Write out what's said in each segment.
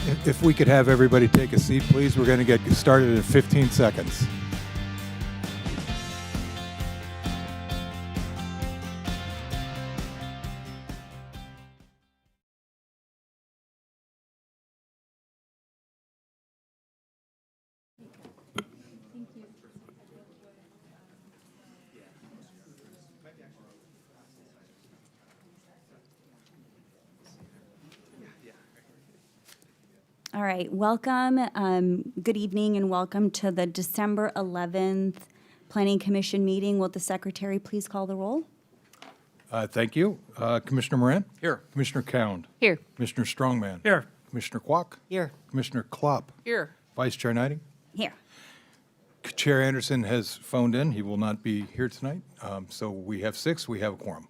If we could have everybody take a seat, please. We're going to get started in 15 seconds. All right, welcome, good evening, and welcome to the December 11th Planning Commission meeting. Will the secretary please call the roll? Thank you. Commissioner Moran? Here. Commissioner Cound? Here. Commissioner Strongman? Here. Commissioner Kwok? Here. Commissioner Klopp? Here. Vice Chair Knighting? Here. Chair Anderson has phoned in. He will not be here tonight. So we have 6. We have a quorum.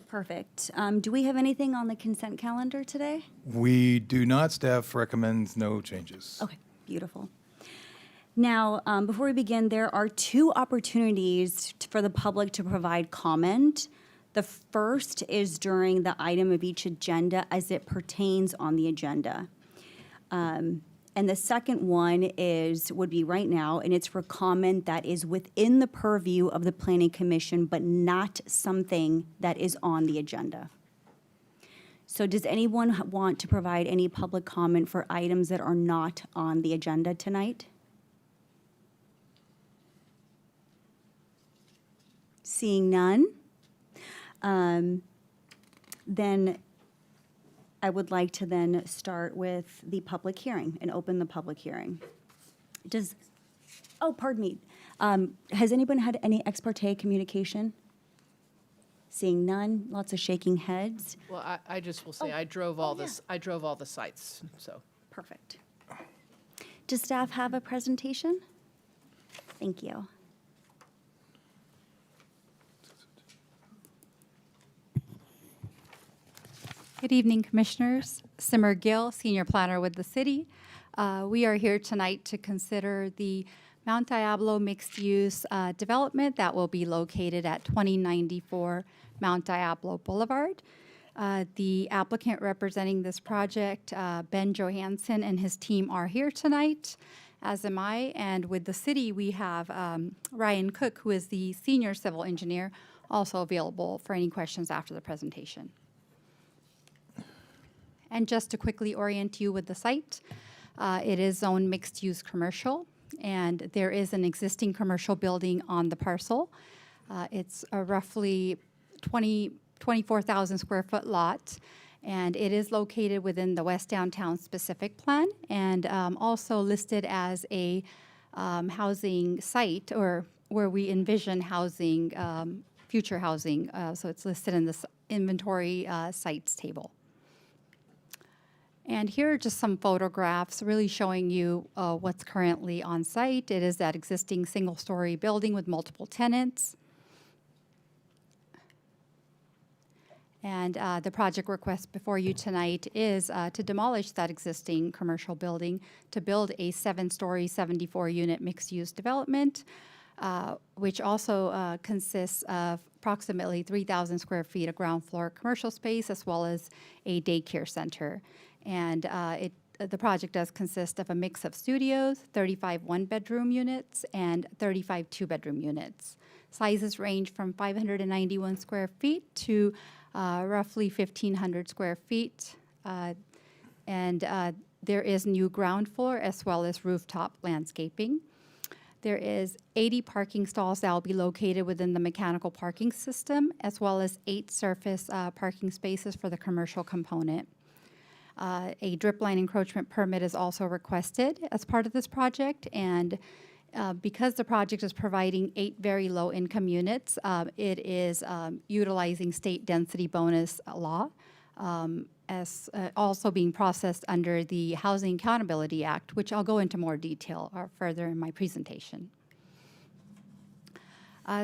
Perfect. Do we have anything on the consent calendar today? We do not. Staff recommends no changes. Okay, beautiful. Now, before we begin, there are 2 opportunities for the public to provide comment. The first is during the item of each agenda as it pertains on the agenda. And the second one would be right now, and it's for comment that is within the purview of the Planning Commission, but not something that is on the agenda. So does anyone want to provide any public comment for items that are not on the agenda tonight? Seeing none, then I would like to then start with the public hearing and open the public hearing. Pardon me. Has anyone had any ex parte communication? Seeing none, lots of shaking heads. Well, I just will say, I drove all this, I drove all the sites, so. Perfect. Does staff have a presentation? Thank you. Good evening, Commissioners. Simmer Gill, Senior Planner with the City. We are here tonight to consider the Mount Diablo mixed-use development that will be located at 2094 Mount Diablo Boulevard. The applicant representing this project, Ben Johansson, and his team are here tonight, as am I. And with the city, we have Ryan Cook, who is the Senior Civil Engineer, also available for any questions after the presentation. And just to quickly orient you with the site, it is zoned mixed-use commercial, and there is an existing commercial building on the parcel. It's a roughly 24,000 square foot lot, and it is located within the West Downtown specific plan, and also listed as a housing site, or where we envision housing, future housing. So it's listed in this inventory sites table. And here are just some photographs really showing you what's currently on site. It is that existing single-story building with multiple tenants. And the project request before you tonight is to demolish that existing commercial building to build a 7-story, 74-unit mixed-use development, which also consists of approximately 3,000 square feet of ground floor commercial space, as well as a daycare center. And the project does consist of a mix of studios, 35 one-bedroom units, and 35 two-bedroom units. Sizes range from 591 square feet to roughly 1,500 square feet. And there is new ground floor as well as rooftop landscaping. There is 80 parking stalls that will be located within the mechanical parking system, as well as 8 surface parking spaces for the commercial component. A drip line encroachment permit is also requested as part of this project, and because the project is providing 8 very low-income units, it is utilizing state density bonus law, as also being processed under the Housing Accountability Act, which I'll go into more detail further in my presentation.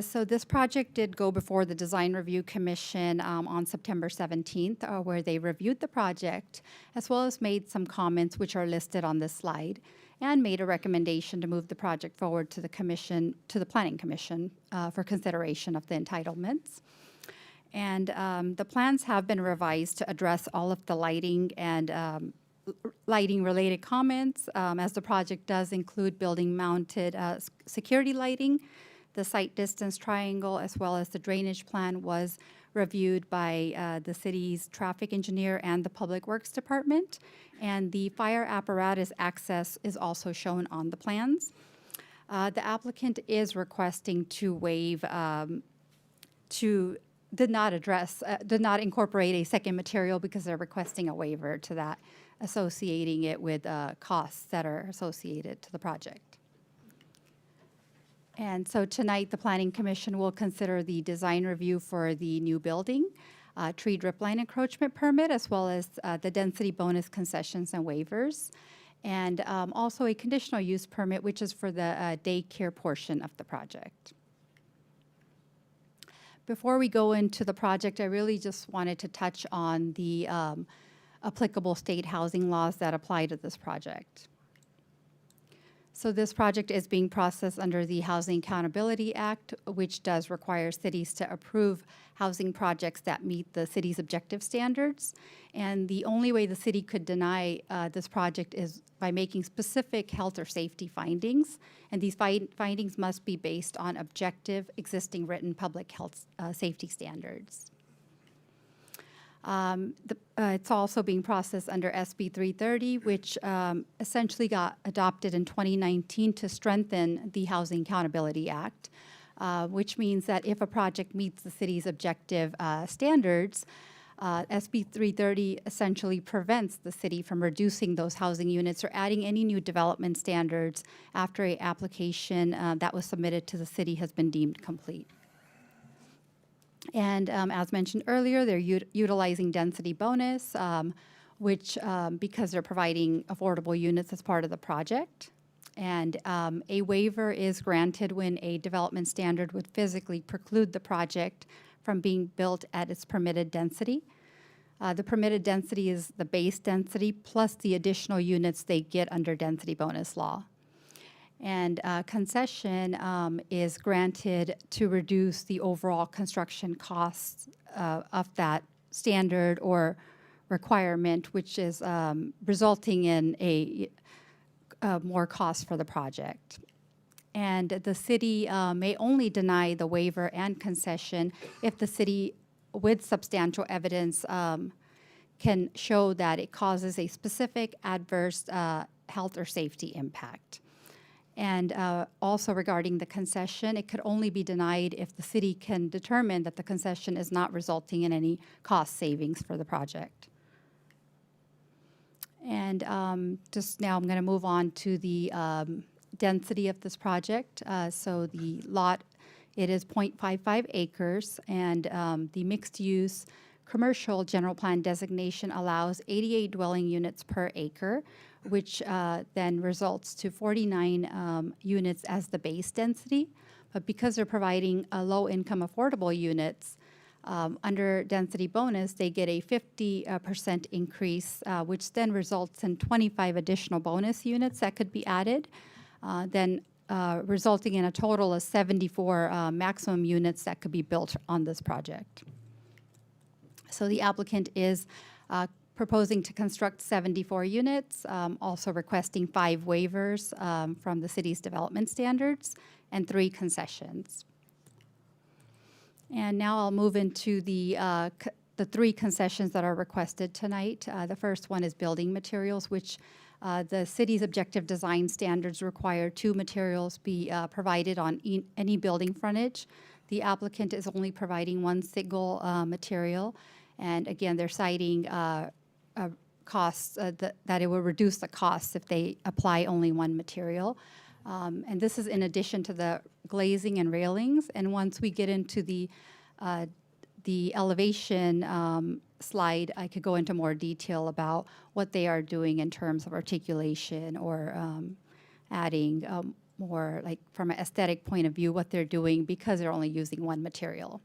So this project did go before the Design Review Commission on September 17th, where they reviewed the project, as well as made some comments which are listed on this slide, and made a recommendation to move the project forward to the commission, to the Planning Commission, for consideration of the entitlements. And the plans have been revised to address all of the lighting and lighting-related comments, as the project does include building-mounted security lighting. The site distance triangle, as well as the drainage plan, was reviewed by the city's traffic engineer and the Public Works Department. And the fire apparatus access is also shown on the plans. The applicant is requesting to waive, did not incorporate a second material because they're requesting a waiver to that, associating it with costs that are associated to the project. And so tonight, the Planning Commission will consider the design review for the new building, tree dripline encroachment permit, as well as the density bonus concessions and waivers, and also a conditional use permit, which is for the daycare portion of the project. Before we go into the project, I really just wanted to touch on the applicable state housing laws that apply to this project. So this project is being processed under the Housing Accountability Act, which does require cities to approve housing projects that meet the city's objective standards. And the only way the city could deny this project is by making specific health or safety findings. And these findings must be based on objective, existing written public health safety standards. It's also being processed under SB 330, which essentially got adopted in 2019 to strengthen the Housing Accountability Act, which means that if a project meets the city's objective standards, SB 330 essentially prevents the city from reducing those housing units or adding any new development standards after an application that was submitted to the city has been deemed complete. And as mentioned earlier, they're utilizing density bonus, which because they're providing affordable units as part of the project. And a waiver is granted when a development standard would physically preclude the project from being built at its permitted density. The permitted density is the base density plus the additional units they get under density bonus law. And concession is granted to reduce the overall construction costs of that standard or requirement, which is resulting in a more cost for the project. And the city may only deny the waiver and concession if the city, with substantial evidence, can show that it causes a specific adverse health or safety impact. And also regarding the concession, it could only be denied if the city can determine that the concession is not resulting in any cost savings for the project. And just now I'm going to move on to the density of this project. So the lot, it is 0.55 acres, and the mixed-use commercial general plan designation allows 88 dwelling units per acre, which then results to 49 units as the base density. But because they're providing low-income affordable units, under density bonus, they get a 50% increase, which then results in 25 additional bonus units that could be added, then resulting in a total of 74 maximum units that could be built on this project. So the applicant is proposing to construct 74 units, also requesting 5 waivers from the city's development standards and 3 concessions. And now I'll move into the 3 concessions that are requested tonight. The first one is building materials, which the city's objective design standards require 2 materials be provided on any building frontage. The applicant is only providing 1 single material. And again, they're citing costs, that it will reduce the costs if they apply only 1 material. And this is in addition to the glazing and railings. And once we get into the elevation slide, I could go into more detail about what they are doing in terms of articulation or adding more, like from an aesthetic point of view, what they're doing because they're only using 1 material.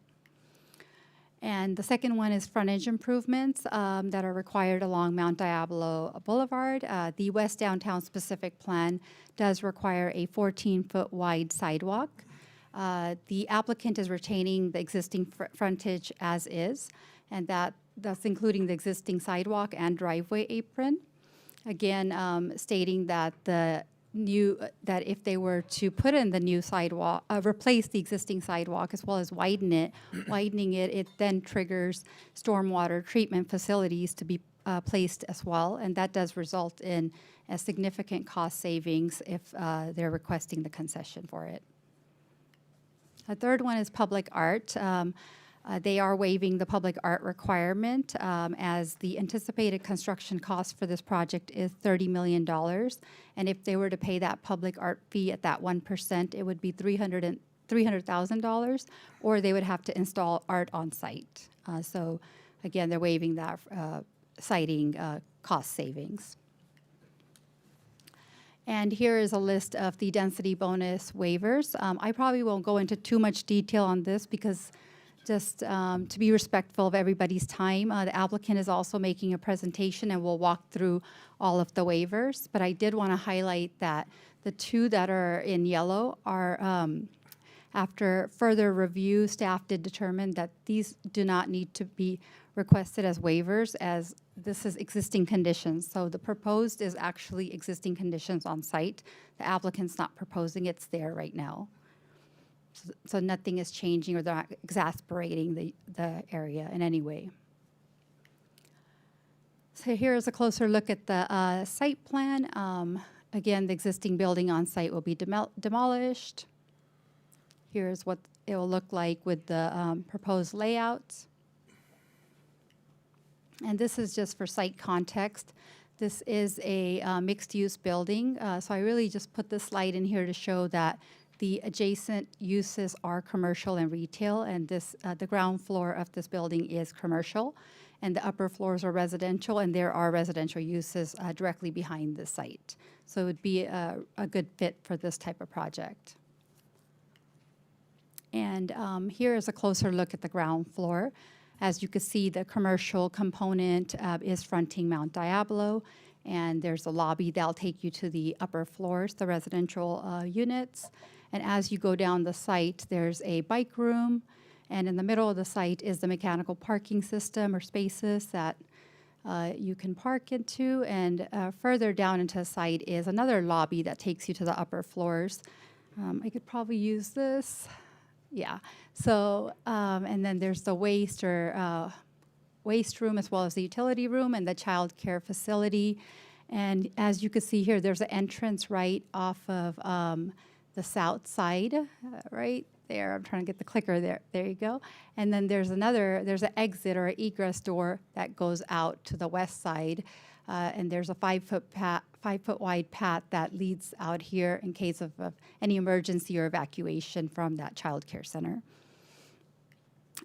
And the second one is frontage improvements that are required along Mount Diablo Boulevard. The West Downtown Specific Plan does require a 14-foot wide sidewalk. The applicant is retaining the existing frontage as is, and that's including the existing sidewalk and driveway apron. Again, stating that that if they were to put in the new sidewalk, replace the existing sidewalk as well as widening it, it then triggers stormwater treatment facilities to be placed as well, and that does result in a significant cost savings if they're requesting the concession for it. The third one is public art. They are waiving the public art requirement as the anticipated construction cost for this project is $30 million. And if they were to pay that public art fee at that 1%, it would be $300,000, or they would have to install art on site. So again, they're waiving that, citing cost savings. And here is a list of the density bonus waivers. I probably won't go into too much detail on this because just to be respectful of everybody's time, the applicant is also making a presentation and we'll walk through all of the waivers. But I did want to highlight that the two that are in yellow are, after further review, staff did determine that these do not need to be requested as waivers, as this is existing conditions. So the proposed is actually existing conditions on site. The applicant's not proposing, it's there right now. So nothing is changing or they're not exasperating the area in any way. So here's a closer look at the site plan. Again, the existing building on site will be demolished. Here's what it will look like with the proposed layouts. And this is just for site context. This is a mixed-use building. So I really just put this slide in here to show that the adjacent uses are commercial and retail, and this the ground floor of this building is commercial, and the upper floors are residential, and there are residential uses directly behind the site. So it would be a good fit for this type of project. And here is a closer look at the ground floor. As you can see, the commercial component is fronting Mount Diablo, and there's a lobby that'll take you to the upper floors, the residential units. And as you go down the site, there's a bike room, and in the middle of the site is the mechanical parking system or spaces that you can park into. And further down into the site is another lobby that takes you to the upper floors. I could probably use this. Yeah. So, and then there's the waste room as well as the utility room and the child care facility. And as you can see here, there's an entrance right off of the south side, right there. I'm trying to get the clicker there. There you go. And then there's an exit or an egress door that goes out to the west side. And there's a 5-foot wide path that leads out here in case of any emergency or evacuation from that child care center.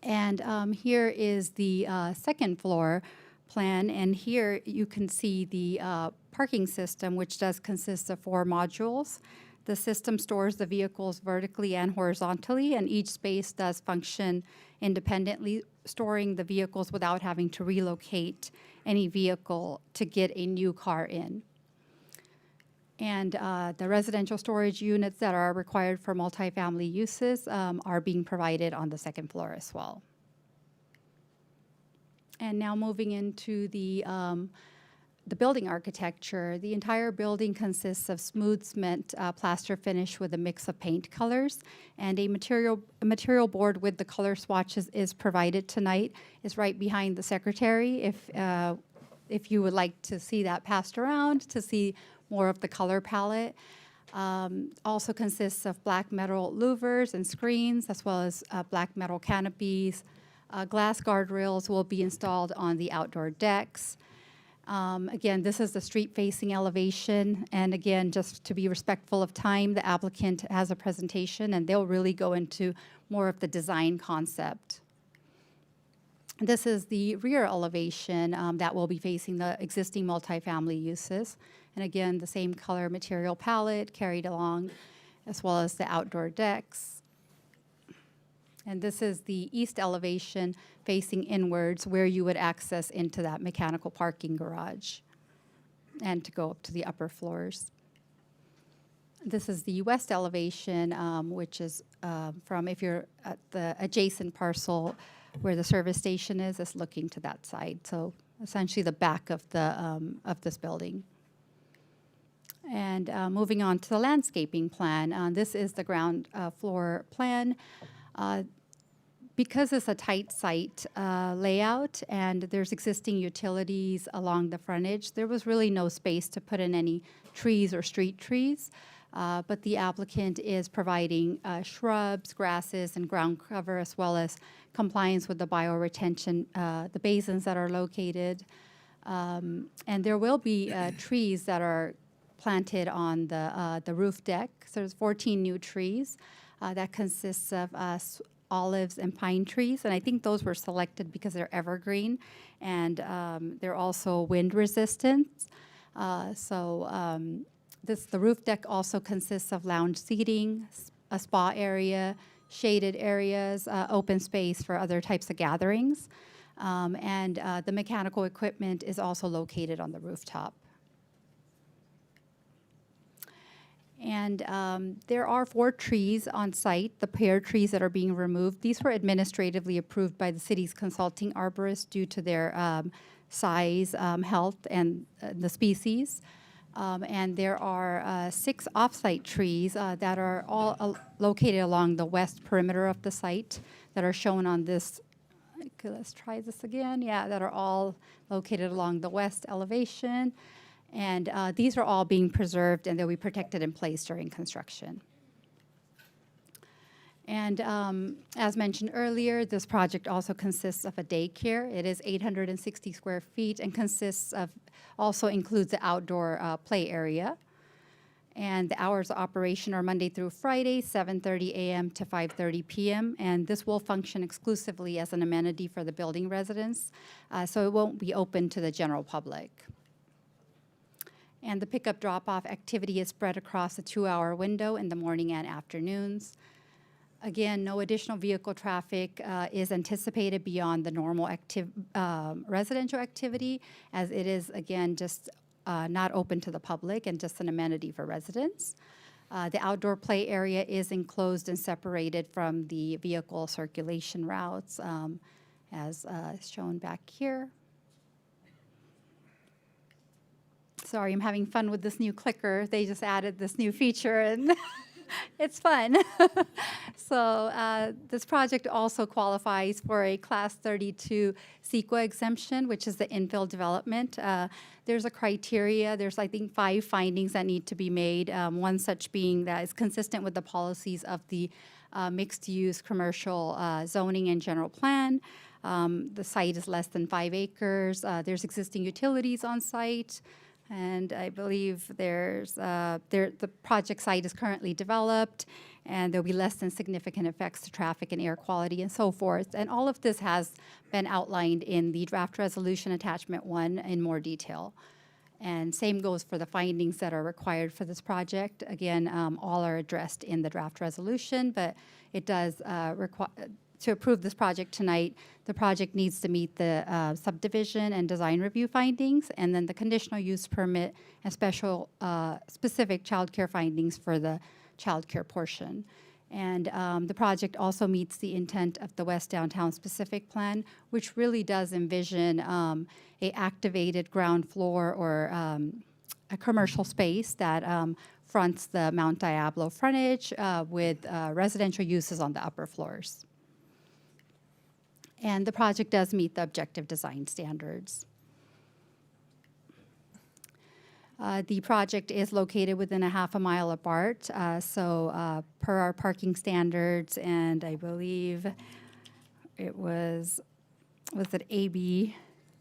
And here is the second floor plan, and here you can see the parking system, which does consist of 4 modules. The system stores the vehicles vertically and horizontally, and each space does function independently, storing the vehicles without having to relocate any vehicle to get a new car in. And the residential storage units that are required for multifamily uses are being provided on the second floor as well. And now moving into the building architecture, the entire building consists of smooth cement plaster finish with a mix of paint colors, and a material board with the color swatches is provided tonight. Is right behind the secretary. If you would like to see that passed around to see more of the color palette. Also consists of black metal louvers and screens, as well as black metal canopies. Glass guardrails will be installed on the outdoor decks. Again, this is the street-facing elevation, and again, just to be respectful of time, the applicant has a presentation, and they'll really go into more of the design concept. This is the rear elevation that will be facing the existing multifamily uses, and again, the same color material palette carried along, as well as the outdoor decks. And this is the east elevation facing inwards, where you would access into that mechanical parking garage and to go up to the upper floors. This is the west elevation, which is from, if you're at the adjacent parcel where the service station is looking to that side. So essentially the back of the of this building. And moving on to the landscaping plan, this is the ground floor plan. Because it's a tight site layout and there's existing utilities along the frontage, there was really no space to put in any trees or street trees. But the applicant is providing shrubs, grasses, and ground cover, as well as compliance with the bioretention, the basins that are located. And there will be trees that are planted on the roof deck. So there's 14 new trees that consists of olives and pine trees, and I think those were selected because they're evergreen, and they're also wind resistant. The roof deck also consists of lounge seating, a spa area, shaded areas, open space for other types of gatherings, and the mechanical equipment is also located on the rooftop. And there are 4 trees on site, the pear trees that are being removed. These were administratively approved by the city's consulting arborist due to their size, health, and the species. And there are 6 off-site trees that are all located along the west perimeter of the site that are shown on this. Okay, let's try this again. Yeah, that are all located along the west elevation. And these are all being preserved, and they'll be protected in place during construction. And as mentioned earlier, this project also consists of a daycare. It is 860 square feet and also includes the outdoor play area. And the hours of operation are Monday through Friday, 7:30 a.m. to 5:30 p.m. And this will function exclusively as an amenity for the building residents, so it won't be open to the general public. And the pickup drop-off activity is spread across a 2-hour window in the morning and afternoons. Again, no additional vehicle traffic is anticipated beyond the normal residential activity, as it is, again, just not open to the public and just an amenity for residents. The outdoor play area is enclosed and separated from the vehicle circulation routes, as shown back here. Sorry, I'm having fun with this new clicker. They just added this new feature, and it's fun. So this project also qualifies for a Class 32 CEQA exemption, which is the infill development. There's a criteria. There's, I think, 5 findings that need to be made, one such being that is consistent with the policies of the mixed-use commercial zoning and general plan. The site is less than 5 acres. There's existing utilities on site. And I believe the project site is currently developed, and there'll be less than significant effects to traffic and air quality and so forth. And all of this has been outlined in the draft resolution attachment 1 in more detail. And same goes for the findings that are required for this project. Again, all are addressed in the draft resolution, but it does require. To approve this project tonight, the project needs to meet the subdivision and design review findings, and then the conditional use permit and specific childcare findings for the childcare portion. And the project also meets the intent of the West Downtown Specific Plan, which really does envision a activated ground floor or a commercial space that fronts the Mount Diablo frontage with residential uses on the upper floors. And the project does meet the objective design standards. The project is located within a half a mile apart, so per our parking standards, and I believe it was it AB?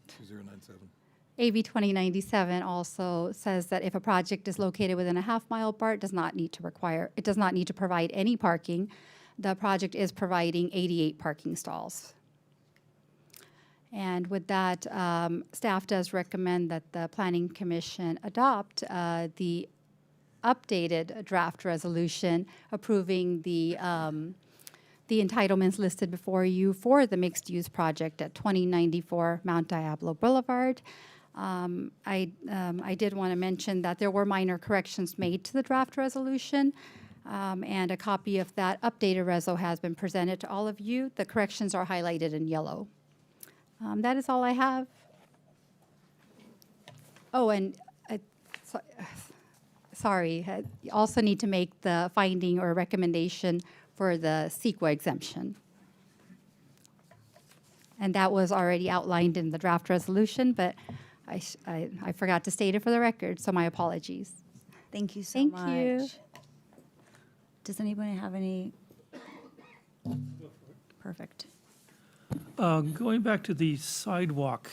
2097. AB 2097 also says that if a project is located within a half mile apart, it does not need to provide any parking. The project is providing 88 parking stalls. And with that, staff does recommend that the Planning Commission adopt the updated draft resolution approving the entitlements listed before you for the mixed-use project at 2094 Mount Diablo Boulevard. I did want to mention that there were minor corrections made to the draft resolution, and a copy of that updated reso has been presented to all of you. The corrections are highlighted in yellow. That is all I have. Oh, and sorry, you also need to make the finding or recommendation for the CEQA exemption. And that was already outlined in the draft resolution, but I forgot to state it for the record, so my apologies. Thank you so Thank much. you. Does anybody have any? Perfect. Going back to the sidewalk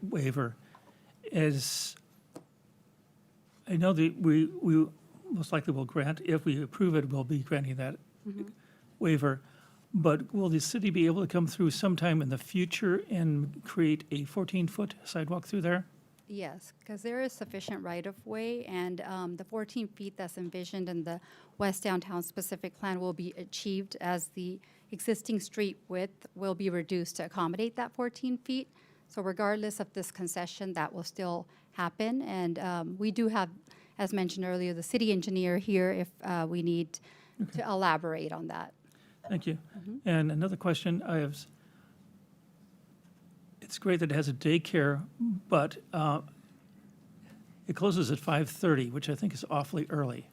waiver, as I know that we most likely will grant, if we approve it, we'll be granting that waiver. But will the city be able to come through sometime in the future and create a 14-foot sidewalk through there? Yes, because there is sufficient right-of-way, and the 14 feet that's envisioned in the West Downtown Specific Plan will be achieved as the existing street width will be reduced to accommodate that 14 feet. So regardless of this concession, that will still happen. And we do have, as mentioned earlier, the city engineer here if we need to elaborate on that. Thank you. And another question I have, it's great that it has a daycare, but it closes at 5:30, which I think is awfully early.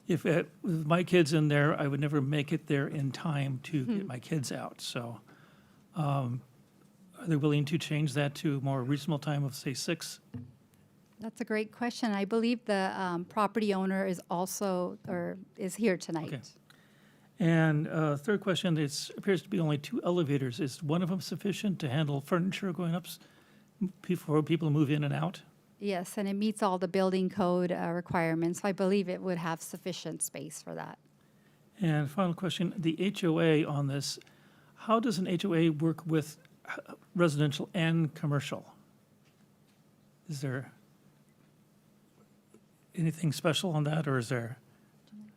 If with my kids in there, I would never make it there in time to get my kids out. So are they willing to change that to a more reasonable time of, say, 6? That's a great question. I believe the property owner is also, or is here tonight. Okay. And third question, it appears to be only 2 elevators. Is one of them sufficient to handle furniture going up before people move in and out? Yes, and it meets all the building code requirements. So I believe it would have sufficient space for that. And final question, the HOA on this, how does an HOA work with residential and commercial? Is there anything special on that, or is there? You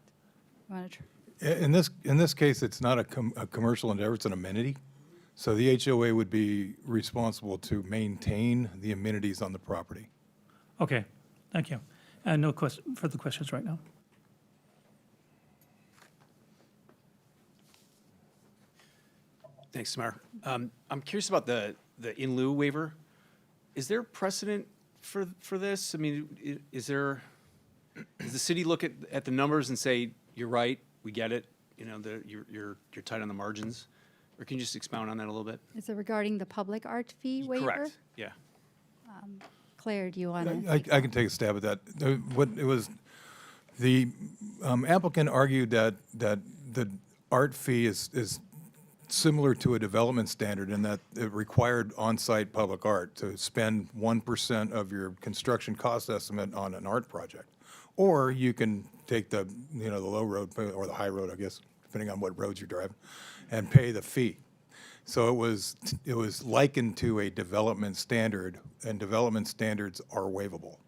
wanna tr- In this case, it's not a commercial endeavor, it's an amenity. So the HOA would be responsible to maintain the amenities on the property. Okay, thank you. And no further questions right now. Thanks, Mayor. I'm curious about the in lieu waiver. Is there precedent for this? I mean, does the city look at the numbers and say, you're right, we get it, you're tight on the margins? Or can you just expound on that a little bit? Is it regarding the public art fee waiver? Correct, yeah. Claire, do you want to? I can take a stab at that. The applicant argued that the art fee is similar to a development standard in that it required on-site public art to spend 1% of your construction cost estimate on an art project. Or you can take the low road or the high road, I guess, depending on what roads you're driving, and pay the fee. So it was likened to a development standard, and development standards are waivable.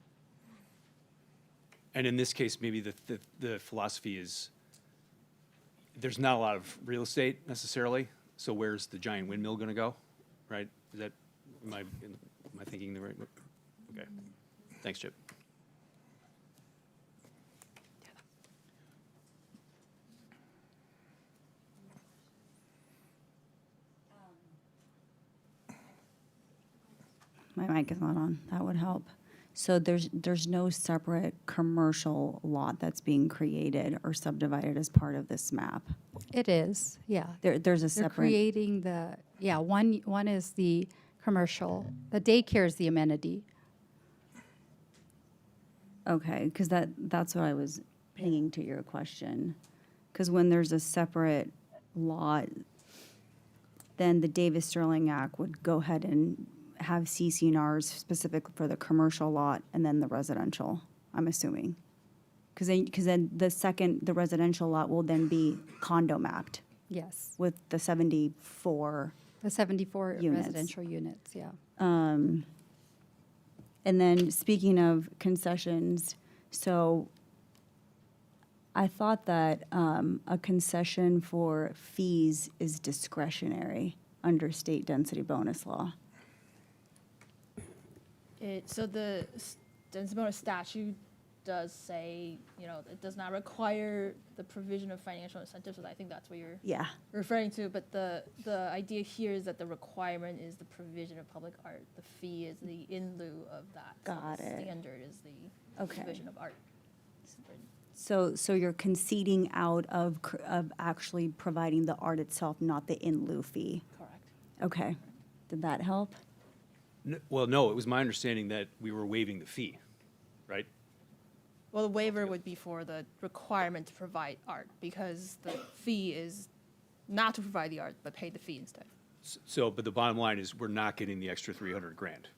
And in this case, maybe the philosophy is, there's not a lot of real estate necessarily, so where's the giant windmill gonna go, right? Am I thinking the right, okay. Thanks, Chip. My mic is not on. That would help. So there's no separate commercial lot that's being created or subdivided as part of this map. It is, yeah. There's a They're separate. creating one is the commercial, the daycare is the amenity. Okay, because that's what I was pinging to your question. Because when there's a separate lot, then the Davis Sterling Act would go ahead and have CC&Rs specific for the commercial lot and then the residential, I'm assuming. Because then the residential lot will then be condo mapped Yes, with the 74. the 74 Units. residential units, yeah. And then speaking of concessions, so I thought that a concession for fees is discretionary under state density bonus law. So the density bonus statute does say, it does not require the provision of financial incentives, so I think that's what you're Yeah. referring to, but the idea here is that the requirement is the provision of public art. The fee is the in lieu of that. So Got the it. standard is the Okay. provision of art. So you're conceding out of actually providing the art itself, not the in lieu fee? Correct. Okay. Did that help? Well, no, it was my understanding that we were waiving the fee, right? Well, the waiver would be for the requirement to provide art, because the fee is not to provide the art, but pay the fee instead. So, but the bottom line is we're not getting the extra 300 grand.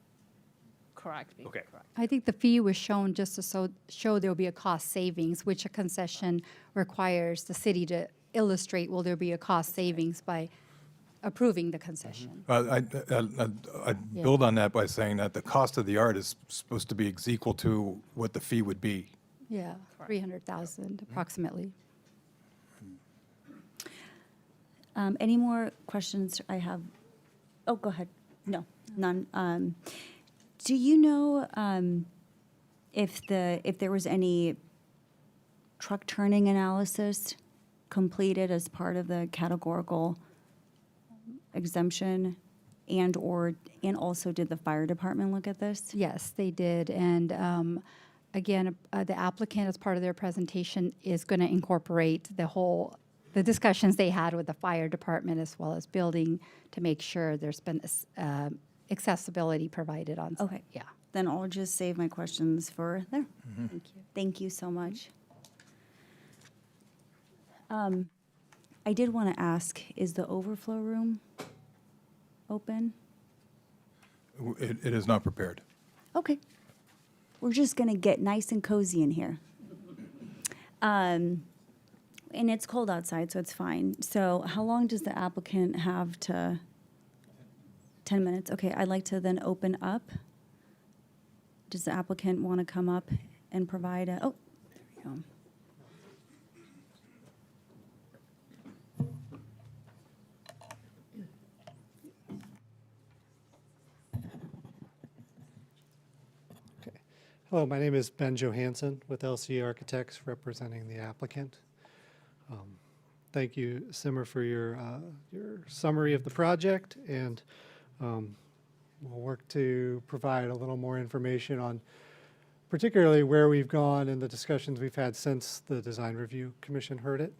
Correct. Okay. Correct. I think the fee was shown just to show there will be a cost savings, which a concession requires the city to illustrate, will there be a cost savings by approving the concession? I'd build on that by saying that the cost of the art is supposed to be equal to what the fee would be. Yeah, 300,000 approximately. Any more questions I have? Oh, go ahead. No, none. Do you know if there was any truck turning analysis completed as part of the categorical exemption, and also did the fire department look at this? Yes, they did. And again, the applicant, as part of their presentation, is going to incorporate the discussions they had with the fire department as well as building to make sure there's been accessibility provided on site. Okay. Yeah. Then I'll just save my questions for there. Thank you. Thank you so much. I did want to ask, is the overflow room open? It is not prepared. Okay. We're just going to get nice and cozy in here. And it's cold outside, so it's fine. So how long does the applicant have to? 10 minutes. Okay, I'd like to then open up. Does the applicant want to come up and provide oh, there we go. Hello, my name is Ben Johansson with LC Architects representing the applicant. Thank you, Simmer, for your summary of the project, and we'll work to provide a little more information on particularly where we've gone and the discussions we've had since the Design Review Commission heard it.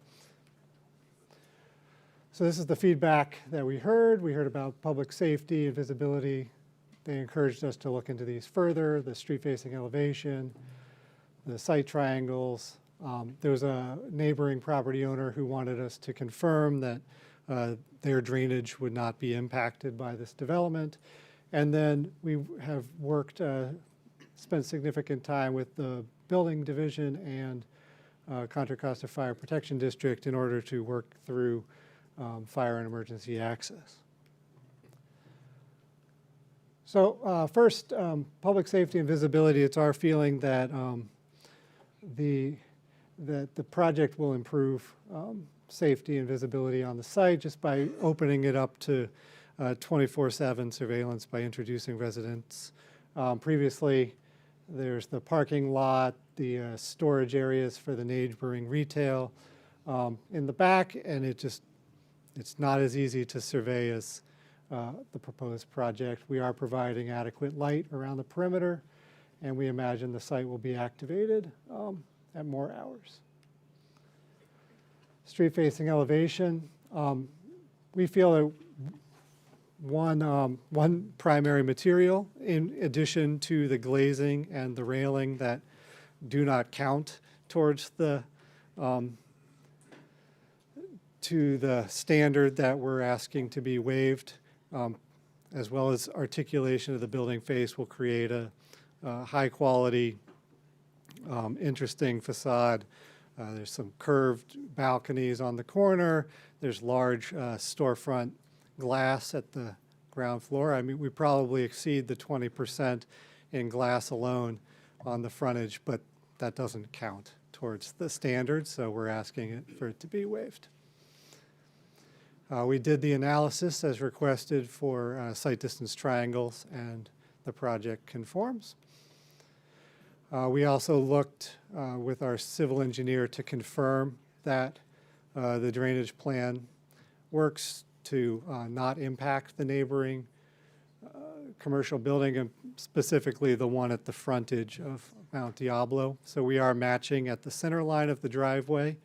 So this is the feedback that we heard. We heard about public safety and visibility. They encouraged us to look into these further, the street-facing elevation, the site triangles. There was a neighboring property owner who wanted us to confirm that their drainage would not be impacted by this development. And then we have worked, spent significant time with the building division and Contra Costa Fire Protection District in order to work through fire and emergency access. So first, public safety and visibility. It's our feeling that the project will improve safety and visibility on the site just by opening it up to 24/7 surveillance by introducing residents. Previously, there's the parking lot, the storage areas for the neighboring retail in the back, and it's not as easy to survey as the proposed project. We are providing adequate light around the perimeter, and we imagine the site will be activated at more hours. Street-facing elevation. We feel that one primary material, in addition to the glazing and the railing that do not count towards the to the standard that we're asking to be waived, as well as articulation of the building face, will create a high-quality, interesting facade. There's some curved balconies on the corner. There's large storefront glass at the ground floor. I mean, we probably exceed the 20% in glass alone on the frontage, but that doesn't count towards the standard, so we're asking for it to be waived. We did the analysis as requested for site distance triangles, and the project conforms. We also looked with our civil engineer to confirm that the drainage plan works to not impact the neighboring commercial building, and specifically the one at the frontage of Mount Diablo. So we are matching at the center line of the driveway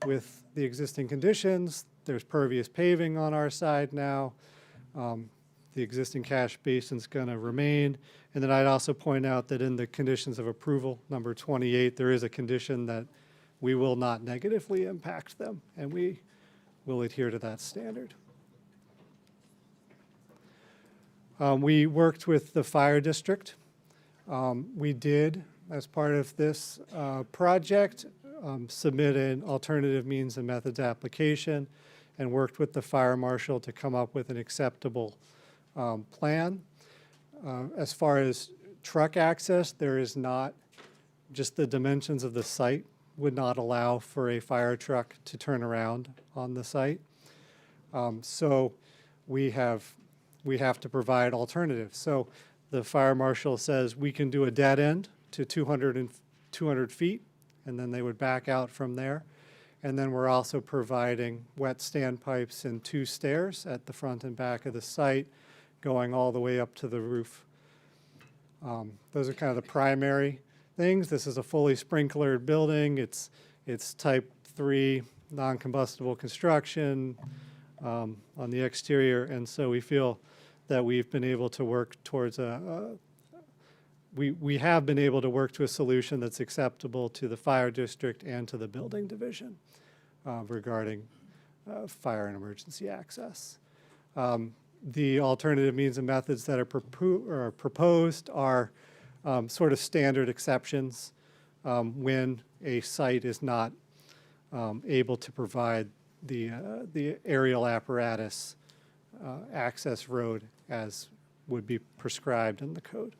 with the existing conditions. There's pervious paving on our side now. The existing cache basin's going to remain. And then I'd also point out that in the conditions of approval, number 28, there is a condition that we will not negatively impact them, and we will adhere to that standard. We worked with the fire district. We did, as part of this project, submit an alternative means and methods application and worked with the fire marshal to come up with an acceptable plan. As far as truck access, there is not, just the dimensions of the site would not allow for a fire truck to turn around on the site. So we have to provide alternatives. So the fire marshal says we can do a dead end to 200 feet, and then they would back out from there. And then we're also providing wet standpipes and 2 stairs at the front and back of the site, going all the way up to the roof. Those are kind of the primary things. This is a fully sprinklered building. It's type 3 non-combustible construction on the exterior, and so we feel that we've been able to work towards we have been able to work to a solution that's acceptable to the fire district and to the building division regarding fire and emergency access. The alternative means and methods that are proposed are sort of standard exceptions when a site is not able to provide the aerial apparatus access road as would be prescribed in the code.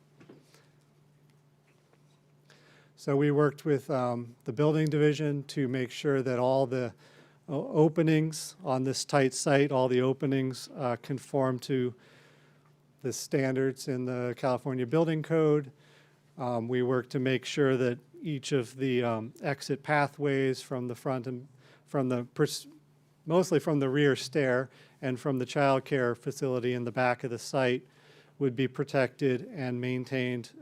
So we worked with the building division to make sure that all the openings on this tight site, all the openings conform to the standards in the California Building Code. We worked to make sure that each of the exit pathways from the front and mostly from the rear stair and from the child care facility in the back of the site would be protected and maintained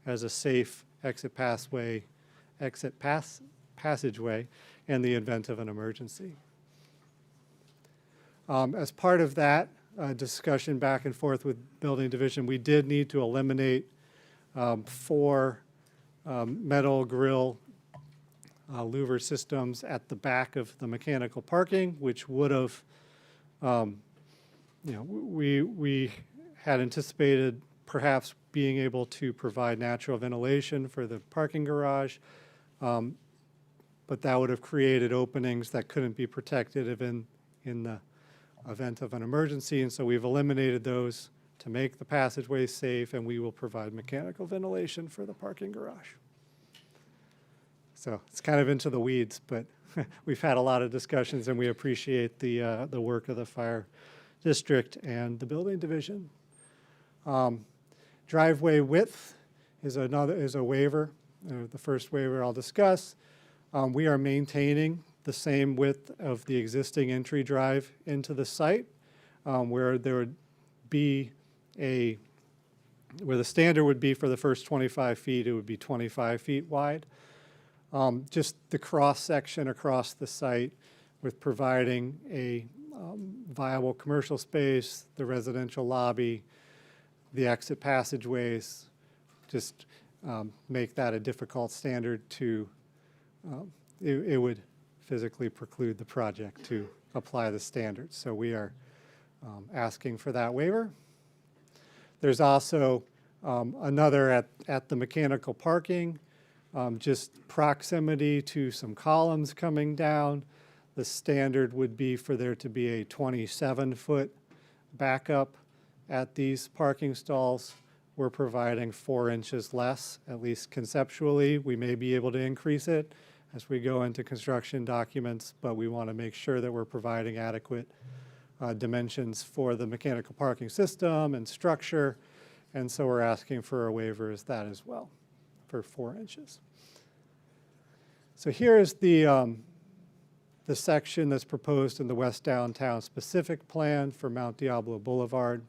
as a safe passageway in the event of an emergency. As part of that discussion back and forth with building division, we did need to eliminate 4 metal grill louver systems at the back of the mechanical parking, which would have, we had anticipated perhaps being able to provide natural ventilation for the parking garage, but that would have created openings that couldn't be protected in the event of an emergency, and so we've eliminated those to make the passageway safe, and we will provide mechanical ventilation for the parking garage. So it's kind of into the weeds, but we've had a lot of discussions, and we appreciate the work of the fire district and the building division. Driveway width is a waiver, the first waiver I'll discuss. We are maintaining the same width of the existing entry drive into the site, where there would be where the standard would be for the first 25 feet, it would be 25 feet wide. Just the cross section across the site with providing a viable commercial space, the residential lobby, the exit passageways, just make that a difficult standard to, it would physically preclude the project to apply the standards. So we are asking for that waiver. There's also another at the mechanical parking, just proximity to some columns coming down. The standard would be for there to be a 27-foot backup at these parking stalls. We're providing 4 inches less, at least conceptually. We may be able to increase it as we go into construction documents, but we want to make sure that we're providing adequate dimensions for the mechanical parking system and structure, and so we're asking for a waiver as that as well, for 4 inches. So here is the section that's proposed in the West Downtown specific plan for Mount Diablo Boulevard.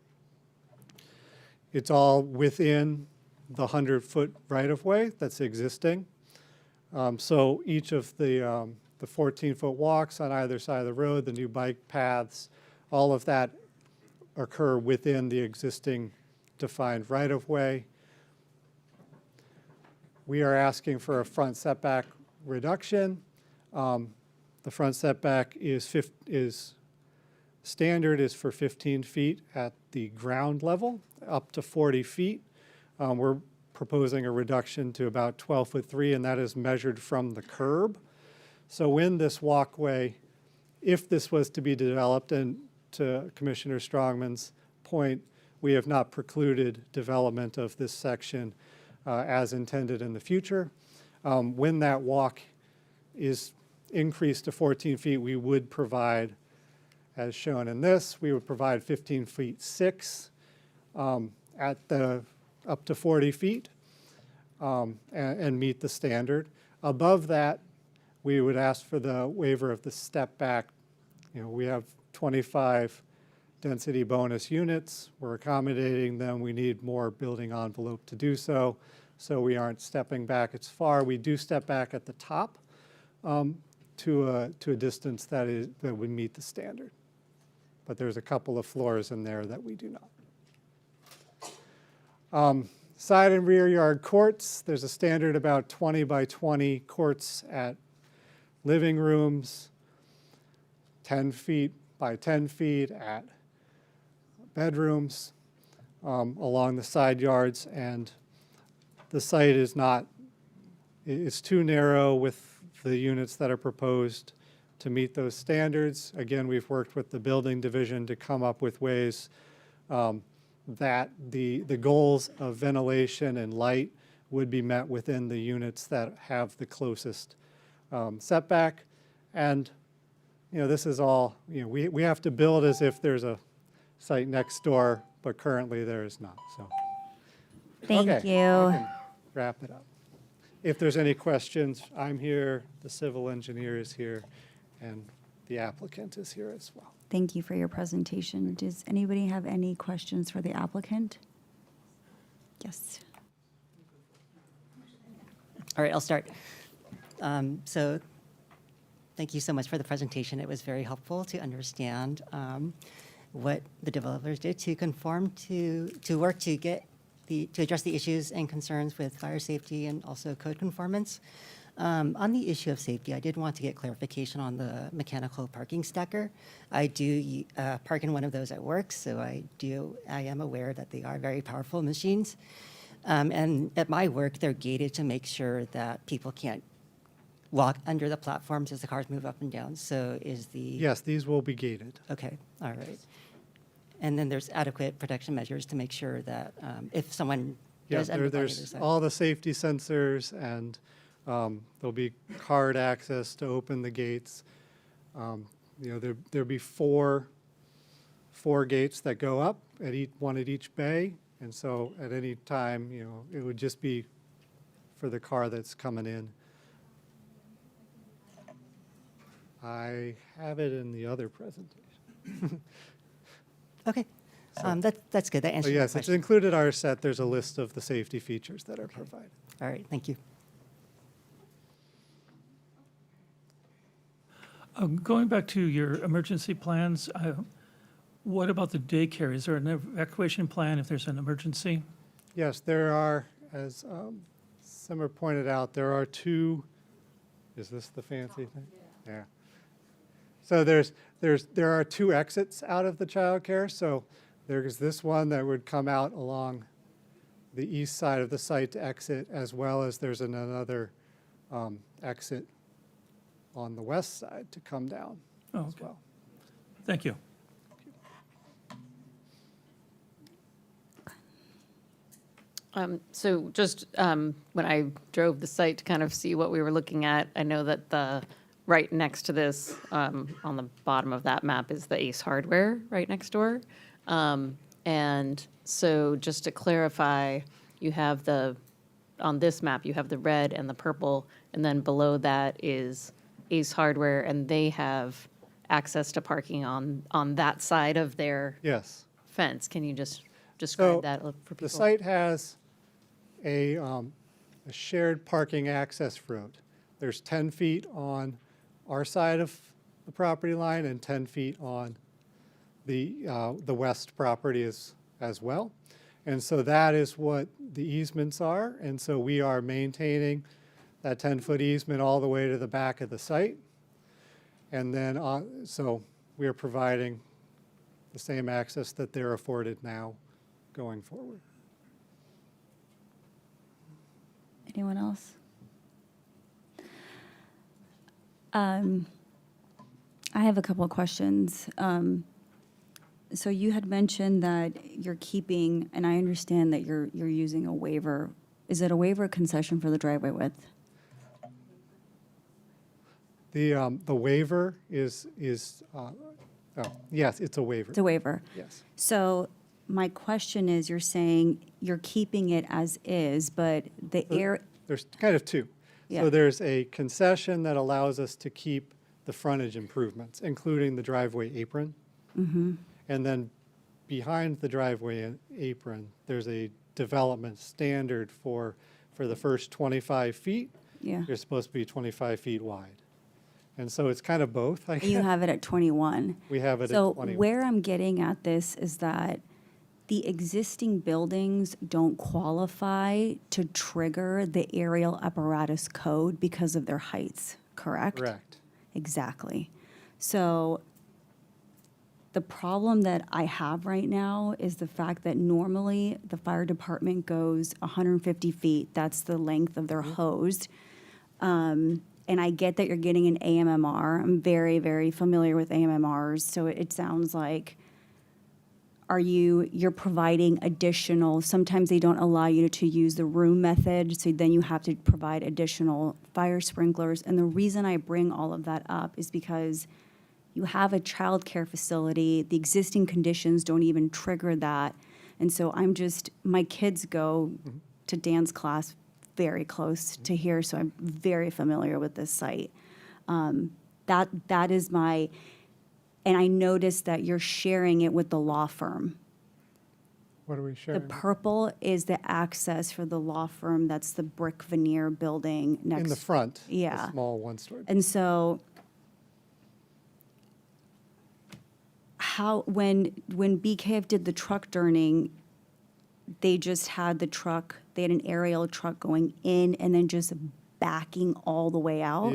It's all within the 100-foot right-of-way that's existing. So each of the 14-foot walks on either side of the road, the new bike paths, all of that occur within the existing defined right-of-way. We are asking for a front setback reduction. The front setback standard is for 15 feet at the ground level, up to 40 feet. We're proposing a reduction to about 12'3", and that is measured from the curb. So in this walkway, if this was to be developed, and to Commissioner Strongman's point, we have not precluded development of this section as intended in the future. When that walk is increased to 14 feet, we would provide, as shown in this, we would provide 15 feet 6 at the up to 40 feet and meet the standard. Above that, we would ask for the waiver of the step back. You know, we have 25 density bonus units. We're accommodating them. We need more building envelope to do so. So we aren't stepping back as far. We do step back at the top to a distance that would meet the standard. But there's a couple of floors in there that we do not. Side and rear yard courts, there's a standard about 20 by 20 courts at living rooms, 10 feet by 10 feet at bedrooms along the side yards, and the site is not, it's too narrow with the units that are proposed to meet those standards. Again, we've worked with the building division to come up with ways that the goals of ventilation and light would be met within the units that have the closest setback. And, you know, this is all, you know, we have to build as if there's a site next door, but currently there is not, so. Thank Okay, you. I can wrap it up. If there's any questions, I'm here, the civil engineer is here, and the applicant is here as well. Thank you for your presentation. Does anybody have any questions for the applicant? Yes. All right, I'll start. So thank you so much for the presentation. It was very helpful to understand what the developers did to conform to work to get to address the issues and concerns with fire safety and also code conformance. On the issue of safety, I did want to get clarification on the mechanical parking stacker. I do park in one of those at work, so I am aware that they are very powerful machines. And at my work, they're gated to make sure that people can't walk under the platforms as the cars move up and down. So is the... Yes, these will be gated. Okay, all right. And then there's adequate protection measures to make sure that if someone Yeah, does end up on either there's side. all the safety sensors, and there'll be card access to open the gates. You know, there'll be four gates that go up at one at each bay, and so at any time, you know, it would just be for the car that's coming in. I have it in the other presentation. Okay, that's good. That So answers your yes, it's question. included our set. There's a list of the safety features that are provided. All right, thank you. Going back to your emergency plans, what about the daycare? Is there an evacuation plan if there's an emergency? Yes, there are, as Simmer pointed out, there are two, is this the fancy thing? Yeah. So there are two exits out of the childcare. So there's this one that would come out along the east side of the site to exit, as well as there's another exit on the west side to come down Oh, as okay. well. Thank you. So just when I drove the site to kind of see what we were looking at, I know that the right next to this, on the bottom of that map, is the Ace Hardware right next door. And so just to clarify, you have on this map, you have the red and the purple, and then below that is Ace Hardware, and they have access to parking on that side of their Yes. fence. Can you just describe So that for people? the site has a shared parking access road. There's 10 feet on our side of the property line and 10 feet on the west property as well. And so that is what the easements are. And so we are maintaining that 10-foot easement all the way to the back of the site. And then, so we are providing the same access that they're afforded now going forward. Anyone else? I have a couple of questions. So you had mentioned that you're keeping, and I understand that you're using a waiver. Is it a waiver or concession for the driveway width? The waiver is yes, it's a waiver. It's a waiver. Yes. So my question is, you're saying you're keeping it as is, but the air, There's kind of two. Yeah. So there's a concession that allows us to keep the frontage improvements, including the driveway apron. And then behind the driveway apron, there's a development standard for the first 25 feet. yeah. You're supposed to be 25 feet wide. And so it's kind of both, I You guess. have it at 21. We have it at So 21. where I'm getting at this is that the existing buildings don't qualify to trigger the aerial apparatus code because of their heights, correct? Correct. Exactly. So the problem that I have right now is the fact that normally the fire department goes 150 feet. That's the length of their hose. And I get that you're getting an AMMR. I'm very, very familiar with AMMRs. So it sounds like, you're providing additional, sometimes they don't allow you to use the room method, so then you have to provide additional fire sprinklers. And the reason I bring all of that up is because you have a childcare facility, the existing conditions don't even trigger that. And so my kids go to dance class very close to here, so I'm very familiar with this site. That is my, and I noticed that you're sharing it with the law firm. What are we The sharing? purple is the access for the law firm, that's the brick veneer building next. In the front. Yeah. The small one-story. And so when BKF did the truck turning, they just had they had an aerial truck going in and then just backing all the way out?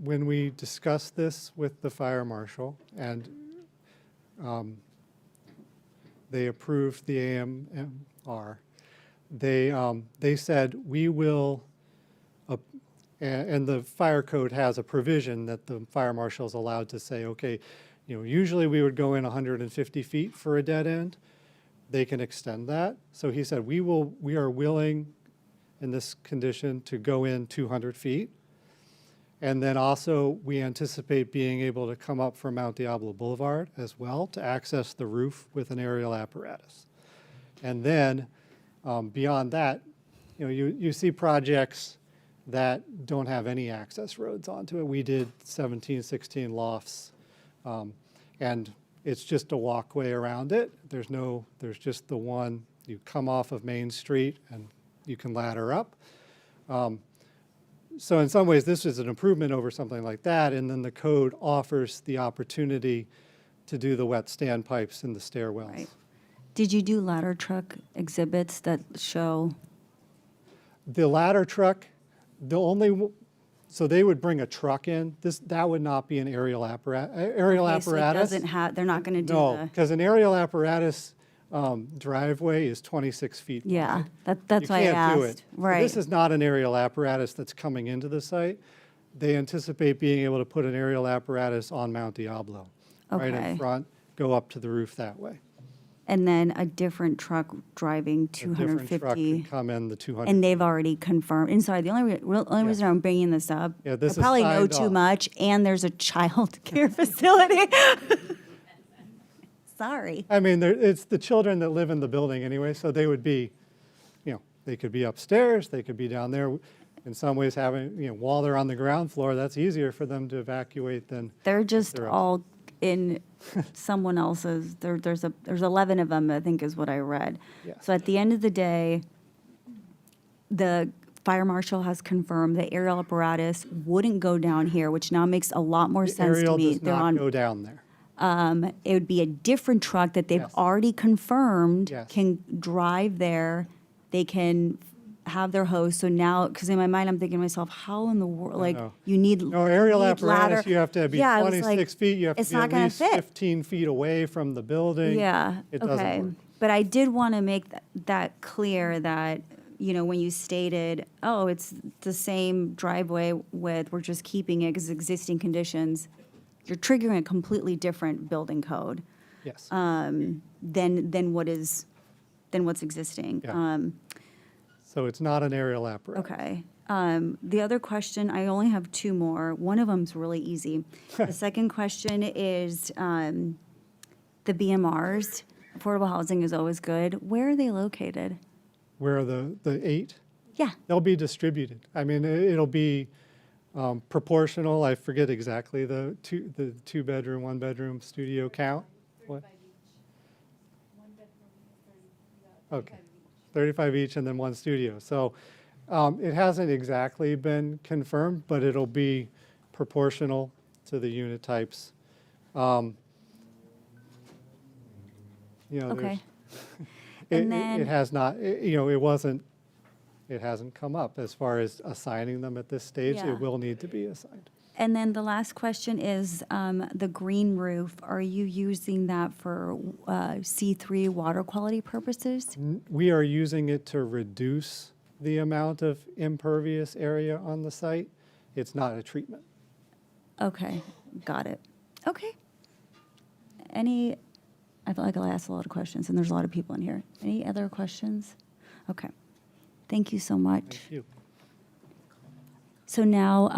When we discussed this with the fire marshal and they approved the AMR, they said, we will, and the fire code has a provision that the fire marshal is allowed to say, okay, usually we would go in 150 feet for a dead end. They can extend that. So he said, we are willing in this condition to go in 200 feet. And then also, we anticipate being able to come up from Mount Diablo Boulevard as well to access the roof with an aerial apparatus. And then, beyond that, you see projects that don't have any access roads onto it. We did 17, 16 lofts, and it's just a walkway around it. There's just the one, you come off of Main Street and you can ladder up. So in some ways, this is an improvement over something like that, and then the code offers the opportunity to do the wet standpipes in the stairwells. Right. Did you do ladder truck exhibits that show? The ladder truck, so they would bring a truck in. That would not be an aerial apparatus. Okay, so it doesn't have, they're not going to do No, the, because an aerial apparatus driveway is 26 feet wide. yeah, that's why I You can't do asked. it. Right. So this is not an aerial apparatus that's coming into the site. They anticipate being able to put an aerial apparatus on Mount Diablo. Right Okay. in front, go up to the roof that way. And then a different truck driving A different truck 250. could come in the 200. And they've already confirmed. And sorry, the only reason I'm bringing this up, Yeah, this I is probably know signed too off. much, and there's a child care facility. Sorry. I mean, it's the children that live in the building anyway, so they would be, they could be upstairs, they could be down there. In some ways, having, while they're on the ground floor, that's easier for them to evacuate than. They're just They're up. all in someone else's, there's 11 of them, I think is what I read. Yeah. So at the end of the day, the fire marshal has confirmed the aerial apparatus wouldn't go down here, which now makes a lot more The sense to aerial me. does They're not on, go down there. it would be a different truck that they've Yes. already confirmed Yes. can drive there. They can have their hose. So now, because in my mind, I'm thinking to myself, how in the world, like, no. you need No, aerial need apparatus, ladder. you have to be Yeah, I was like, 26 feet, you have to it's be not at gonna least fit. 15 feet away from the building. Yeah, It doesn't okay. work. But I did want to make that clear that, when you stated, oh, it's the same driveway with, we're just keeping it as existing conditions, you're triggering a completely different building code Yes. than what's existing. Yeah. So it's not an aerial apparatus. Okay. The other question, I only have two more. One of them's really easy. The second question is the BMRs. Affordable housing is always good. Where are they located? Where are the 8? Yeah. They'll be distributed. I mean, it'll be proportional. I forget exactly the two-bedroom, one-bedroom studio count. What? Okay, 35 each and then one studio. So it hasn't exactly been confirmed, but it'll be proportional to the unit types. Okay. It And then- has not, it hasn't come up as far as assigning them at this stage. Yeah. It will need to be assigned. And then the last question is the green roof. Are you using that for C3 water quality purposes? We are using it to reduce the amount of impervious area on the site. It's not a treatment. Okay, got it. Okay. I feel like I asked a lot of questions, and there's a lot of people in here. Any other questions? Okay. Thank you so much. Thank you. So now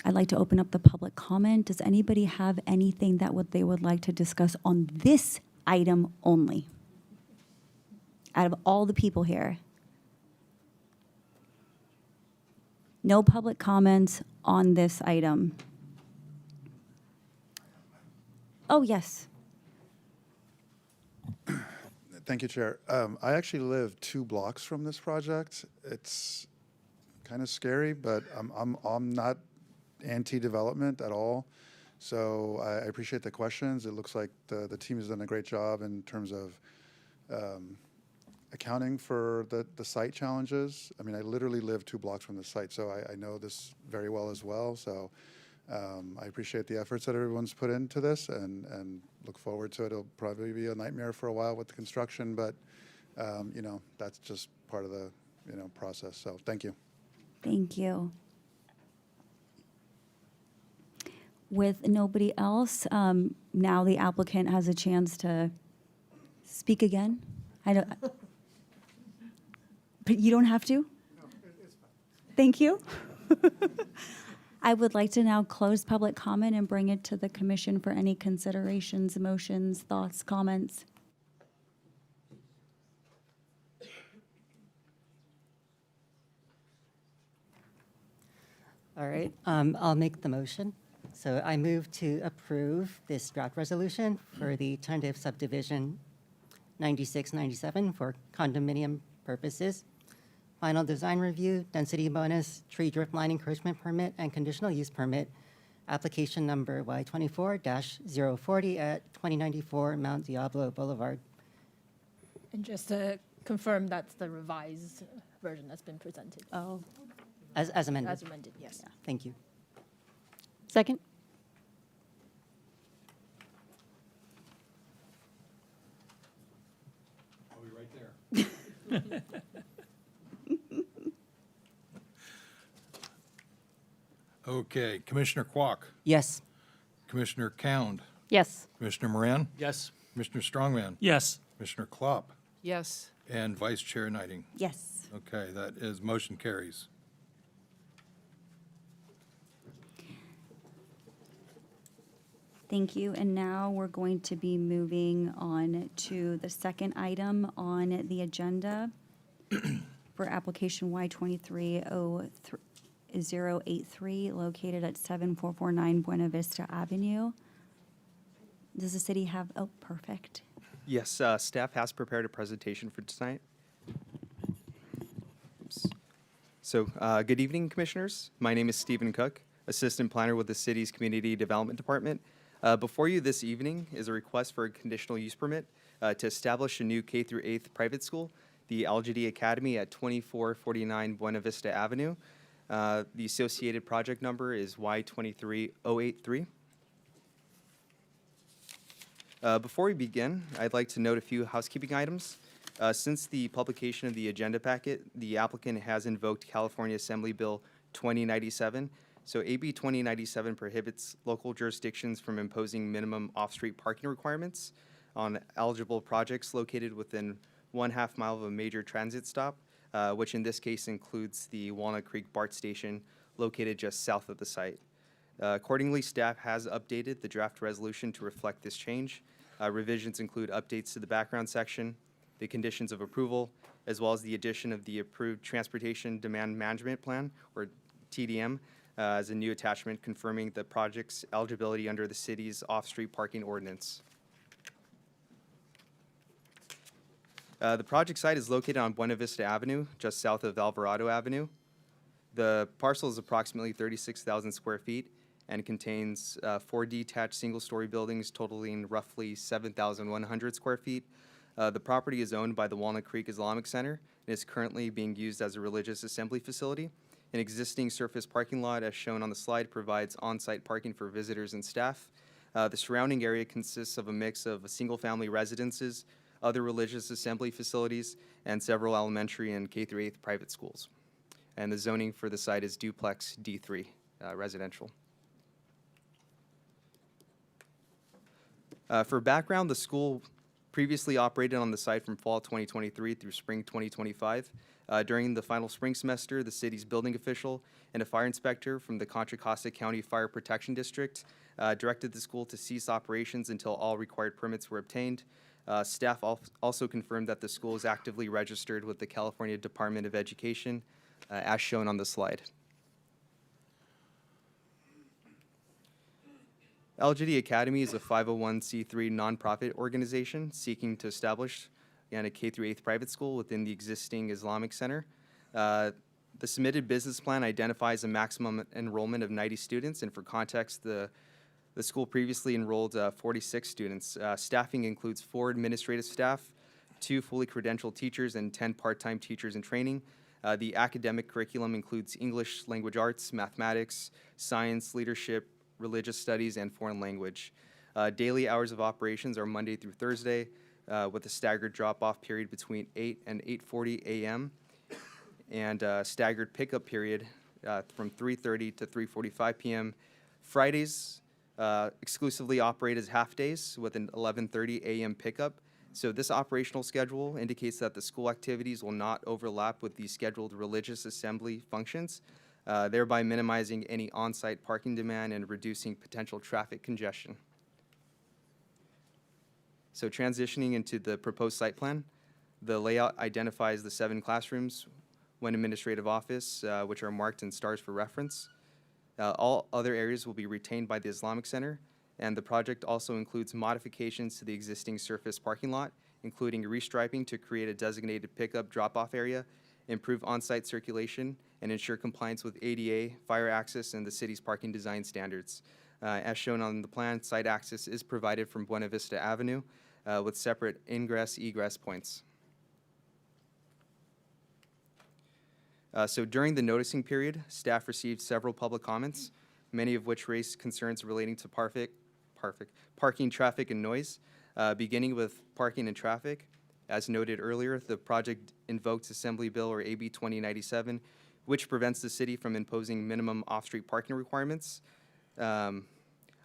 I'd like to open up the public comment. Does anybody have anything that they would like to discuss on this item only? Out of all the people here? No public comments on this item. Oh, yes. Thank you, Chair. I actually live 2 blocks from this project. It's kind of scary, but I'm not anti-development at all. So I appreciate the questions. It looks like the team has done a great job in terms of accounting for the site challenges. I mean, I literally live 2 blocks from the site, so I know this very well as well. So I appreciate the efforts that everyone's put into this and look forward to it. It'll probably be a nightmare for a while with the construction, but that's just part of the process. So thank you. Thank you. With nobody else, now the applicant has a chance to speak again. But you don't have to? Thank you. I would like to now close public comment and bring it to the commission for any considerations, emotions, thoughts, comments. All right, I'll make the motion. So I move to approve this draft resolution for the tentative subdivision 9697 for condominium purposes. Final design review, density bonus, tree drift line encroachment permit, and conditional use permit, application number Y24-040 at 2094 Mount Diablo Boulevard. And just to confirm, that's the revised version that's been presented. Oh. As amended. As amended, yes. Thank you. Second? I'll be right there. Okay, Commissioner Kwok, Yes. Commissioner Cound, Yes. Commissioner Moran, Yes. Commissioner Strongman, Yes. Commissioner Klopp, Yes. and Vice Chair Knighting. Yes. Okay, that is, motion carries. Thank you. And now we're going to be moving on to the second item on the agenda for application Y23083 located at 7449 Buena Vista Avenue. Does the city have, oh, perfect. Yes, staff has prepared a presentation for tonight. Oops. So, good evening, Commissioners. My name is Stephen Cook, Assistant Planner with the city's Community Development Department. Before you this evening is a request for a conditional use permit to establish a new K through 8th private school, the LGD Academy at 2449 Buena Vista Avenue. The associated project number is Y23083. Before we begin, I'd like to note a few housekeeping items. Since the publication of the agenda packet, the applicant has invoked California Assembly Bill 2097. So AB 2097 prohibits local jurisdictions from imposing minimum off-street parking requirements on eligible projects located within 1/2 mile of a major transit stop, which in this case includes the Walnut Creek BART station located just south of the site. Accordingly, staff has updated the draft resolution to reflect this change. Revisions include updates to the background section, the conditions of approval, as well as the addition of the approved Transportation Demand Management Plan, or TDM, as a new attachment confirming the project's eligibility under the city's off-street parking ordinance. The project site is located on Buena Vista Avenue, just south of Alvarado Avenue. The parcel is approximately 36,000 square feet and contains 4 detached single-story buildings totaling roughly 7,100 square feet. The property is owned by the Walnut Creek Islamic Center and is currently being used as a religious assembly facility. An existing surface parking lot, as shown on the slide, provides on-site parking for visitors and staff. The surrounding area consists of a mix of single-family residences, other religious assembly facilities, and several elementary and K through 8th private schools. And the zoning for the site is duplex D3 residential. For background, the school previously operated on the site from fall 2023 through spring 2025. During the final spring semester, the city's building official and a fire inspector from the Contra Costa County Fire Protection District directed the school to cease operations until all required permits were obtained. Staff also confirmed that the school is actively registered with the California Department of Education, as shown on the slide. LGD Academy is a 501c3 nonprofit organization seeking to establish a K through 8th private school within the existing Islamic Center. The submitted business plan identifies a maximum enrollment of 90 students, and for context, the school previously enrolled 46 students. Staffing includes 4 administrative staff, 2 fully credentialed teachers, and 10 part-time teachers in training. The academic curriculum includes English, language arts, mathematics, science, leadership, religious studies, and foreign language. Daily hours of operations are Monday through Thursday, with a staggered drop-off period between 8 and 8:40 a.m. and a staggered pickup period from 3:30 to 3:45 p.m. Fridays exclusively operate as half-days with an 11:30 a.m. pickup. So this operational schedule indicates that the school activities will not overlap with the scheduled religious assembly functions, thereby minimizing any on-site parking demand and reducing potential traffic congestion. So transitioning into the proposed site plan, the layout identifies the 7 classrooms, 1 administrative office, which are marked in stars for reference. All other areas will be retained by the Islamic Center, and the project also includes modifications to the existing surface parking lot, including restriping to create a designated pickup drop-off area, improve on-site circulation, and ensure compliance with ADA, fire access, and the city's parking design standards. As shown on the plan, site access is provided from Buena Vista Avenue with separate ingress-egress points. So during the noticing period, staff received several public comments, many of which raised concerns relating to parking, traffic, and noise. Beginning with parking and traffic, as noted earlier, the project invokes Assembly Bill, or AB 2097, which prevents the city from imposing minimum off-street parking requirements.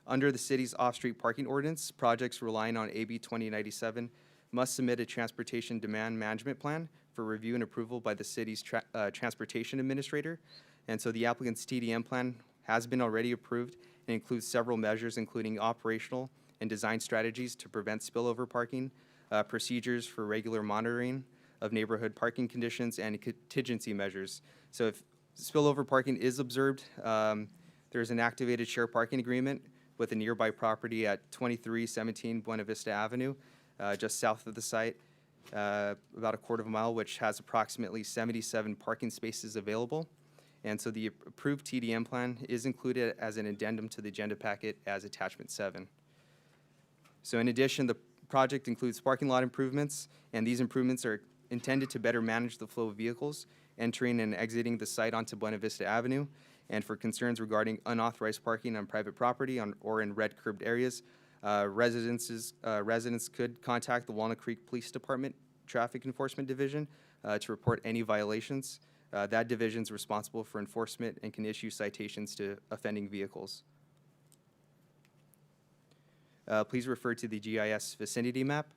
Under the city's off-street parking ordinance, projects relying on AB 2097 must submit a transportation demand management plan for review and approval by the city's transportation administrator. And so the applicant's TDM plan has been already approved and includes several measures, including operational and design strategies to prevent spillover parking, procedures for regular monitoring of neighborhood parking conditions, and contingency measures. So if spillover parking is observed, there's an activated share parking agreement with a nearby property at 2317 Buena Vista Avenue, just south of the site, about a quarter of a mile, which has approximately 77 parking spaces available. And so the approved TDM plan is included as an addendum to the agenda packet as attachment 7. So in addition, the project includes parking lot improvements, and these improvements are intended to better manage the flow of vehicles entering and exiting the site onto Buena Vista Avenue. And for concerns regarding unauthorized parking on private property or in red curbed areas, residents could contact the Walnut Creek Police Department Traffic Enforcement Division to report any violations. That division is responsible for enforcement and can issue citations to offending vehicles. Please refer to the GIS vicinity map,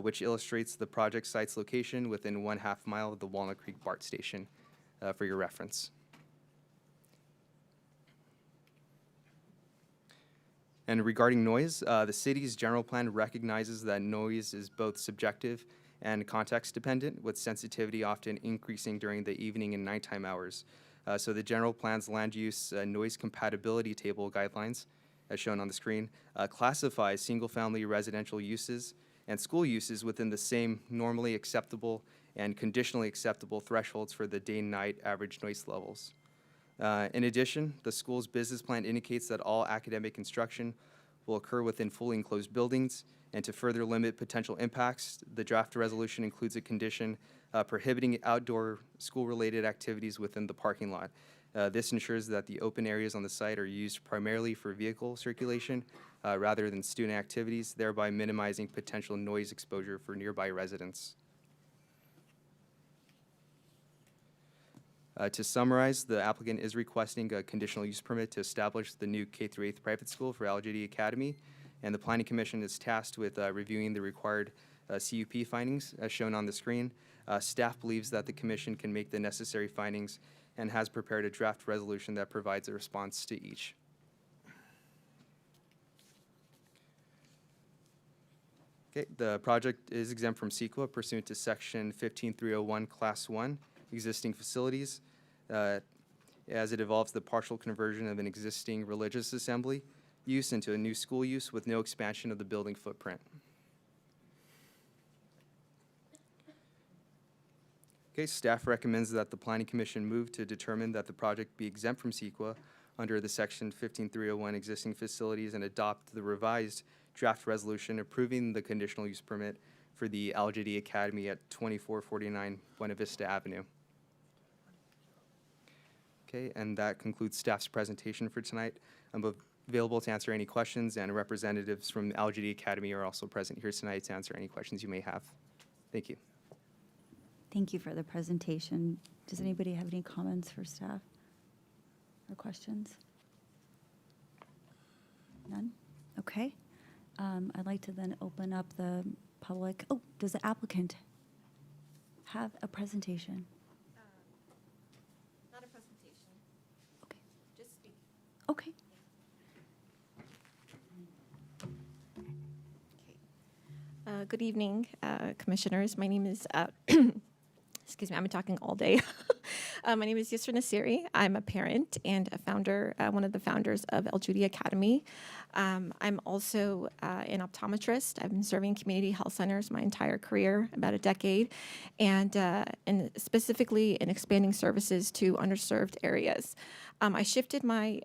which illustrates the project site's location within 1/2 mile of the Walnut Creek BART station for your reference. And regarding noise, the city's general plan recognizes that noise is both subjective and context dependent, with sensitivity often increasing during the evening and nighttime hours. So the general plan's land use noise compatibility table guidelines, as shown on the screen, classifies single-family residential uses and school uses within the same normally acceptable and conditionally acceptable thresholds for the day and night average noise levels. In addition, the school's business plan indicates that all academic instruction will occur within fully enclosed buildings, and to further limit potential impacts, the draft resolution includes a condition prohibiting outdoor school-related activities within the parking lot. This ensures that the open areas on the site are used primarily for vehicle circulation rather than student activities, thereby minimizing potential noise exposure for nearby residents. To summarize, the applicant is requesting a conditional use permit to establish the new K-8 private school for LGD Academy, and the Planning Commission is tasked with reviewing the required CUP findings as shown on the screen. Staff believes that the Commission can make the necessary findings and has prepared a draft resolution that provides a response to each. Okay, the project is exempt from CEQA pursuant to Section 15301, Class 1, existing facilities, as it involves the partial conversion of an existing religious assembly use into a new school use with no expansion of the building footprint. Okay, staff recommends that the Planning Commission move to determine that the project be exempt from CEQA under the Section 15301 existing facilities and adopt the revised draft resolution approving the conditional use permit for the LGD Academy at 2449 Buena Vista Avenue. Okay, and that concludes staff's presentation for tonight. I'm available to answer any questions, and representatives from the LGD Academy are also present here tonight to answer any questions you may have. Thank you. Thank you for the presentation. Does anybody have any comments for staff or questions? None? Okay. I'd like to then open up the public. Oh, does the applicant have a presentation? Not a presentation. Okay. Just speak. Okay. Good evening, commissioners. My name is, excuse me, I've been talking all day. My name is Yusra Nasiri. I'm a parent and a founder, one of the founders of El Judy Academy. I'm also an optometrist. I've been serving community health centers my entire career, about a decade, and specifically in expanding services to underserved areas. I shifted my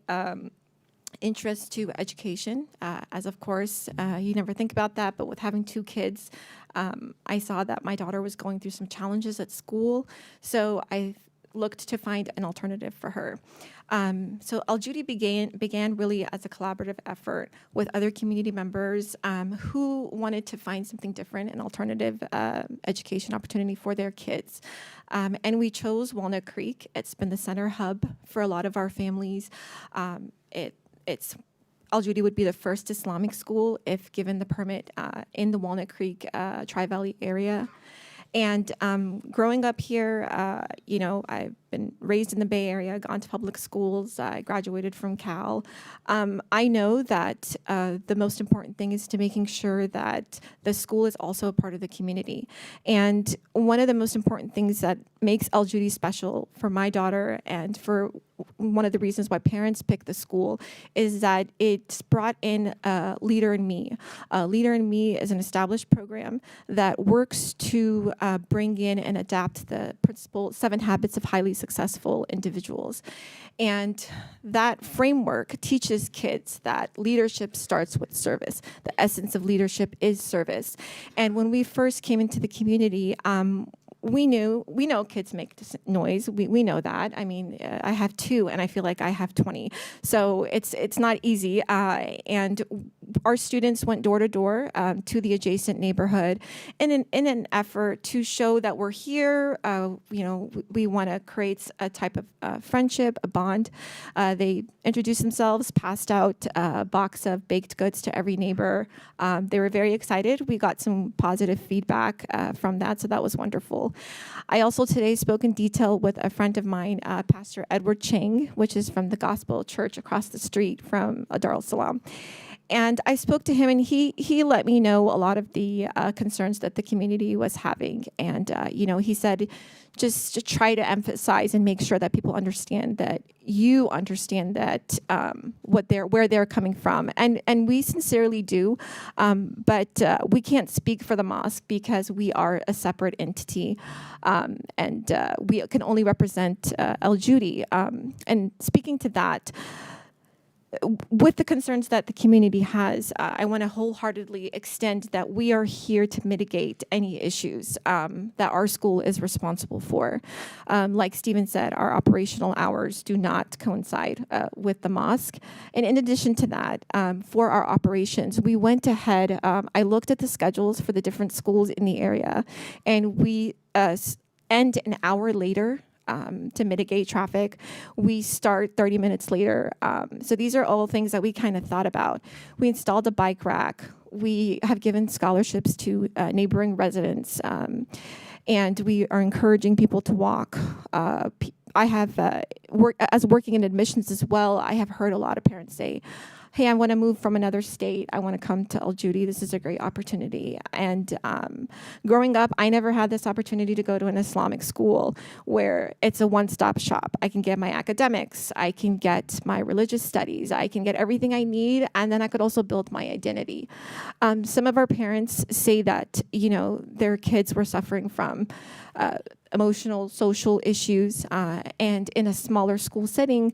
interest to education, as of course, you never think about that, but with having 2 kids, I saw that my daughter was going through some challenges at school, so I looked to find an alternative for her. So El Judy began really as a collaborative effort with other community members who wanted to find something different, an alternative education opportunity for their kids. And we chose Walnut Creek. It's been the center hub for a lot of our families. El Judy would be the first Islamic school if given the permit in the Walnut Creek Tri-Valley area. And growing up here, you know, I've been raised in the Bay Area, gone to public schools. I graduated from Cal. I know that the most important thing is to making sure that the school is also a part of the community. And one of the most important things that makes El Judy special for my daughter and for one of the reasons why parents pick the school is that it's brought in Leader in Me. Leader in Me is an established program that works to bring in and adapt the principle 7 Habits of Highly Successful Individuals. And that framework teaches kids that leadership starts with service. The essence of leadership is service. And when we first came into the community, we know kids make noise. We know that. I mean, I have 2, and I feel like I have 20. So it's not easy. And our students went door to door to the adjacent neighborhood in an effort to show that we're here. We want to create a type of friendship, a bond. They introduced themselves, passed out a box of baked goods to every neighbor. They were very excited. We got some positive feedback from that, so that was wonderful. I also today spoke in detail with a friend of mine, Pastor Edward Chang, which is from the Gospel Church across the street from Dar es Salaam. And I spoke to him, and he let me know a lot of the concerns that the community was having. And, he said, just to try to emphasize and make sure that people understand that you understand that where they're coming from. And we sincerely do, but we can't speak for the mosque because we are a separate entity. And we can only represent El Judi. And speaking to that, with the concerns that the community has, I want to wholeheartedly extend that we are here to mitigate any issues that our school is responsible for. Like Stephen said, our operational hours do not coincide with the mosque. And in addition to that, for our operations, we went ahead, I looked at the schedules for the different schools in the area, and we end an hour later to mitigate traffic. We start 30 minutes later. So these are all things that we kind of thought about. We installed a bike rack. We have given scholarships to neighboring residents. And we are encouraging people to walk. I have, as working in admissions as well, I have heard a lot of parents say, hey, I want to move from another state. I want to come to El Judi. This is a great opportunity. And growing up, I never had this opportunity to go to an Islamic school where it's a one-stop shop. I can get my academics. I can get my religious studies. I can get everything I need. And then I could also build my identity. Some of our parents say that, their kids were suffering from emotional, social issues. And in a smaller school setting,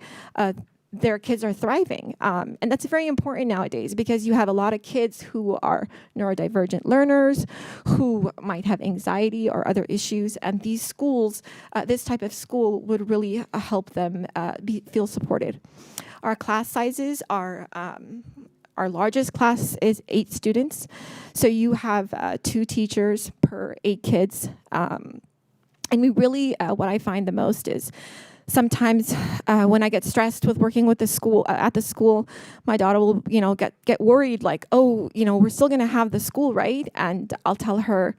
their kids are thriving. And that's very important nowadays because you have a lot of kids who are neurodivergent learners, who might have anxiety or other issues. And these schools, this type of school would really help them feel supported. Our class sizes are, our largest class is 8 students. So you have 2 teachers per 8 kids. And we really, what I find the most is, sometimes when I get stressed with working with the school at the school, my daughter will, get worried, like, oh, we're still gonna have the school, right? And I'll tell her,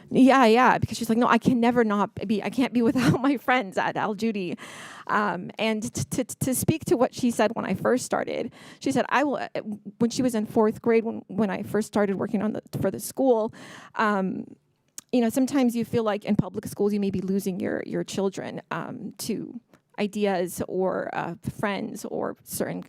yeah, because she's like, no, I can't be without my friends at Al Judi. And to speak to what she said when I first started, she said, I will. When she was in 4th grade, when I first started working for the school. Sometimes you feel like in public schools you may be losing your children to ideas or friends or certain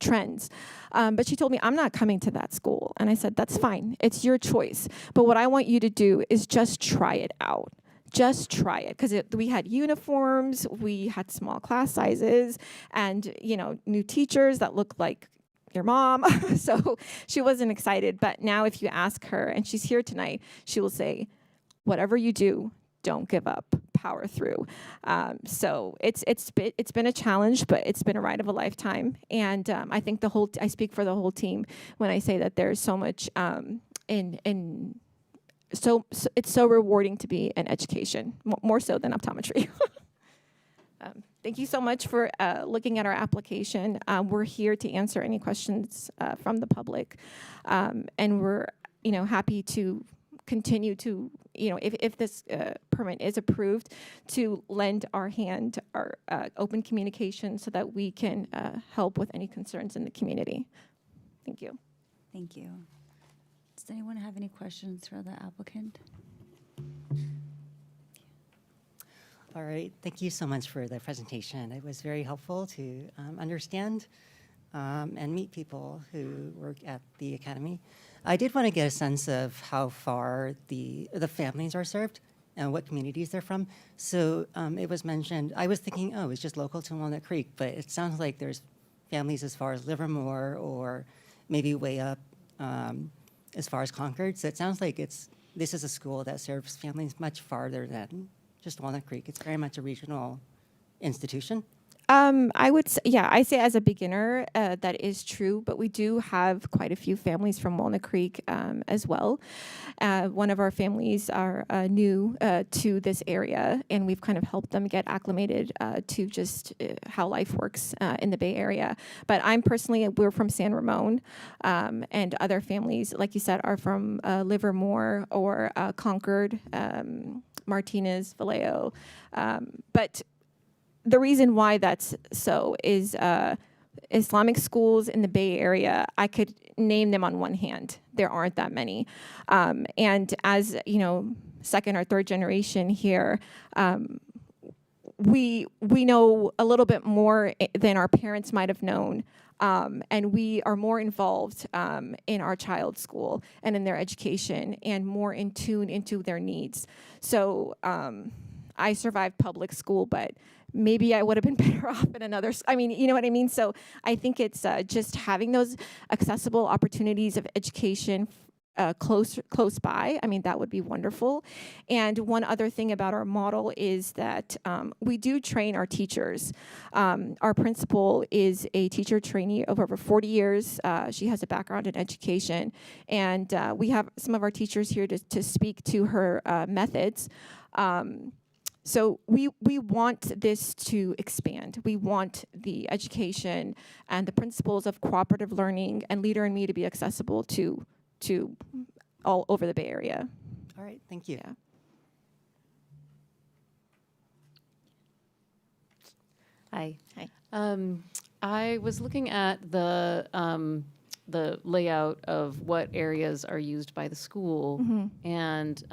trends. But she told me, I'm not coming to that school. And I said, that's fine. It's your choice. But what I want you to do is just try it out. Just try it. Because we had uniforms, we had small class sizes, and, new teachers that looked like your mom. So she wasn't excited. But now if you ask her, and she's here tonight, she will say, whatever you do, don't give up, power through. So it's been a challenge, but it's been a ride of a lifetime. And I think I speak for the whole team when I say that there's so much so it's so rewarding to be in education, more so than optometry. Thank you so much for looking at our application. We're here to answer any questions from the public, and we're happy to continue to, if this permit is approved, to lend our hand, our open communication so that we can help with any concerns in the community. Thank you. Thank you. Does anyone have any questions for the applicant? All right, thank you so much for the presentation. It was very helpful to understand and meet people who work at the academy. I did want to get a sense of how far the families are served and what communities they're from. So it was mentioned, I was thinking, oh, it's just local to Walnut Creek, but it sounds like there's families as far as Livermore or maybe way up as far as Concord. So it sounds like this is a school that serves families much farther than just Walnut Creek. It's very much a regional institution. I would say, yeah, I say as a beginner, that is true, but we do have quite a few families from Walnut Creek as well. One of our families are new to this area, and we've kind of helped them get acclimated to just how life works in the Bay Area. But we're from San Ramon, and other families, like you said, are from Livermore or Concord, Martinez, Vallejo. But the reason why that's so is Islamic schools in the Bay Area, I could name them on one hand. There aren't that many. And as, second or third generation here, we know a little bit more than our parents might have known. And we are more involved in our child's school and in their education and more in tune into their needs. So I survived public school, but maybe I would have been better off in another, you know what I mean? So I think it's just having those accessible opportunities of education close by. I mean, that would be wonderful. And one other thing about our model is that we do train our teachers. Our principal is a teacher trainee of over 40 years. She has a background in education. And we have some of our teachers here to speak to her methods. So we want this to expand. We want the education and the principles of cooperative learning and Leader in Me to be accessible to all over the Bay Area. All right, thank you. Yeah. Hi. Hi. I was looking at the layout of what areas are used by the school, and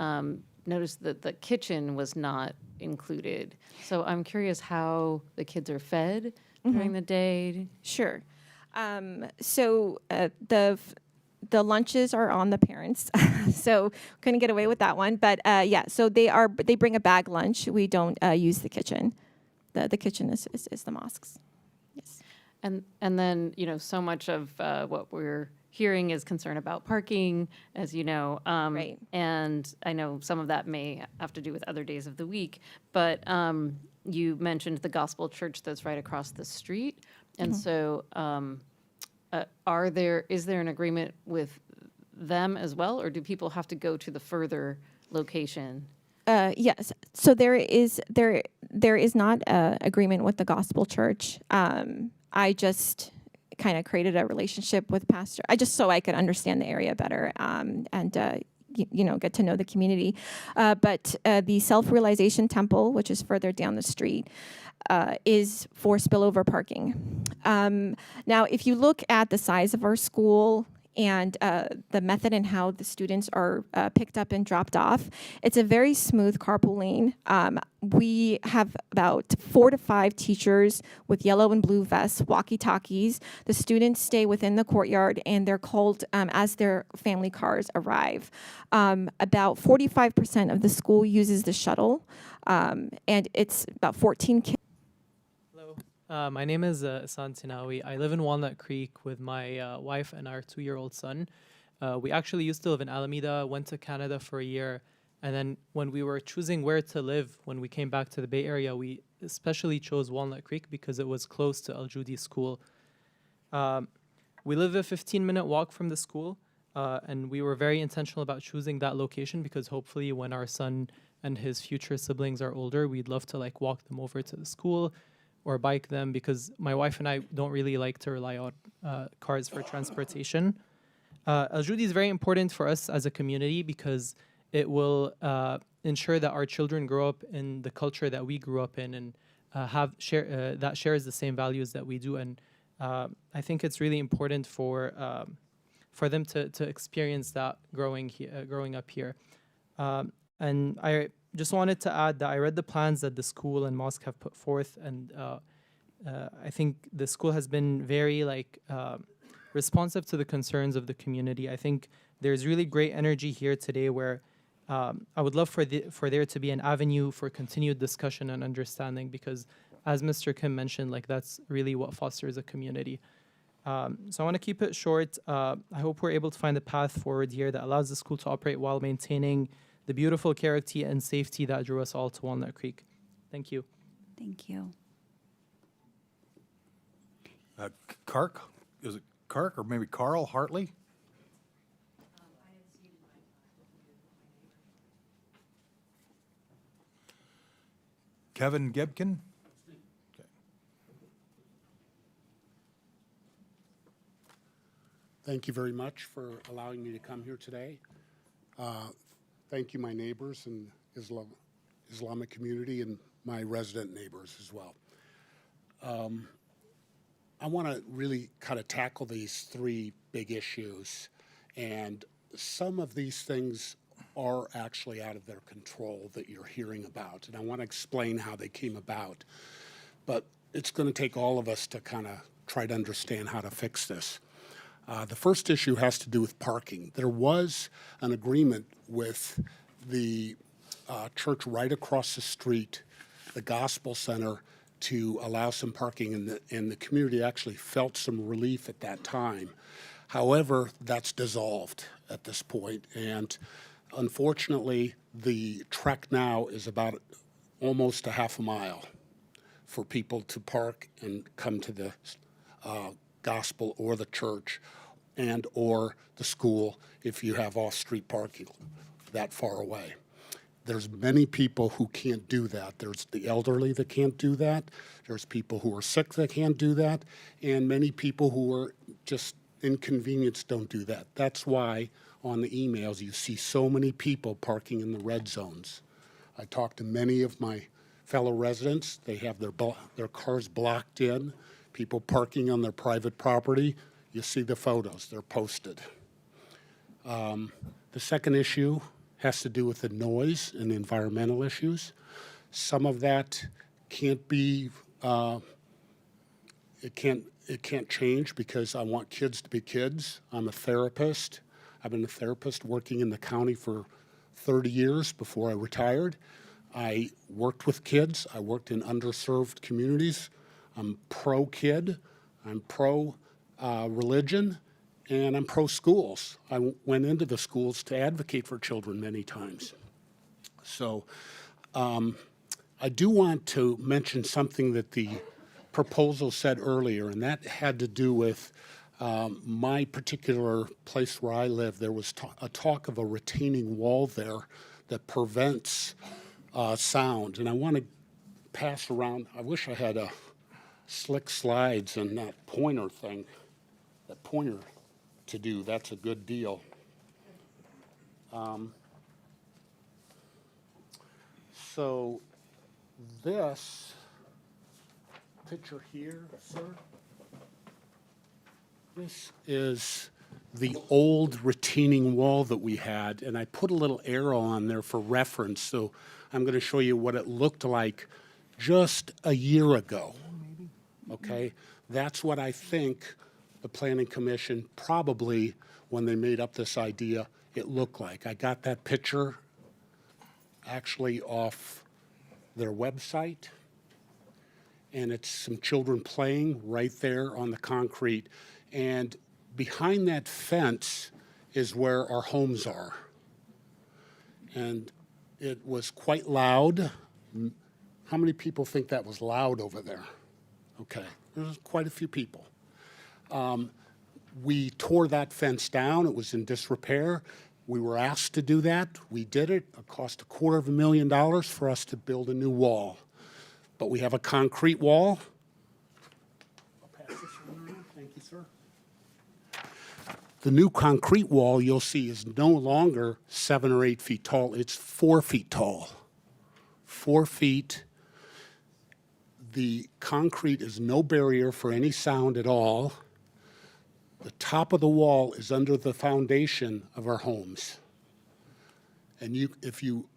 noticed that the kitchen was not included. So I'm curious how the kids are fed during the day. Sure. So the lunches are on the parents, so couldn't get away with that one. But so they bring a bag lunch. We don't use the kitchen. The kitchen is the mosques. Yes. And then, so much of what we're hearing is concern about parking, as you know. Right. And I know some of that may have to do with other days of the week, but you mentioned the Gospel Church that's right across the street. And so is there an agreement with them as well, or do people have to go to the further location? Yes. So there is not an agreement with the Gospel Church. I just kind of created a relationship with pastor. So I could understand the area better and get to know the community. But the Self-Realization Temple, which is further down the street, is for spillover parking. Now, if you look at the size of our school and the method and how the students are picked up and dropped off, it's a very smooth carpool lane. We have about 4 to 5 teachers with yellow and blue vests, walkie-talkies. The students stay within the courtyard, and they're called as their family cars arrive. About 45% of the school uses the shuttle, and it's about 14 kids. Hello, my name is Asan Sinawi. I live in Walnut Creek with my wife and our 2-year-old son. We actually used to live in Alameda, went to Canada for a year, and then when we were choosing where to live, when we came back to the Bay Area, we especially chose Walnut Creek because it was close to Al Judi School. We live a 15-minute walk from the school, and we were very intentional about choosing that location because hopefully when our son and his future siblings are older, we'd love to walk them over to the school or bike them, because my wife and I don't really like to rely on cars for transportation. Al Judi is very important for us as a community because it will ensure that our children grow up in the culture that we grew up in and that shares the same values that we do. And I think it's really important for them to experience that growing up here. And just wanted to add that I read the plans that the school and mosque have put forth, and I think the school has been very responsive to the concerns of the community. I think there's really great energy here today where I would love for there to be an avenue for continued discussion and understanding, because as Mr. Kim mentioned, that's really what fosters a community. So I want to keep it short. I hope we're able to find a path forward here that allows the school to operate while maintaining the beautiful character and safety that drew us all to Walnut Creek. Thank you. Thank you. Kark, is it Kark or maybe Carl Hartley? Kevin Gebkin? Thank you very much for allowing me to come here today. Thank you, my neighbors and Islamic community and my resident neighbors as well. I want to really kind of tackle these three big issues, and some of these things are actually out of their control that you're hearing about, and I want to explain how they came about. But it's going to take all of us to kind of try to understand how to fix this. The first issue has to do with parking. There was an agreement with the church right across the street, the Gospel Center, to allow some parking, and the community actually felt some relief at that time. However, that's dissolved at this point, and unfortunately, the trek now is about almost a half a mile for people to park and come to the Gospel or the church and or the school if you have off-street parking that far away. There's many people who can't do that. There's the elderly that can't do that. There's people who are sick that can't do that. And many people who are just inconvenienced don't do that. That's why on the emails you see so many people parking in the red zones. I talked to many of my fellow residents. They have their cars blocked in, people parking on their private property. You see the photos, they're posted. The second issue has to do with the noise and environmental issues. Some of that can't be, it can't change because I want kids to be kids. I'm a therapist. I've been a therapist working in the county for 30 years before I retired. I worked with kids. I worked in underserved communities. I'm pro-kid. I'm pro-religion. And I'm pro-schools. I went into the schools to advocate for children many times. So I do want to mention something that the proposal said earlier, and that had to do with my particular place where I live. There was a talk of a retaining wall there that prevents sound. And I want to pass around. I wish I had a slick slides and that pointer thing, that pointer to do. That's a good deal. So this picture here, sir, this is the old retaining wall that we had, and I put a little arrow on there for reference, so I'm going to show you what it looked like just a year ago. Okay? That's what I think the Planning Commission probably, when they made up this idea, it looked like. I got that picture actually off their website, and it's some children playing right there on the concrete. And behind that fence is where our homes are. And it was quite loud. How many people think that was loud over there? Okay, there's quite a few people. We tore that fence down. It was in disrepair. We were asked to do that. We did it. It cost $250,000 for us to build a new wall. But we have a concrete wall. I'll pass this one around. Thank you, sir. The new concrete wall you'll see is no longer 7 or 8 feet tall. It's 4 feet tall. 4 feet. The concrete is no barrier for any sound at all. The top of the wall is under the foundation of our homes. And if you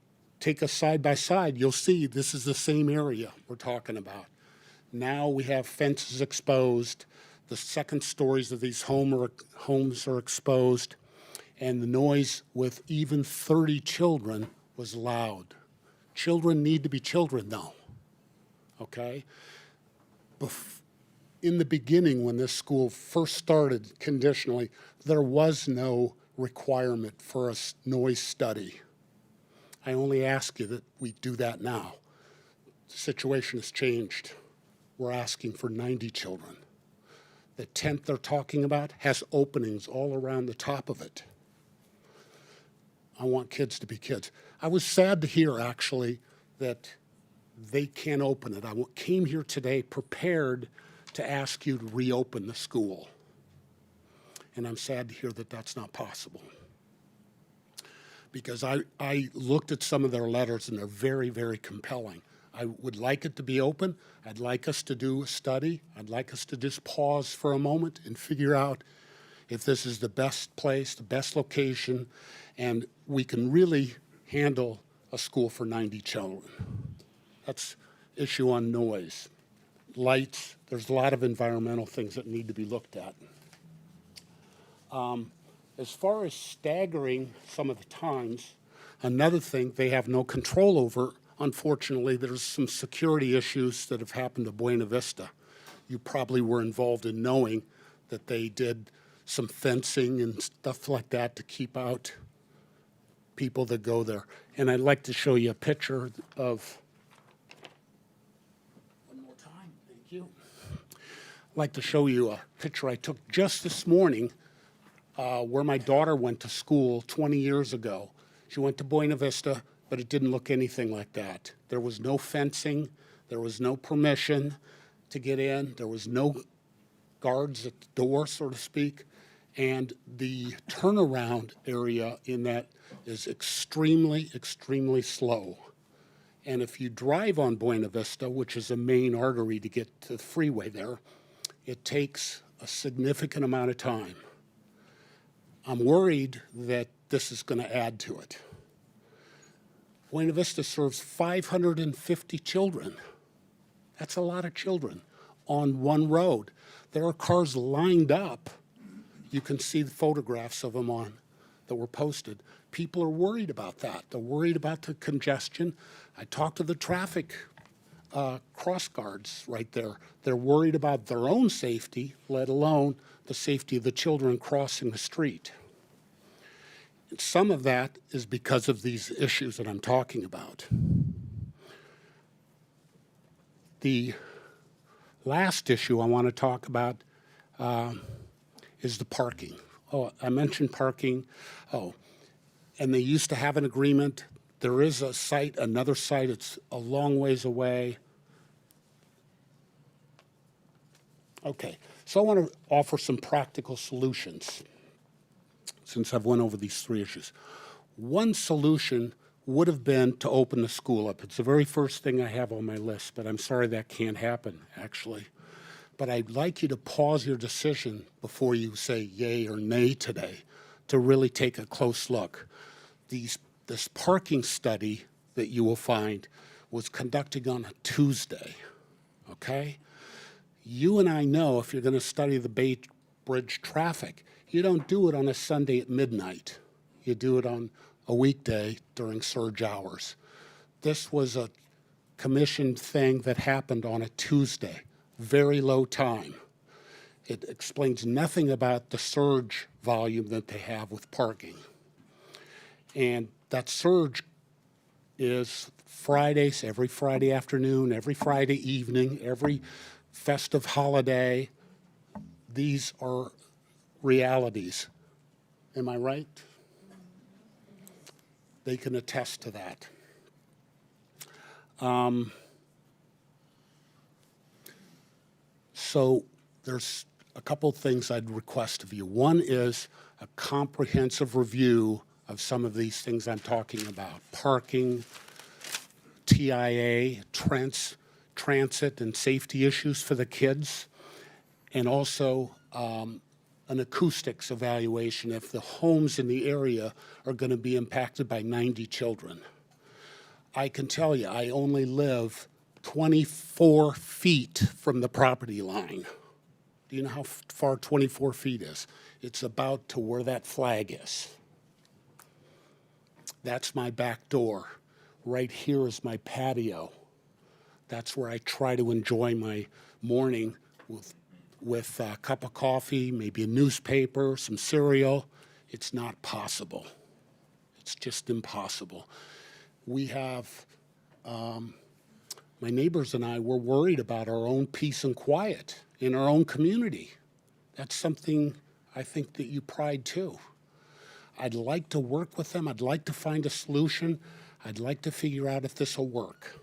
take us side by side, you'll see this is the same area we're talking about. Now we have fences exposed, the second stories of these homes are exposed, and the noise with even 30 children was loud. Children need to be children, though, okay? In the beginning, when this school first started conditionally, there was no requirement for a noise study. I only ask you that we do that now. The situation has changed. We're asking for 90 children. The tent they're talking about has openings all around the top of it. I want kids to be kids. I was sad to hear, actually, that they can't open it. I came here today prepared to ask you to reopen the school. And I'm sad to hear that that's not possible. Because I looked at some of their letters, and they're very, very compelling. I would like it to be open. I'd like us to do a study. I'd like us to just pause for a moment and figure out if this is the best place, the best location, and we can really handle a school for 90 children. That's issue on noise. Lights, there's a lot of environmental things that need to be looked at. As far as staggering some of the times, another thing they have no control over, unfortunately, there's some security issues that have happened to Buena Vista. You probably were involved in knowing that they did some fencing and stuff like that to keep out people that go there. And I'd like to show you a picture of, one more time, thank you. I'd like to show you a picture I took just this morning where my daughter went to school 20 years ago. She went to Buena Vista, but it didn't look anything like that. There was no fencing, there was no permission to get in, there was no guards at the door, so to speak, and the turnaround area in that is extremely, extremely slow. And if you drive on Buena Vista, which is a main artery to get to the freeway there, it takes a significant amount of time. I'm worried that this is going to add to it. Buena Vista serves 550 children. That's a lot of children on one road. There are cars lined up. You can see the photographs of them that were posted. People are worried about that. They're worried about the congestion. I talked to the traffic cross guards right there. They're worried about their own safety, let alone the safety of the children crossing the street. And some of that is because of these issues that I'm talking about. The last issue I want to talk about is the parking. Oh, I mentioned parking. Oh, and they used to have an agreement. There is a site, another site, it's a long ways away. Okay, so I want to offer some practical solutions since I've went over these three issues. One solution would have been to open the school up. It's the very first thing I have on my list, but I'm sorry that can't happen, actually. But I'd like you to pause your decision before you say yay or nay today to really take a close look. This parking study that you will find was conducted on a Tuesday, okay? You and I know if you're going to study the Bay Bridge traffic, you don't do it on a Sunday at midnight. You do it on a weekday during surge hours. This was a commissioned thing that happened on a Tuesday, very low time. It explains nothing about the surge volume that they have with parking. And that surge is Fridays, every Friday afternoon, every Friday evening, every festive holiday. These are realities. Am I right? They can attest to that. So there's a couple things I'd request of you. One is a comprehensive review of some of these things I'm talking about. Parking, TIA, transit and safety issues for the kids, and also an acoustics evaluation if the homes in the area are going to be impacted by 90 children. I can tell you, I only live 24 feet from the property line. Do you know how far 24 feet is? It's about to where that flag is. That's my back door. Right here is my patio. That's where I try to enjoy my morning with a cup of coffee, maybe a newspaper, some cereal. It's not possible. It's just impossible. We have, my neighbors and I, we're worried about our own peace and quiet in our own community. That's something I think that you pride too. I'd like to work with them. I'd like to find a solution. I'd like to figure out if this will work.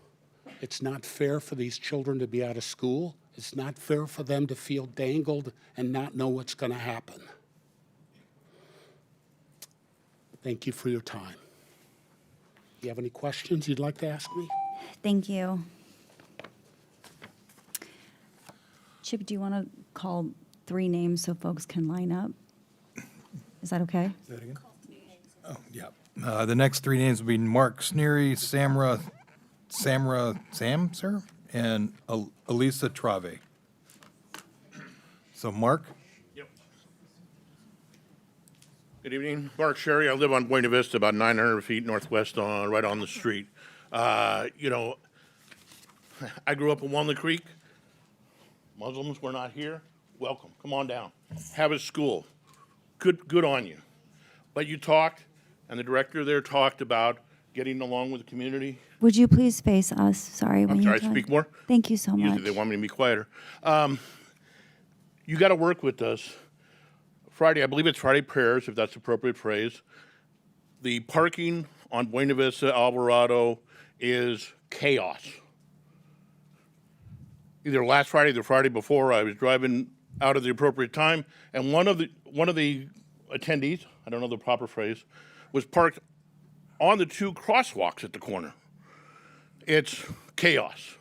It's not fair for these children to be out of school. It's not fair for them to feel dangled and not know what's going to happen. Thank you for your time. Do you have any questions you'd like to ask me? Thank you. Chip, do you want to call 3 names so folks can line up? Is that okay? Say that again? Oh, yeah. The next 3 names will be Mark Sneary, Samra Samser, and Elisa Trave. So Mark? Yep. Good evening. Mark Sherry. I live on Buena Vista, about 900 feet northwest, right on the street. You know, I grew up in Walnut Creek. Muslims were not here. Welcome. Come on down. Have a school. Good on you. But you talked, and the director there talked about getting along with the community. Would you please face us? Sorry. I'm sorry, speak more? Thank you so much. Usually they want me to be quieter. You got to work with us. Friday, I believe it's Friday prayers, if that's the appropriate phrase. The parking on Buena Vista, Alvarado is chaos. Either last Friday or the Friday before, I was driving out at the appropriate time, and one of the attendees, I don't know the proper phrase, was parked on the 2 crosswalks at the corner. It's chaos.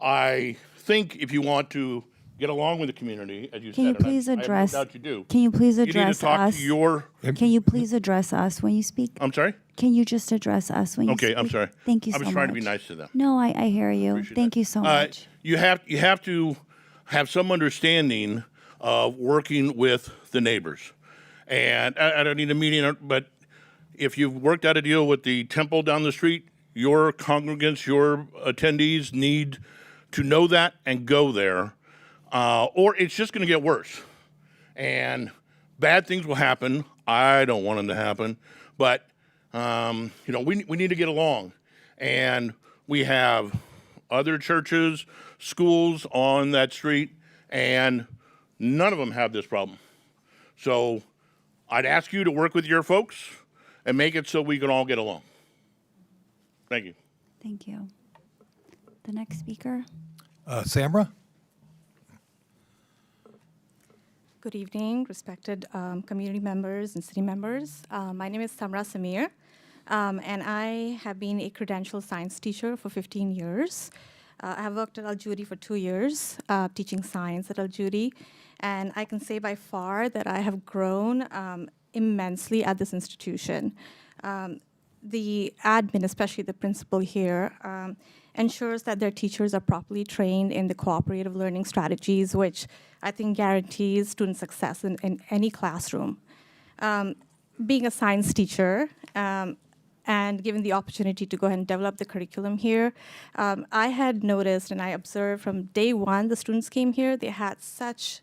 I think if you want to get along with the community, as you Can said, you please and I address? have no doubt you do. Can you please You need to address talk us? to your. Can you please address us when you speak? I'm sorry. Can you just address us when you speak? Okay, I'm sorry. Thank you so I much. was trying to be nice to them. No, I hear you. Appreciate Thank that. you so much. You have to have some understanding of working with the neighbors. And I don't need a meeting, but if you've worked out a deal with the temple down the street, your congregants, your attendees need to know that and go there, or it's just going to get worse. And bad things will happen. I don't want them to happen, but you know, we need to get along. And we have other churches, schools on that street, and none of them have this problem. So I'd ask you to work with your folks and make it so we can all get along. Thank you. Thank you. The next speaker. Samra? Good evening, respected community members and city members. My name is Samra Samir, and I have been a credentialed science teacher for 15 years. I have worked at Al Judy for 2 years, teaching science at Al Judy, and I can say by far that I have grown immensely at this institution. The admin, especially the principal here, ensures that their teachers are properly trained in the cooperative learning strategies, which I think guarantees student success in any classroom. Being a science teacher, and given the opportunity to go ahead and develop the curriculum here, I had noticed and I observed from day one the students came here, they had such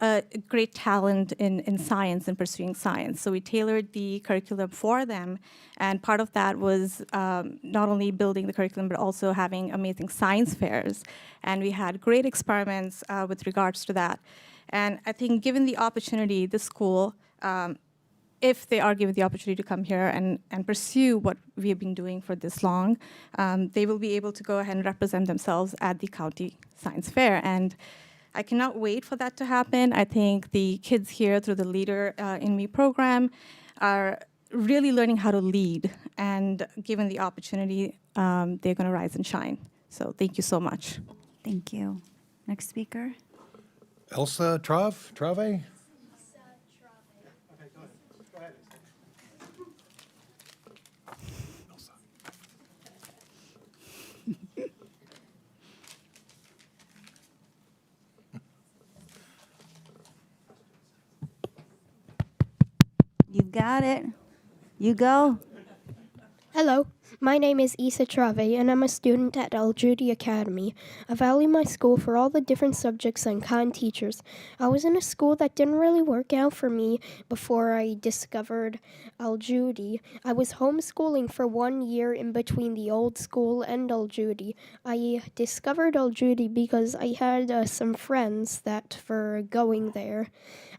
a great talent in science and pursuing science. So we tailored the curriculum for them, and part of that was not only building the curriculum, but also having amazing science fairs. And we had great experiments with regards to that. And I think given the opportunity, the school, if they are given the opportunity to come here and pursue what we have been doing for this long, they will be able to go ahead and represent themselves at the county science fair. And I cannot wait for that to happen. I think the kids here through the Leader in Me program are really learning how to lead. And given the opportunity, they're going to rise and shine. So thank you so much. Thank you. Next speaker. Elsa Trave? got it. You go. Hello, my name is Issa Trave, and I'm a student at El Judy Academy. I value my school for all the different subjects and kind teachers. I was in a school that didn't really work out for me before I discovered El Judy. I was homeschooling for 1 year in between the old school and El Judy. I discovered El Judy because I had some friends that were going there.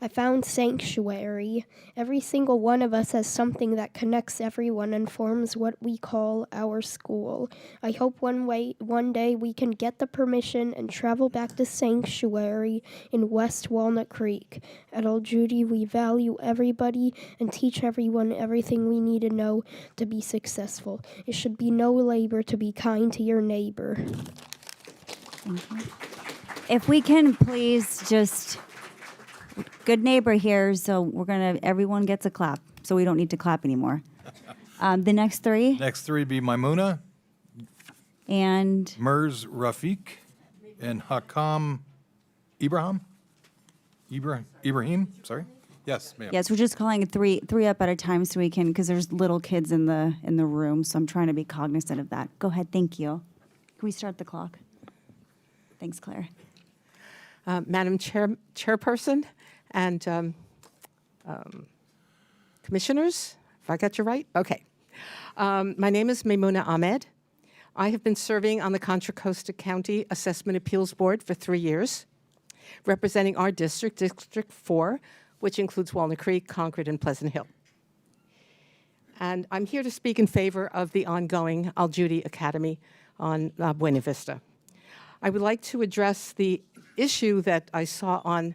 I found sanctuary. Every single one of us has something that connects everyone and forms what we call our school. I hope one day we can get the permission and travel back to sanctuary in West Walnut Creek. At Old Judy, we value everybody and teach everyone everything we need to know to be successful. It should be no labor to be kind to your neighbor. Thank you. If we can please just, good neighbor here, so everyone gets a clap, so we don't need to clap anymore. The next three, Next three be Maimuna, and Mers Rafiq, and Hakam Ibrahim? Ibrahim, sorry? Yes, ma'am. yes, we're just calling three up at a time so we can, because there's little kids in the room, so I'm trying to be cognizant of that. Go ahead, thank you. Can we start the clock? Thanks, Claire. Madam Chairperson and commissioners, if I got you right? Okay. My name is Maimuna Ahmed. I have been serving on the Contra Costa County Assessment Appeals Board for 3 years, representing our district, District 4, which includes Walnut Creek, Concord, and Pleasant Hill. And I'm here to speak in favor of the ongoing Al Judy Academy on Buena Vista. I would like to address the issue that I saw on,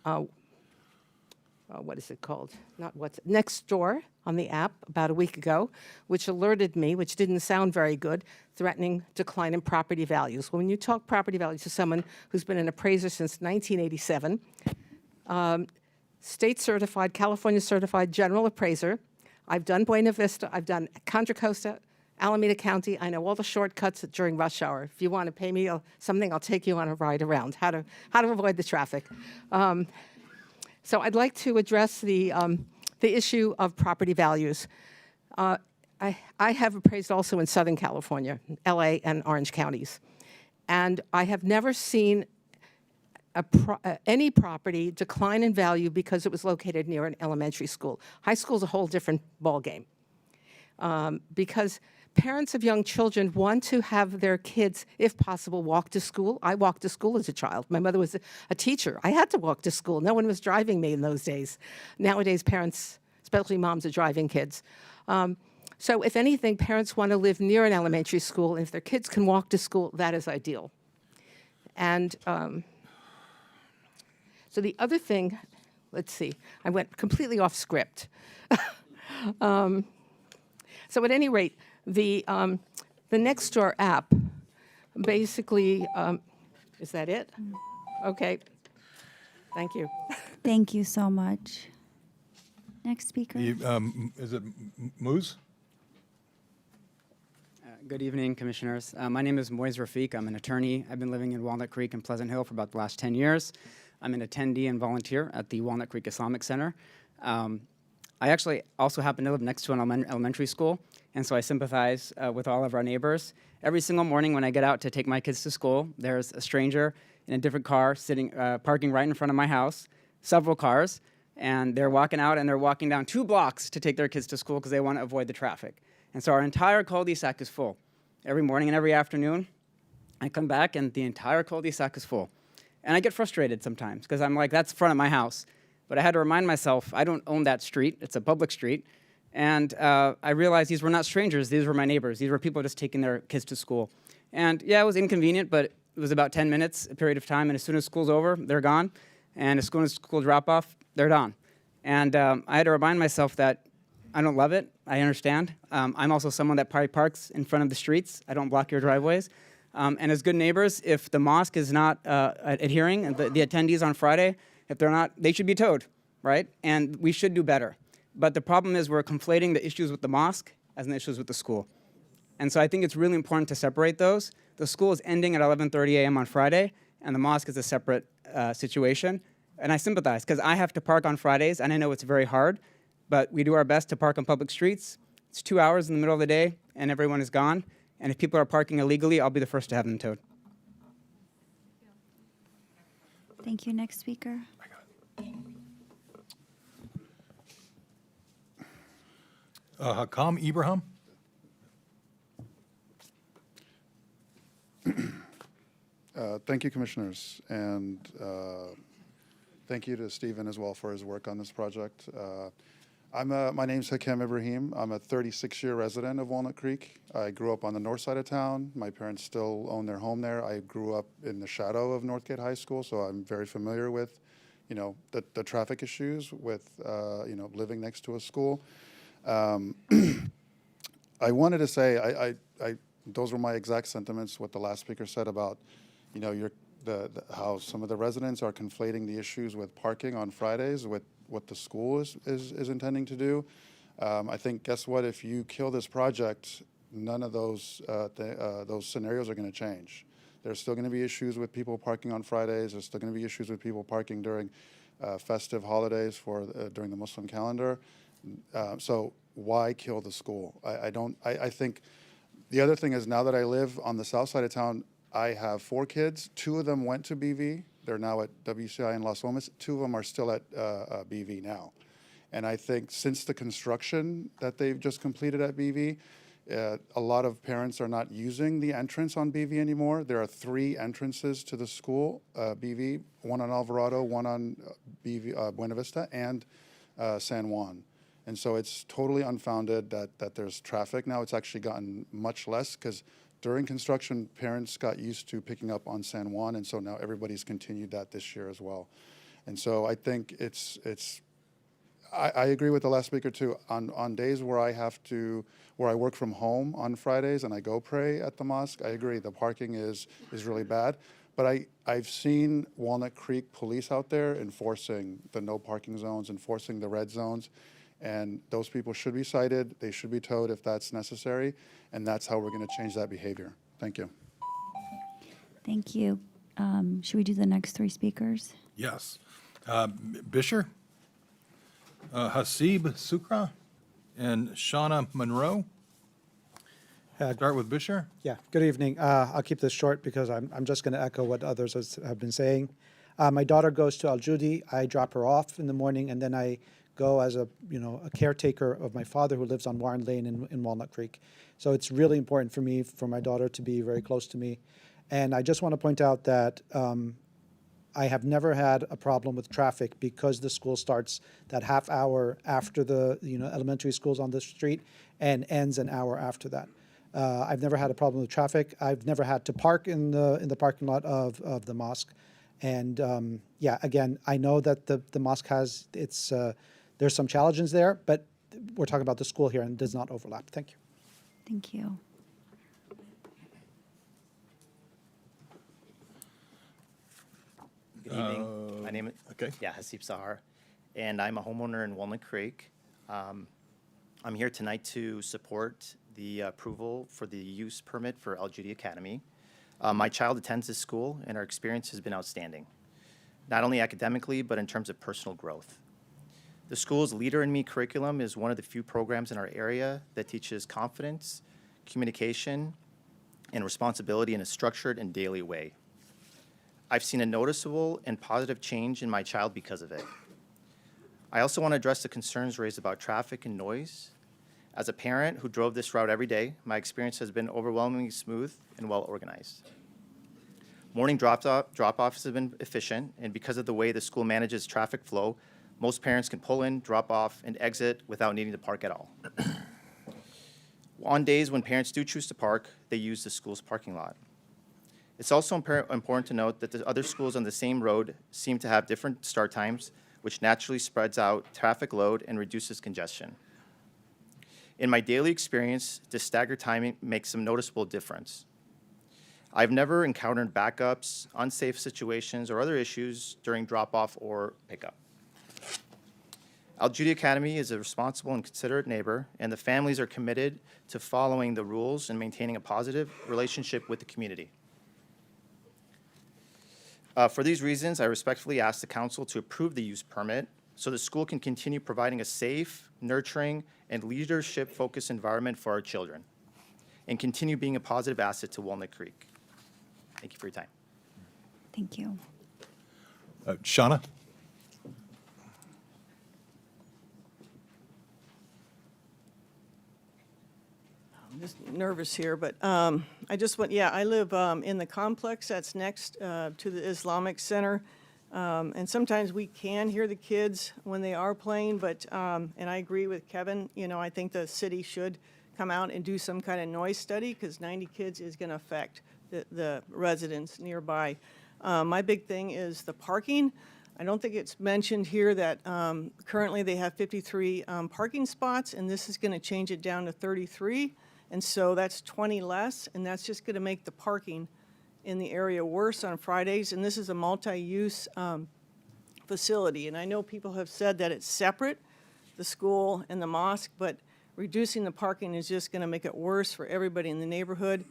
what is it called? Not what's Nextdoor on the app about a week ago, which alerted me, which didn't sound very good, threatening decline in property values. When you talk property values to someone who's been an appraiser since 1987, state certified, California certified general appraiser, I've done Buena Vista, I've done Contra Costa, Alameda County. I know all the shortcuts during rush hour. If you want to pay me something, I'll take you on a ride around, how to avoid the traffic. So I'd like to address the issue of property values. I have appraised also in Southern California, LA and Orange counties. And I have never seen any property decline in value because it was located near an elementary school. High school is a whole different ballgame. Because parents of young children want to have their kids, if possible, walk to school. I walked to school as a child. My mother was a teacher. I had to walk to school. No one was driving me in those days. Nowadays, parents, especially moms, are driving kids. So if anything, parents want to live near an elementary school, and if their kids can walk to school, that is ideal. And so the other thing, let's see, I went completely off script. So at any rate, the Nextdoor app basically, is that it? Okay. Thank you. Thank you so much. Next speaker. Is it Moose? Good evening, commissioners. My name is Moise Rafiq. I'm an attorney. I've been living in Walnut Creek and Pleasant Hill for about the last 10 years. I'm an attendee and volunteer at the Walnut Creek Islamic Center. I actually also happen to live next to an elementary school, and so I sympathize with all of our neighbors. Every single morning when I get out to take my kids to school, there's a stranger in a different car parking right in front of my house, several cars, and they're walking out and they're walking down 2 blocks to take their kids to school because they want to avoid the traffic. And so our entire cul-de-sac is full. Every morning and every afternoon, I come back and the entire cul-de-sac is full. And I get frustrated sometimes because I'm like, that's in front of my house. But I had to remind myself, I don't own that street. It's a public street. And I realized these were not strangers. These were my neighbors. These were people just taking their kids to school. And yeah, it was inconvenient, but it was about 10 minutes, a period of time. And as soon as school's over, they're gone. And as soon as school drop off, they're gone. And I had to remind myself that I don't love it. I understand. I'm also someone that probably parks in front of the streets. I don't block your driveways. And as good neighbors, if the mosque is not adhering, and the attendees on Friday, if they're not, they should be towed, right? And we should do better. But the problem is we're conflating the issues with the mosque as the issues with the school. And so I think it's really important to separate those. The school is ending at 11:30 a.m. on Friday, and the mosque is a separate situation. And I sympathize, because I have to park on Fridays, and I know it's very hard. but we do our best to park on public streets. It's 2 hours in the middle of the day, and everyone is gone. And if people are parking illegally, I'll be the first to have them towed. Thank you. Next speaker. Hakam Ibrahim. Thank you, commissioners, and thank you to Stephen as well for his work on this project. My name's Hakem Ibrahim. I'm a 36-year resident of Walnut Creek. I grew up on the north side of town. My parents still own their home there. I grew up in the shadow of Northgate High School, so I'm very familiar with, the traffic issues with, living next to a school. I wanted to say, those were my exact sentiments, what the last speaker said about, how some of the residents are conflating the issues with parking on Fridays with what the school is intending to do. I think, guess what, if you kill this project, none of those scenarios are going to change. There's still going to be issues with people parking on Fridays. There's still going to be issues with people parking during festive holidays during the Muslim calendar. So why kill the school? I think the other thing is, now that I live on the south side of town, I have 4 kids. 2 of them went to BV. They're now at WCI in Las Lomas. 2 of them are still at BV now. And I think since the construction that they've just completed at BV, a lot of parents are not using the entrance on BV anymore. There are 3 entrances to the school, BV, one on Alvarado, one on BV, Buena Vista, and San Juan. And so it's totally unfounded that there's traffic now. It's actually gotten much less because during construction, parents got used to picking up on San Juan, and so now everybody's continued that this year as well. And so I think I agree with the last speaker too. On days where I work from home on Fridays and I go pray at the mosque, I agree, the parking is really bad. But I've seen Walnut Creek police out there enforcing the no parking zones, enforcing the red zones. And those people should be cited. They should be towed if that's necessary. And that's how we're going to change that behavior. Thank you. Thank you. Should we do the next 3 speakers? Yes. Bisher, Hasib Sukra, and Shauna Monroe. Start with Bisher. Yeah, good evening. I'll keep this short because I'm just going to echo what others have been saying. My daughter goes to Al Judi. I drop her off in the morning, and then I go as a caretaker of my father who lives on Warren Lane in Walnut Creek. So it's really important for me, for my daughter to be very close to me. And I just want to point out that I have never had a problem with traffic because the school starts that half hour after the elementary schools on the street and ends an hour after that. I've never had a problem with traffic. I've never had to park in the parking lot of the mosque. And yeah, again, I know that the mosque has there's some challenges there, but we're talking about the school here and it does not overlap. Thank you. Thank you. Good evening. My name is Hasib Sahar, and I'm a homeowner in Walnut Creek. I'm here tonight to support the approval for the use permit for Al Judi Academy. My child attends this school, and our experience has been outstanding, not only academically, but in terms of personal growth. The school's Leader in Me curriculum is one of the few programs in our area that teaches confidence, communication, and responsibility in a structured and daily way. I've seen a noticeable and positive change in my child because of it. I also want to address the concerns raised about traffic and noise. As a parent who drove this route every day, my experience has been overwhelmingly smooth and well organized. Morning drop-offs have been efficient, and because of the way the school manages traffic flow, most parents can pull in, drop off, and exit without needing to park at all. On days when parents do choose to park, they use the school's parking lot. It's also important to note that the other schools on the same road seem to have different start times, which naturally spreads out traffic load and reduces congestion. In my daily experience, this staggered timing makes some noticeable difference. I've never encountered backups, unsafe situations, or other issues during drop-off or pickup. Al Judi Academy is a responsible and considerate neighbor, and the families are committed to following the rules and maintaining a positive relationship with the community. For these reasons, I respectfully ask the council to approve the use permit so the school can continue providing a safe, nurturing, and leadership-focused environment for our children, and continue being a positive asset to Walnut Creek. Thank you for your time. Thank you. Shauna? I'm just nervous here, but I just went, yeah, I live in the complex that's next to the Islamic Center. And sometimes we can hear the kids when they are playing, but, and I agree with Kevin, you know, I think the city should come out and do some kind of noise study, because 90 kids is going to affect the residents nearby. My big thing is the parking. I don't think it's mentioned here that currently they have 53 parking spots, and this is going to change it down to 33. And so that's 20 less, and that's just going to make the parking in the area worse on Fridays. And this is a multi-use facility. And I know people have said that it's separate, the school and the mosque, but reducing the parking is just going to make it worse for everybody in the neighborhood.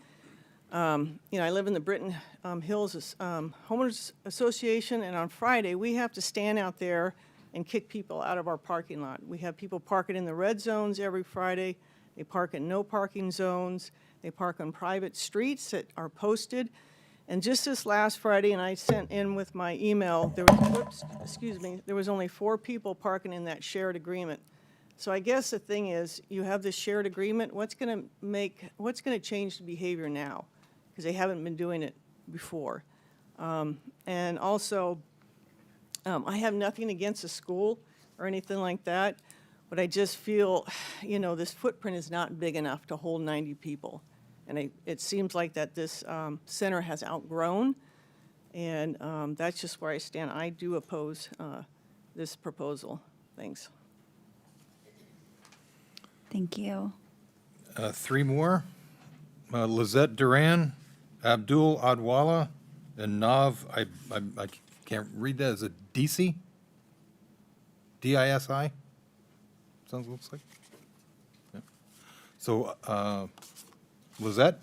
You know, I live in the Britton Hills Homeowners Association, and on Friday, we have to stand out there and kick people out of our parking lot. We have people parking in the red zones every Friday. They park in no parking zones. They park on private streets that are posted. And just this last Friday, and I sent in with my email, there was, there was only 4 people parking in that shared agreement. So I guess the thing is, you have this shared agreement, what's going to change the behavior now? Because they haven't been doing it before. And also, I have nothing against the school or anything like that, but I just feel, you know, this footprint is not big enough to hold 90 people. And it seems like that this center has outgrown, and that's just where I stand. I do oppose this proposal. Thanks. Thank you. 3 more. Lizette Duran, Abdul Adwala, and Nav, I can't read that. Is it DC? D-I-S-I? Looks like. Yeah. So, Lizette?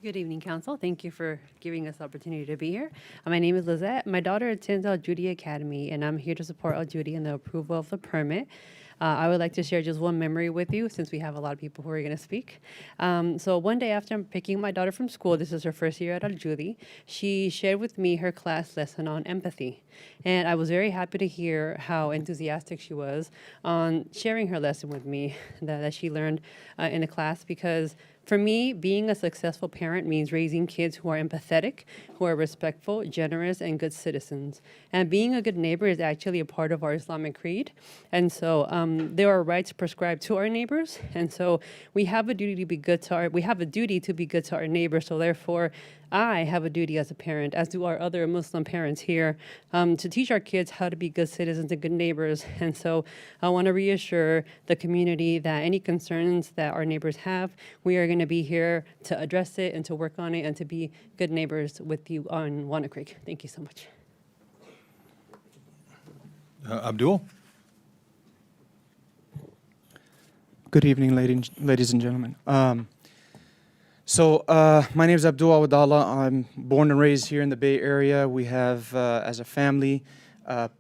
Good evening, Council. Thank you for giving us the opportunity to be here. My name is Lizette. My daughter attends Al Judy Academy, and I'm here to support Al Judy in the approval of the permit. I would like to share just one memory with you, since we have a lot of people who are going to speak. So one day after I'm picking my daughter from school, this is her first year at Al Judy, she shared with me her class lesson on empathy. And I was very happy to hear how enthusiastic she was on sharing her lesson with me that she learned in the class, because for me, being a successful parent means raising kids who are empathetic, who are respectful, generous, and good citizens. And being a good neighbor is actually a part of our Islamic creed. And so there are rights prescribed to our neighbors. And so we have a duty to be good to our neighbors. So therefore, I have a duty as a parent, as do our other Muslim parents here, to teach our kids how to be good citizens and good neighbors. And so I want to reassure the community that any concerns that our neighbors have, we are going to be here to address it and to work on it and to be good neighbors with you on Walnut Creek. Thank you so much. Abdul? Good evening, ladies and gentlemen. My name is Abdul Awadallah. I'm born and raised here in the Bay Area. We have, as a family,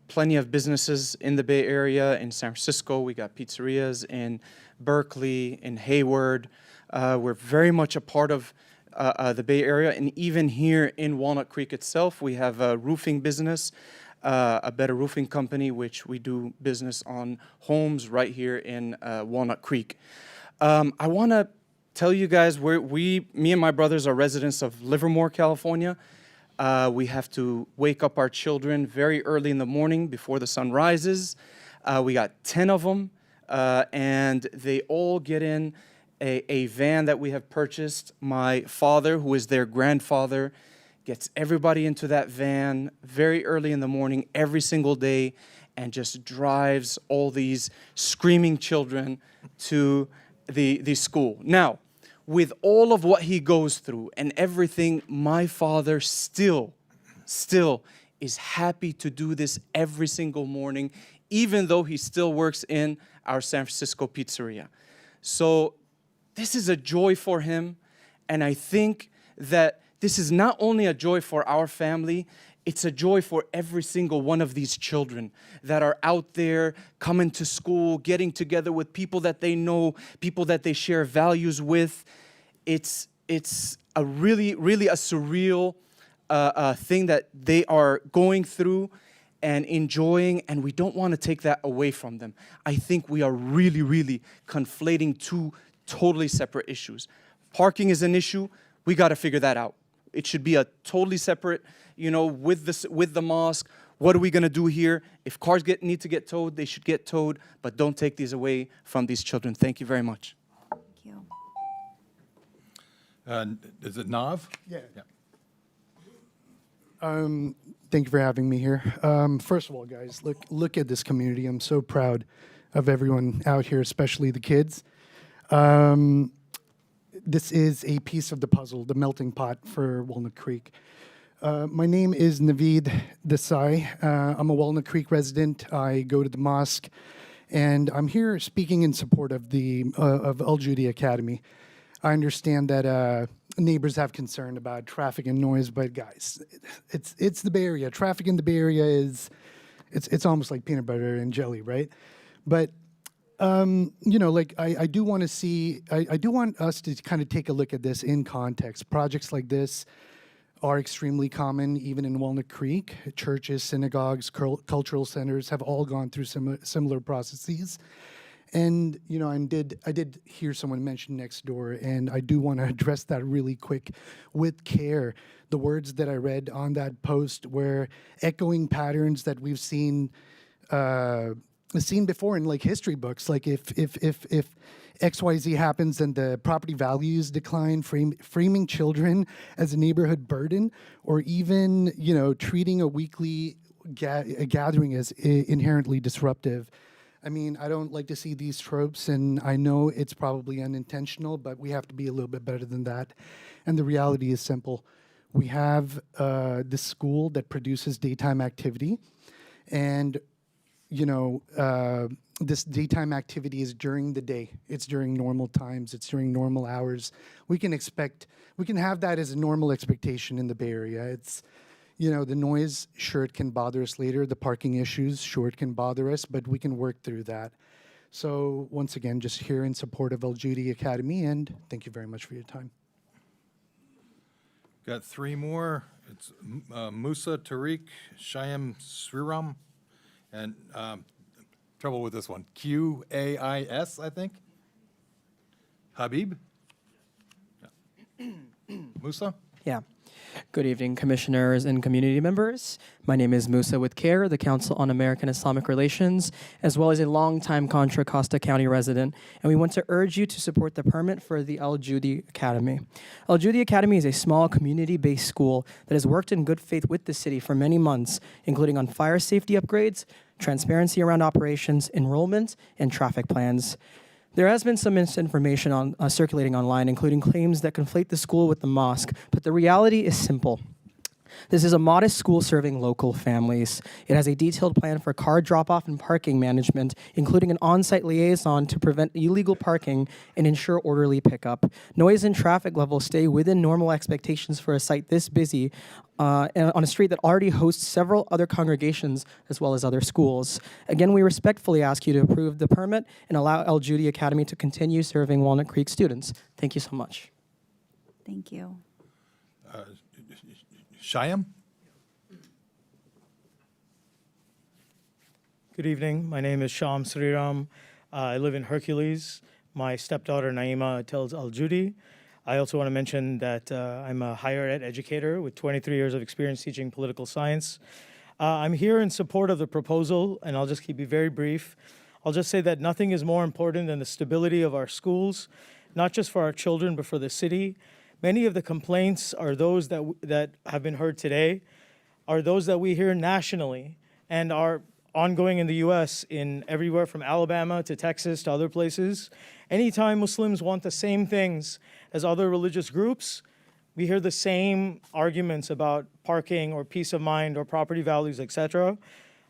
plenty of businesses in the Bay Area. In San Francisco, we got pizzerias. In Berkeley, in Hayward. We're very much a part of the Bay Area. And even here in Walnut Creek itself, we have a roofing business, a Better Roofing Company, which we do business on homes right here in Walnut Creek. I want to tell you guys, me and my brothers are residents of Livermore, California. We have to wake up our children very early in the morning before the sun rises. We got 10 of them, and they all get in a van that we have purchased. My father, who is their grandfather, gets everybody into that van very early in the morning every single day and just drives all these screaming children to the school. Now, with all of what he goes through and everything, my father still is happy to do this every single morning, even though he still works in our San Francisco pizzeria. So this is a joy for him, and I think that this is not only a joy for our family, it's a joy for every single one of these children that are out there coming to school, getting together with people that they know, people that they share values with. It's a really a surreal thing that they are going through and enjoying, and we don't want to take that away from them. I think we are really conflating two totally separate issues. Parking is an issue. We got to figure that out. It should be a totally separate, with the mosque. What are we going to do here? If cars need to get towed, they should get towed, but don't take these away from these children. Thank you very much. Thank you. Is it Nav? Yeah. Yeah. Thank you for having me here. First of all, guys, look at this community. I'm so proud of everyone out here, especially the kids. This is a piece of the puzzle, the melting pot for Walnut Creek. My name is Naveed Desai. I'm a Walnut Creek resident. I go to the mosque, and I'm here speaking in support of of Al Judy Academy. I understand that neighbors have concern about traffic and noise, but guys, it's the Bay Area. Traffic in the Bay Area it's almost like peanut butter and jelly, right? But I do want to see. I do want us to kind of take a look at this in context. Projects like this are extremely common, even in Walnut Creek. Churches, synagogues, cultural centers have all gone through similar processes. And I did hear someone mention next door, and I do want to address that really quick with care. The words that I read on that post were echoing patterns that we've seen before in like history books. Like if XYZ happens and the property values decline, framing children as a neighborhood burden, or even treating a weekly gathering as inherently disruptive. I mean, I don't like to see these tropes, and I know it's probably unintentional, but we have to be a little bit better than that. And the reality is simple. We have this school that produces daytime activity, and this daytime activity is during the day. It's during normal times. It's during normal hours. We can have that as a normal expectation in the Bay Area. It's, the noise, sure, it can bother us later. The parking issues, sure, it can bother us, but we can work through that. So once again, just here in support of Al Judy Academy, and thank you very much for your time. Got three more. It's Musa Tariq, Shyam Sriram, and trouble with this one. QAIS, I think. Habib? Yeah. Musa? Yeah. Good evening, commissioners and community members. My name is Musa with CARE, the Council on American Islamic Relations, as well as a longtime Contra Costa County resident, and we want to urge you to support the permit for the Al Judy Academy. Al Judy Academy is a small community-based school that has worked in good faith with the city for many months, including on fire safety upgrades, transparency around operations, enrollment, and traffic plans. There has been some misinformation circulating online, including claims that conflate the school with the mosque, but the reality is simple. This is a modest school serving local families. It has a detailed plan for car drop-off and parking management, including an on-site liaison to prevent illegal parking and ensure orderly pickup. Noise and traffic levels stay within normal expectations for a site this busy and on a street that already hosts several other congregations as well as other schools. Again, we respectfully ask you to approve the permit and allow Al Judy Academy to continue serving Walnut Creek students. Thank you so much. Thank you. Shyam? Good evening. My name is Sham Sriram. I live in Hercules. My stepdaughter Naima attends Al Judy. I also want to mention that I'm a higher ed educator with 23 years of experience teaching political science. I'm here in support of the proposal, and I'll just keep it very brief. I'll just say that nothing is more important than the stability of our schools, not just for our children, but for the city. Many of the complaints are those that have been heard today, are those that we hear nationally and are ongoing in the U.S. in everywhere from Alabama to Texas to other places. Anytime Muslims want the same things as other religious groups, we hear the same arguments about parking or peace of mind or property values, etc.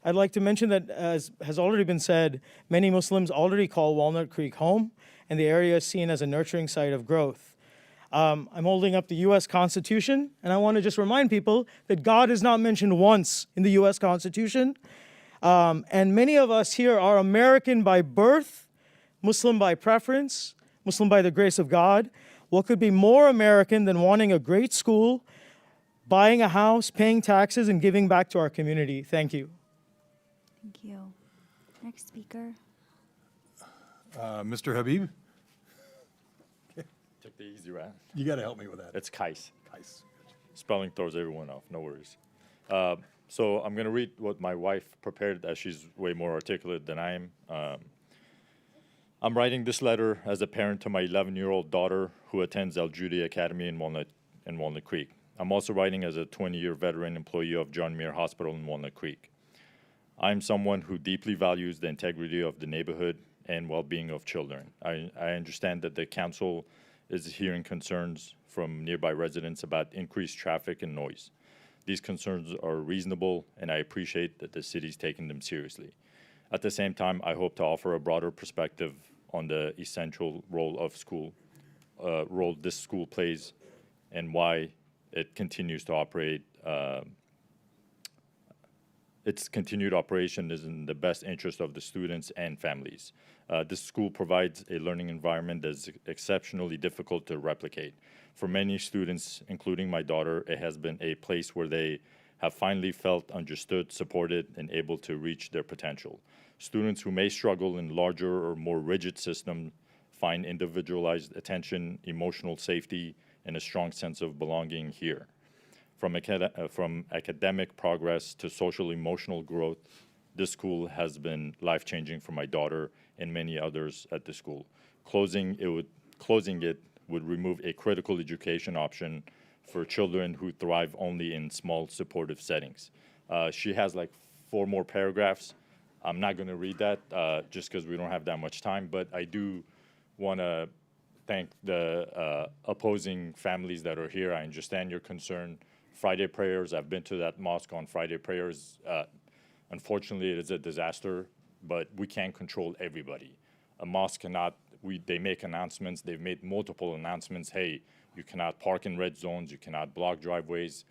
I'd like to mention that, as has already been said, many Muslims already call Walnut Creek home, and the area is seen as a nurturing site of growth. I'm holding up the U.S. Constitution, and I want to just remind people that God is not mentioned once in the U.S. Constitution. And many of us here are American by birth, Muslim by preference, Muslim by the grace of God. What could be more American than wanting a great school, buying a house, paying taxes, and giving back to our community? Thank you. Thank you. Next speaker. Mr. Habib? Take the easy route. You got to help me with that. It's Kais. Kais. Spelling throws everyone off, no worries. So I'm going to read what my wife prepared, as she's way more articulate than I am. I'm writing this letter as a parent to my 11-year-old daughter who attends El Judy Academy in Walnut Creek. I'm also writing as a 20-year veteran employee of John Muir Hospital in Walnut Creek. I'm someone who deeply values the integrity of the neighborhood and well-being of children. I understand that the council is hearing concerns from nearby residents about increased traffic and noise. These concerns are reasonable, and I appreciate that the city's taking them seriously. At the same time, I hope to offer a broader perspective on the essential role this school plays and why it continues to operate. Its continued operation is in the best interest of the students and families. This school provides a learning environment that is exceptionally difficult to replicate. For many students, including my daughter, it has been a place where they have finally felt understood, supported, and able to reach their potential. Students who may struggle in larger or more rigid systems find individualized attention, emotional safety, and a strong sense of belonging here. From academic progress to social emotional growth, this school has been life-changing for my daughter and many others at the school. Closing it would remove a critical education option for children who thrive only in small supportive settings. She has like 4 more paragraphs. I'm not going to read that just because we don't have that much time, but I do want to thank the opposing families that are here. I understand your concern. Friday prayers, I've been to that mosque on Friday prayers. Unfortunately, it is a disaster, but we can't control everybody. A mosque cannot, they make announcements, they've made multiple announcements, hey, you cannot park in red zones, you cannot block driveways.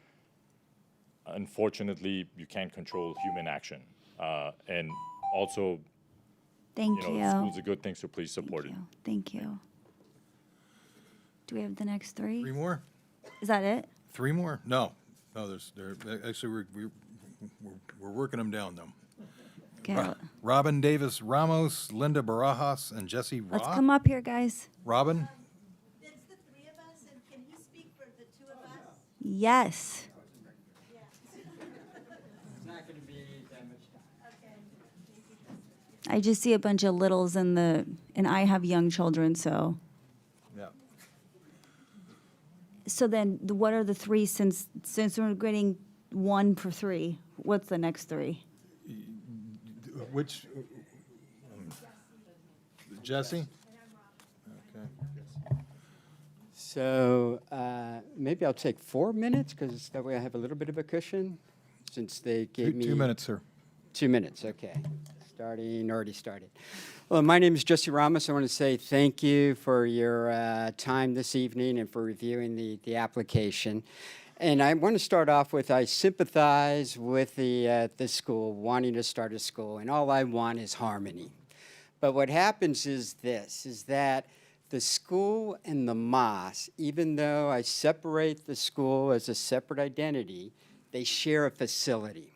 Unfortunately, you can't control human action. And also, Thank the you. school's a good thing, so please support it. Thank you. Do we have the next 3? 3 more? Is that it? 3 more? No. No, actually, we're working them down, though. Okay. Robin Davis Ramos, Linda Barajas, and Jesse Roth. Let's come up here, guys. Robin? It's the 3 of us, and can you speak for the 2 of us? Yes. It's not going to be that much time. Okay. I just see a bunch of littles and I have young children, so. Yeah. So then, what are the 3 since we're getting 1 for 3? What's the next 3? Which? Jesse? Okay. So maybe I'll take 4 minutes because that way I have a little bit of a cushion since they gave me 2 minutes, sir. 2 minutes, okay. Already started. Well, my name is Jesse Ramos. I want to say thank you for your time this evening and for reviewing the application. And I want to start off with I sympathize with the school wanting to start a school, and all I want is harmony. But what happens is that the school and the mosque, even though I separate the school as a separate identity, they share a facility.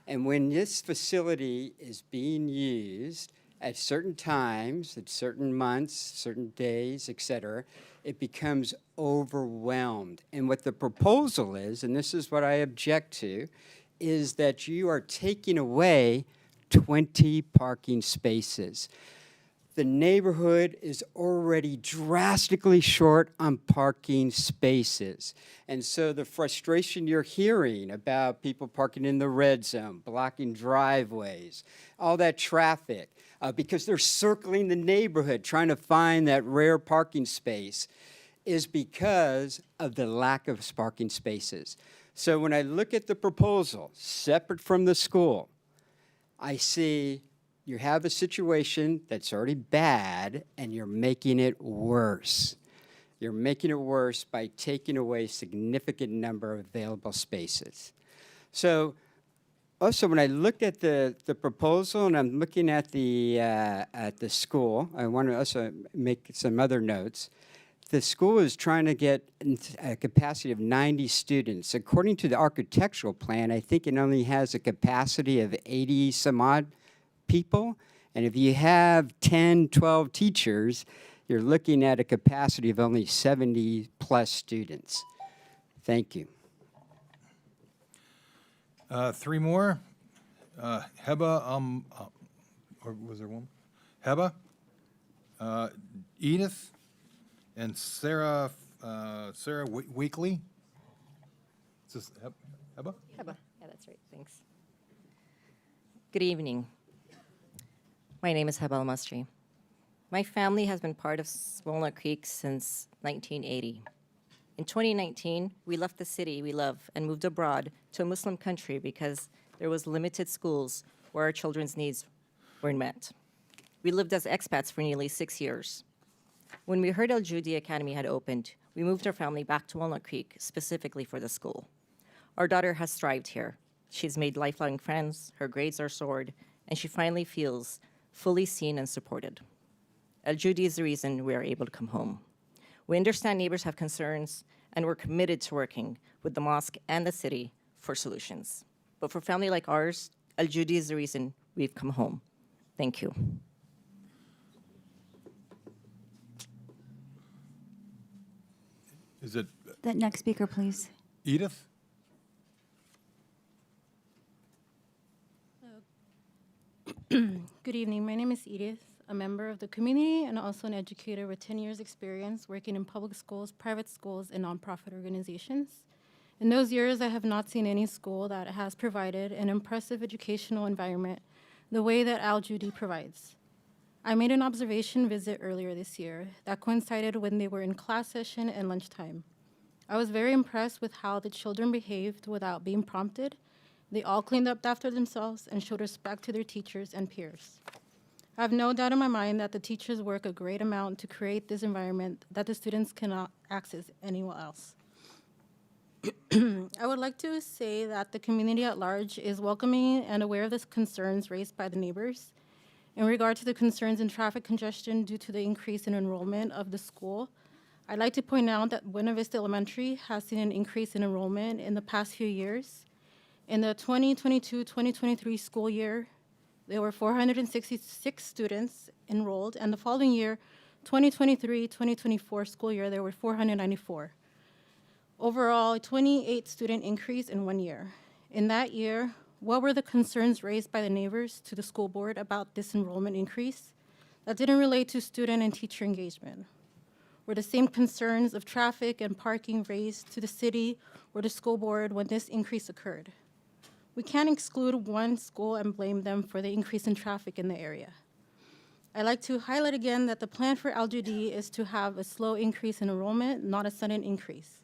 And when this facility is being used at certain times, at certain months, certain days, et cetera, it becomes overwhelmed. And what the proposal is, and this is what I object to, is that you are taking away 20 parking spaces. The neighborhood is already drastically short on parking spaces. And so the frustration you're hearing about people parking in the red zone, blocking driveways, all that traffic, because they're circling the neighborhood trying to find that rare parking space, is because of the lack of parking spaces. So when I look at the proposal, separate from the school, I see you have a situation that's already bad and you're making it worse. You're making it worse by taking away a significant number of available spaces. So also, when I look at the proposal and I'm looking at the school, I want to also make some other notes. The school is trying to get a capacity of 90 students. According to the architectural plan, I think it only has a capacity of 80 some odd people. And if you have 10, 12 teachers, you're looking at a capacity of only 70 plus students. Thank you. Three more. Heba, or was there one? Heba, Edith, and Sarah, Sarah Weekly. Is this Heba? Heba, yeah, that's right, thanks. Good evening. My name is Heba Al-Masri. My family has been part of Walnut Creek since 1980. In 2019, we left the city we love and moved abroad to a Muslim country because there was limited schools where our children's needs were met. We lived as expats for nearly 6 years. When we heard Al Judi Academy had opened, we moved our family back to Walnut Creek specifically for the school. Our daughter has thrived here. She's made lifelong friends, her grades are soared, and she finally feels fully seen and supported. Al Judi is the reason we are able to come home. We understand neighbors have concerns, and we're committed to working with the mosque and the city for solutions. But for a family like ours, Al Judi is the reason we've come home. Thank you. Is it The next speaker, please. Edith? Good evening. My name is Edith, a member of the community and also an educator with 10 years experience working in public schools, private schools, and nonprofit organizations. In those years, I have not seen any school that has provided an impressive educational environment the way that Al Judi provides. I made an observation visit earlier this year that coincided when they were in class session and lunchtime. I was very impressed with how the children behaved without being prompted. They all cleaned up after themselves and showed respect to their teachers and peers. I have no doubt in my mind that the teachers work a great amount to create this environment that the students cannot access anywhere else. I would like to say that the community at large is welcoming and aware of the concerns raised by the neighbors. In regard to the concerns in traffic congestion due to the increase in enrollment of the school, I'd like to point out that Buena Vista Elementary has seen an increase in enrollment in the past few years. In the 2022-2023 school year, there were 466 students enrolled, and the following year, 2023-2024 school year, there were 494. Overall, a 28 student increase in 1 year. In that year, what were the concerns raised by the neighbors to the school board about this enrollment increase that didn't relate to student and teacher engagement? Were the same concerns of traffic and parking raised to the city or the school board when this increase occurred? We can't exclude one school and blame them for the increase in traffic in the area. I'd like to highlight again that the plan for Al Judi is to have a slow increase in enrollment, not a sudden increase.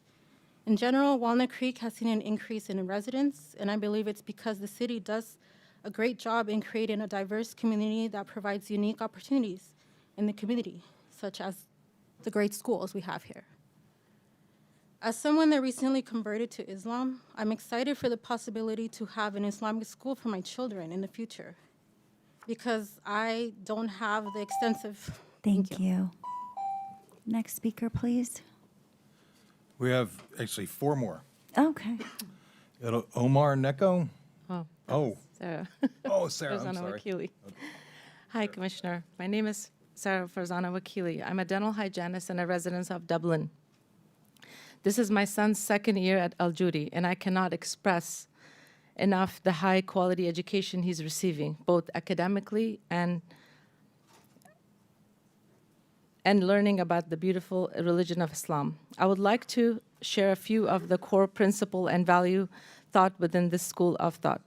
In general, Walnut Creek has seen an increase in residents, and I believe it's because the city does a great job in creating a diverse community that provides unique opportunities in the community, such as the great schools we have here. As someone that recently converted to Islam, I'm excited for the possibility to have an Islamic school for my children in the future because I don't have the extensive... Thank you. Next speaker, please. We have actually four more. Okay. Omar Neko? Oh, Sarah. Oh, Sarah, I'm Farzana sorry. Wakili. Hi, Commissioner. My name is Sarah Farzana Wakili. I'm a dental hygienist and a resident of Dublin. This is my son's second year at Al Judi, and I cannot express enough the high-quality education he's receiving, both academically and learning about the beautiful religion of Islam. I would like to share a few of the core principle and value taught within this school of thought.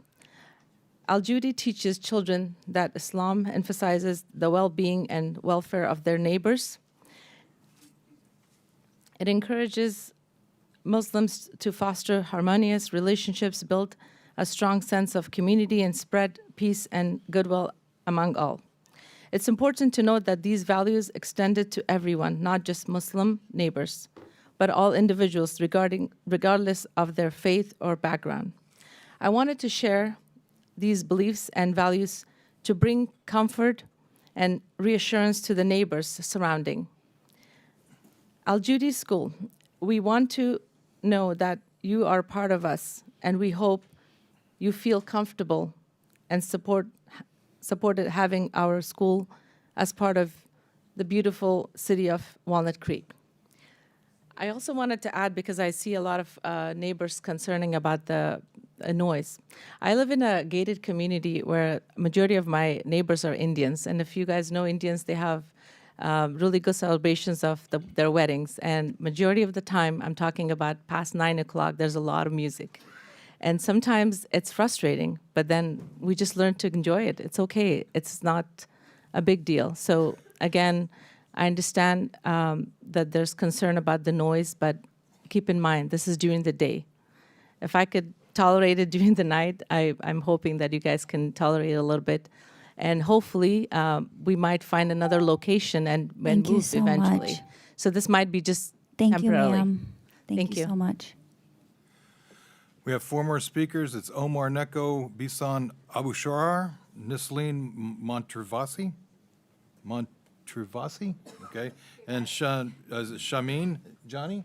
Al Judi teaches children that Islam emphasizes the well-being and welfare of their neighbors. It encourages Muslims to foster harmonious relationships, build a strong sense of community, and spread peace and goodwill among all. It's important to note that these values extended to everyone, not just Muslim neighbors, but all individuals regardless of their faith or background. I wanted to share these beliefs and values to bring comfort and reassurance to the neighbors surrounding. Al Judy School, we want to know that you are part of us, and we hope you feel comfortable and supported having our school as part of the beautiful city of Walnut Creek. I also wanted to add, because I see a lot of neighbors concerning about the noise. I live in a gated community where majority of my neighbors are Indians, and if you guys know Indians, they have really good celebrations of their weddings, and majority of the time, I'm talking about past 9 o'clock, there's a lot of music. And sometimes it's frustrating, but then we just learn to enjoy it. It's okay. It's not a big deal. So again, I understand that there's concern about the noise, but keep in mind, this is during the day. If I could tolerate it during the night, I'm hoping that you guys can tolerate it a little bit. And hopefully, we might find another location and Thank you move so eventually. much. So this might be just Thank temporarily. you, ma'am. Thank you so much. We have 4 more speakers. It's Omar Neko, Bisan Abushar, Nisleen Montrevasi, okay, and is it Shamin Johnny?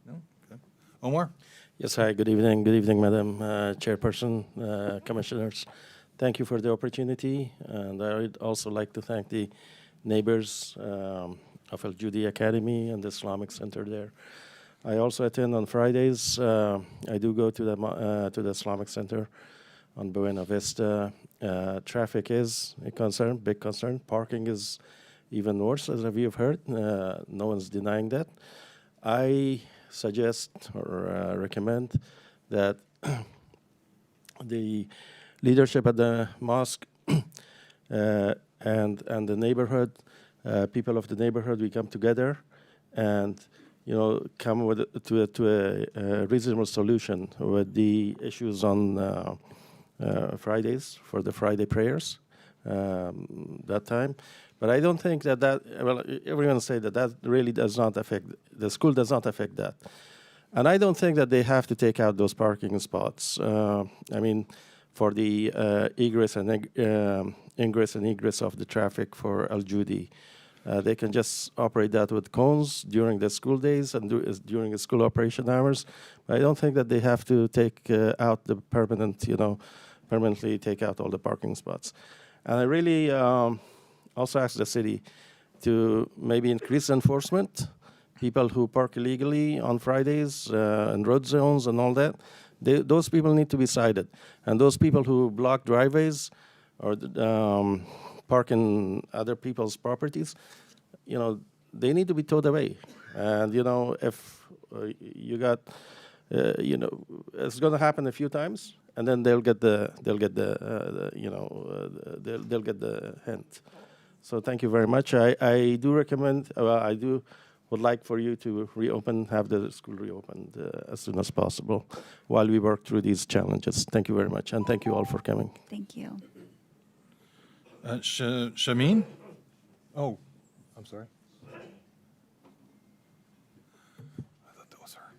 No? Okay. Omar? Yes, hi, good evening. Good evening, Madam Chairperson, Commissioners. Thank you for the opportunity, and I would also like to thank the neighbors of Al Judy Academy and the Islamic Center there. I also attend on Fridays. I do go to the Islamic Center on Buena Vista. Traffic is a concern, big concern. Parking is even worse, as you've heard. No one's denying that. I suggest or recommend that the leadership at the mosque and the neighborhood, people of the neighborhood, we come together and come to a reasonable solution with the issues on Fridays for the Friday prayers that time. But I don't think that well, everyone say that really does not affect, the school does not affect that. And I don't think that they have to take out those parking spots. I mean, for the ingress and egress of the traffic for Al Judy. They can just operate that with cones during the school days and during the school operation hours. But I don't think that they have to take out the permanently take out all the parking spots. And I really also ask the city to maybe increase enforcement. People who park illegally on Fridays and road zones and all that, those people need to be cited. And those people who block driveways or park in other people's properties, they need to be towed away. And if you got, it's going to happen a few times, and then they'll get the hint. So thank you very much. I do recommend. Would like for you to have the school reopened as soon as possible while we work through these challenges. Thank you very much, and thank you all for coming. Thank you. Shamin? Oh, I'm sorry. I thought that was her.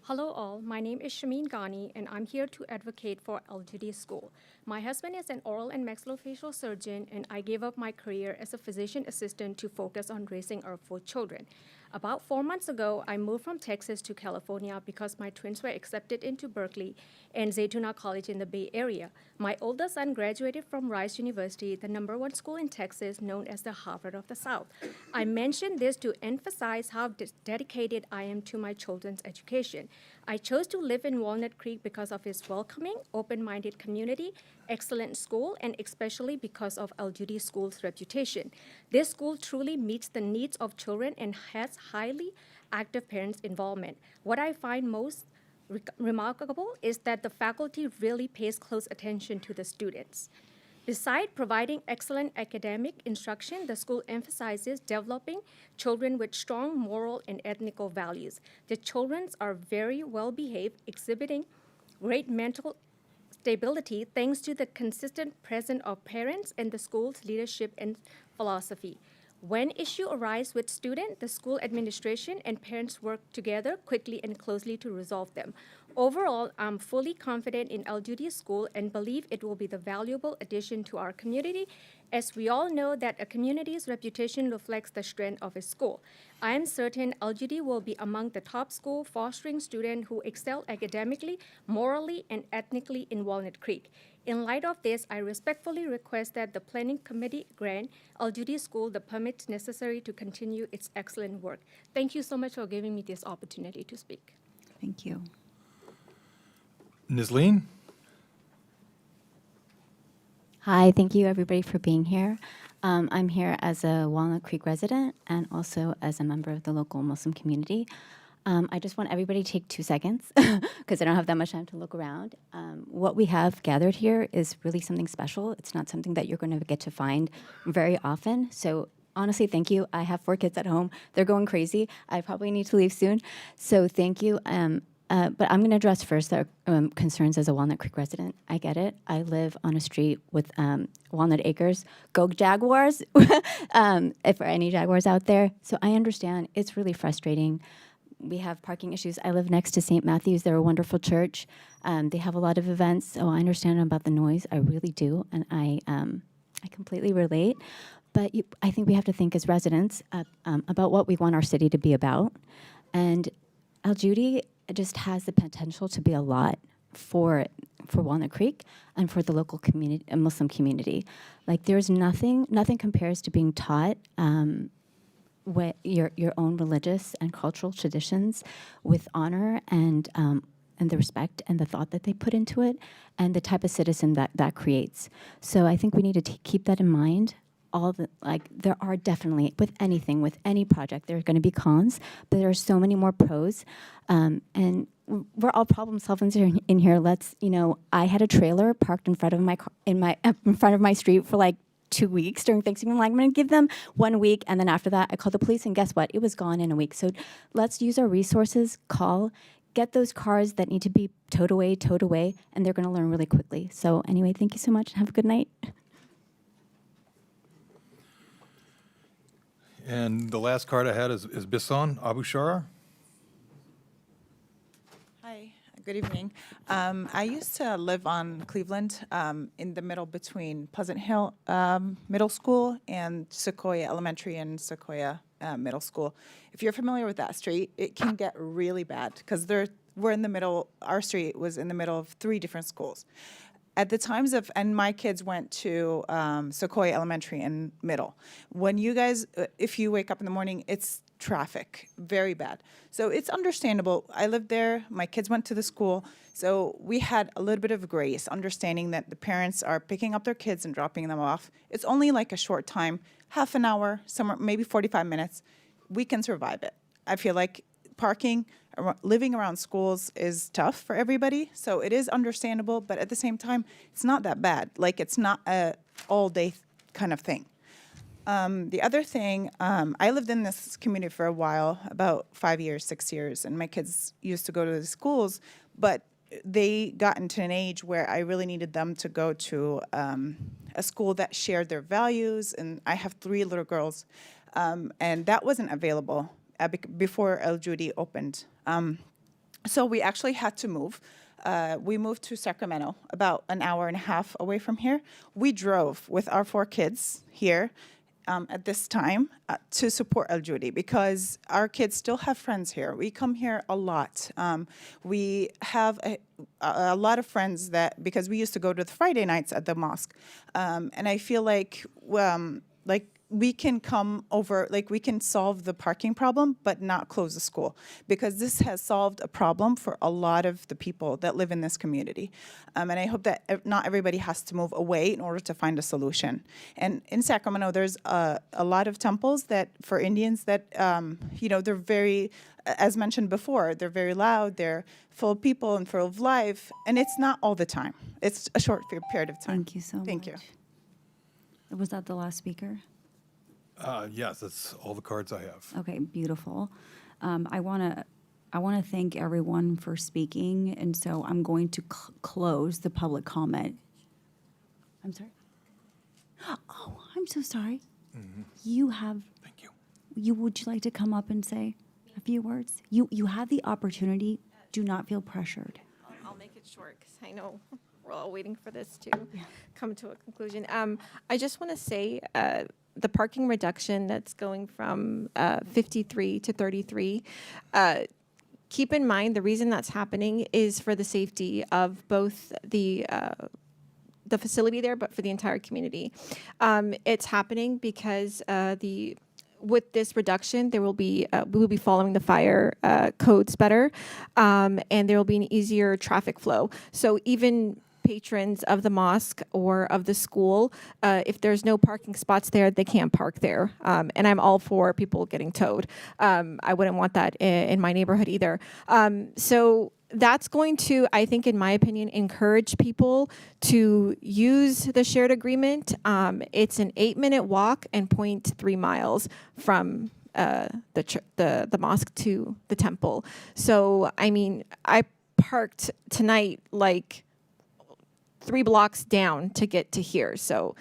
Hello all, my name is Shamin Ghani and I'm here to advocate for Al Judy School. My husband is an oral and maxillofacial surgeon and I gave up my career as a physician assistant to focus on raising our 4 children. About 4 months ago, I moved from Texas to California because my twins were accepted into Berkeley and Zaytuna College in the Bay Area. My oldest son graduated from Rice University, the #1 school in Texas, known as the Harvard of the South. I mention this to emphasize how dedicated I am to my children's education. I chose to live in Walnut Creek because of its welcoming, open-minded community, excellent school, and especially because of Al Judy School's reputation. This school truly meets the needs of children and has highly active parents' involvement. What I find most remarkable is that the faculty really pays close attention to the students. Besides providing excellent academic instruction, the school emphasizes developing children with strong moral and ethical values. The children are very well behaved, exhibiting great mental stability thanks to the consistent presence of parents and the school's leadership and philosophy. When issue arise with student, the school administration and parents work together quickly and closely to resolve them. Overall, I'm fully confident in El Judy School and believe it will be the valuable addition to our community, as we all know that a community's reputation reflects the strength of a school. I am certain El Judy will be among the top school fostering students who excel academically, morally, and ethnically in Walnut Creek. In light of this, I respectfully request that the Planning Committee grant El Judy School the permits necessary to continue its excellent work. Thank you so much for giving me this opportunity to speak. Thank you. Ms. Lean? Hi, thank you everybody for being here. I'm here as a Walnut Creek resident and also as a member of the local Muslim community. I just want everybody to take 2 seconds because I don't have that much time to look around. What we have gathered here is really something special. It's not something that you're going to get to find very often. So honestly, thank you. I have 4 kids at home. They're going crazy. I probably need to leave soon. So thank you. But I'm going to address first the concerns as a Walnut Creek resident. I get it. I live on a street with Walnut Acres. Go Jaguars, if there are any Jaguars out there. So I understand. It's really frustrating. We have parking issues. I live next to St. Matthew's. They're a wonderful church. They have a lot of events, so I understand about the noise. I really do, and I completely relate. But I think we have to think as residents about what we want our city to be about. And El Judy just has the potential to be a lot for Walnut Creek and for the local community, Muslim community. Like there's nothing compares to being taught what your own religious and cultural traditions with honor and the respect and the thought that they put into it and the type of citizen that creates. So I think we need to keep that in mind. There are definitely, with anything, with any project, there are going to be cons, but there are so many more pros. And we're all problem solvers in here. I had a trailer parked in front of my street for like 2 weeks during Thanksgiving. I'm going to give them 1 week, and then after that, I called the police, and guess what? It was gone in a week. So let's use our resources, get those cars that need to be towed away, and they're going to learn really quickly. So anyway, thank you so much, and have a good night. And the last card I had is Bisan Abu Shara. Hi, good evening. I used to live on Cleveland in the middle between Pleasant Hill Middle School and Sequoia Elementary and Sequoia Middle School. If you're familiar with that street, it can get really bad because we're in the middle, our street was in the middle of 3 different schools. At the times and my kids went to Sequoia Elementary and Middle. When you guys, if you wake up in the morning, it's traffic, very bad. So it's understandable. I lived there, my kids went to the school, so we had a little bit of grace, understanding that the parents are picking up their kids and dropping them off. It's only like a short time, half an hour, somewhere, maybe 45 minutes. We can survive it. I feel like living around schools is tough for everybody, so it is understandable, but at the same time, it's not that bad. Like, it's not a all-day kind of thing. The other thing, I lived in this community for a while, about 5 years, 6 years, and my kids used to go to the schools, but they got into an age where I really needed them to go to a school that shared their values, and I have 3 little girls, and that wasn't available before El Judy opened. So we actually had to move. We moved to Sacramento, about an hour and a half away from here. We drove with our 4 kids here at this time to support El Judy because our kids still have friends here. We come here a lot. We have a lot of friends because we used to go to the Friday nights at the mosque. And I feel like we can come over, we can solve the parking problem, but not close the school, because this has solved a problem for a lot of the people that live in this community. And I hope that not everybody has to move away in order to find a solution. And in Sacramento, there's a lot of temples that, for Indians, that, they're very, as mentioned before, they're very loud, they're full of people and full of life, and it's not all the time. It's a short period of time. Thank you so much. Thank you. Was that the last speaker? Yes, that's all the cards I have. Okay, beautiful. I want I want to thank everyone for speaking, and so I'm going to close the public comment. I'm sorry? Oh, I'm so sorry. You have, thank you. Would you like to come up and say a few words? You have the opportunity. Do not feel pressured. I'll make it short because I know we're all waiting for this to come to a conclusion. I just want to say the parking reduction that's going from 53 to 33, keep in mind the reason that's happening is for the safety of both the facility there, but for the entire community. It's happening because with this reduction, there will be we will be following the fire codes better, and there will be an easier traffic flow. So even patrons of the mosque or of the school, if there's no parking spots there, they can't park there. And I'm all for people getting towed. I wouldn't want that in my neighborhood either. So that's going to, I think, in my opinion, encourage people to use the shared agreement. It's an 8-minute walk and 0.3 miles from the mosque to the temple. So, I mean, I parked tonight like 3 blocks down to get to here. So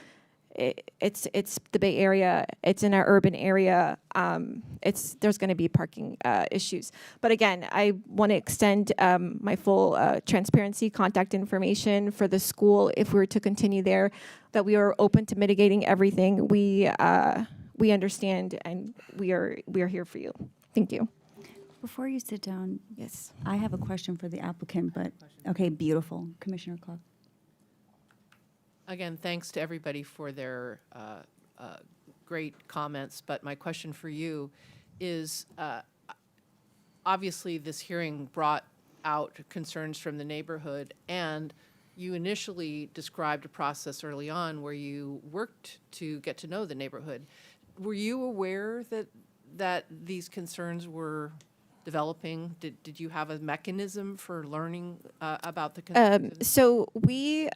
it's the Bay Area. It's in our urban area. There's going to be parking issues. But again, I want to extend my full transparency contact information for the school if we were to continue there, that we are open to mitigating everything. We understand, and we are here for you. Thank you. Before you sit down, yes, I have a question for the applicant, but okay, beautiful. Commissioner Clark. Again, thanks to everybody for their great comments, but my question for you is, obviously this hearing brought out concerns from the neighborhood, and you initially described a process early on where you worked to get to know the neighborhood. Were you aware that these concerns were developing? Did you have a mechanism for learning about the concerns? So we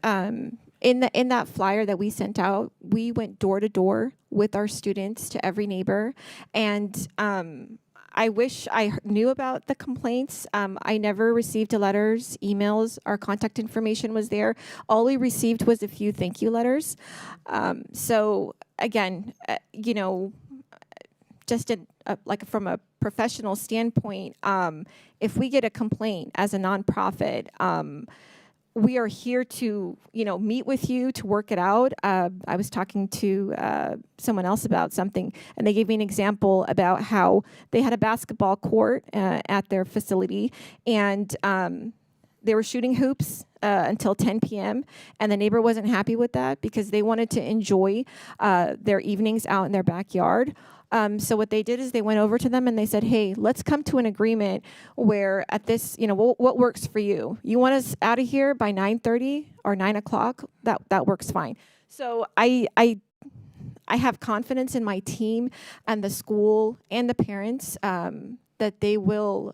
in that flyer that we sent out, we went door to door with our students to every neighbor, and I wish I knew about the complaints. I never received letters, emails. Our contact information was there. All we received was a few thank you letters. So again, just like from a professional standpoint, if we get a complaint as a nonprofit, we are here to, meet with you to work it out. I was talking to someone else about something, and they gave me an example about how they had a basketball court at their facility, and they were shooting hoops until 10 p.m., and the neighbor wasn't happy with that because they wanted to enjoy their evenings out in their backyard. So what they did is they went over to them and they said, hey, let's come to an agreement where at this, what works for you? You want us out of here by 9:30 or 9 o'clock? That works fine. So I have confidence in my team and the school and the parents that they will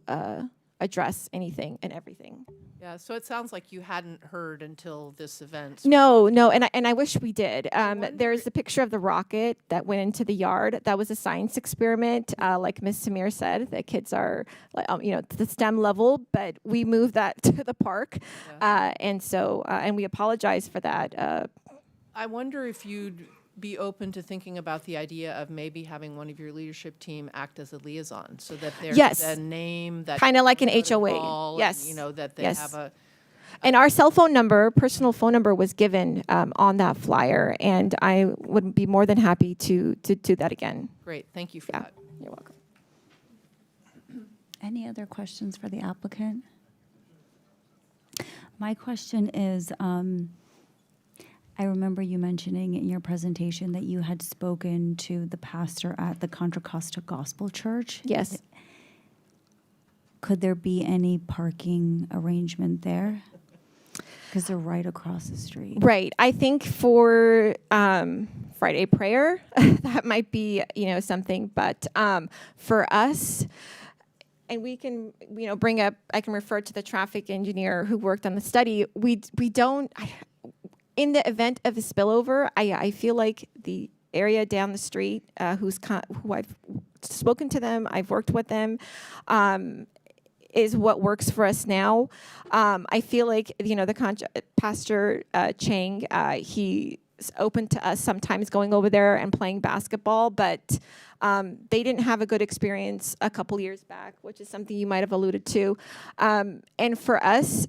address anything and everything. Yeah, so it sounds like you hadn't heard until this event. No, and I wish we did. There's a picture of the rocket that went into the yard. That was a science experiment, like Ms. Samir said. The kids are, to the STEM level, but we moved that to the park, and so and we apologize for that. I wonder if you'd be open to thinking about the idea of maybe having one of your leadership team act as a liaison, so that there's a name that kind of like an people HOA. call Yes, and, that they yes. have a. And our cell phone number, personal phone number, was given on that flyer, and I would be more than happy to do that again. Great, thank you for that. You're welcome. Any other questions for the applicant? My question is, I remember you mentioning in your presentation that you had spoken to the pastor at the Contra Costa Gospel Church. Yes. Could there be any parking arrangement there? Because they're right across the street. Right. I think for Friday prayer, that might be, something. But for us, and we can, bring up, I can refer to the traffic engineer who worked on the study. We don't, in the event of a spillover, I feel like the area down the street, who I've spoken to them, I've worked with them, is what works for us now. I feel like, Pastor Chang, he's open to us sometimes going over there and playing basketball, but they didn't have a good experience a couple years back, which is something you might have alluded to. And for us,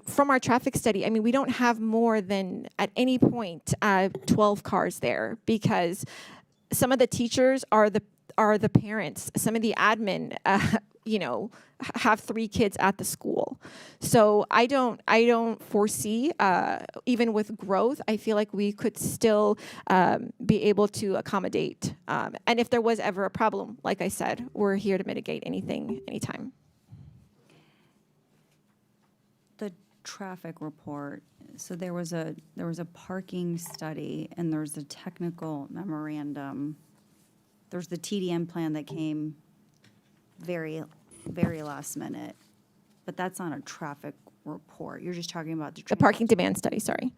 from our traffic study, I mean, we don't have more than, at any point, 12 cars there, because some of the teachers are the parents. Some of the admin, have 3 kids at the school. So I don't foresee, even with growth, I feel like we could still be able to accommodate. And if there was ever a problem, like I said, we're here to mitigate anything, anytime. The traffic report, so there was a parking study, and there's a technical memorandum. There's the TDM plan that came very last minute, but that's not a traffic report. You're just talking about The parking demand study, sorry.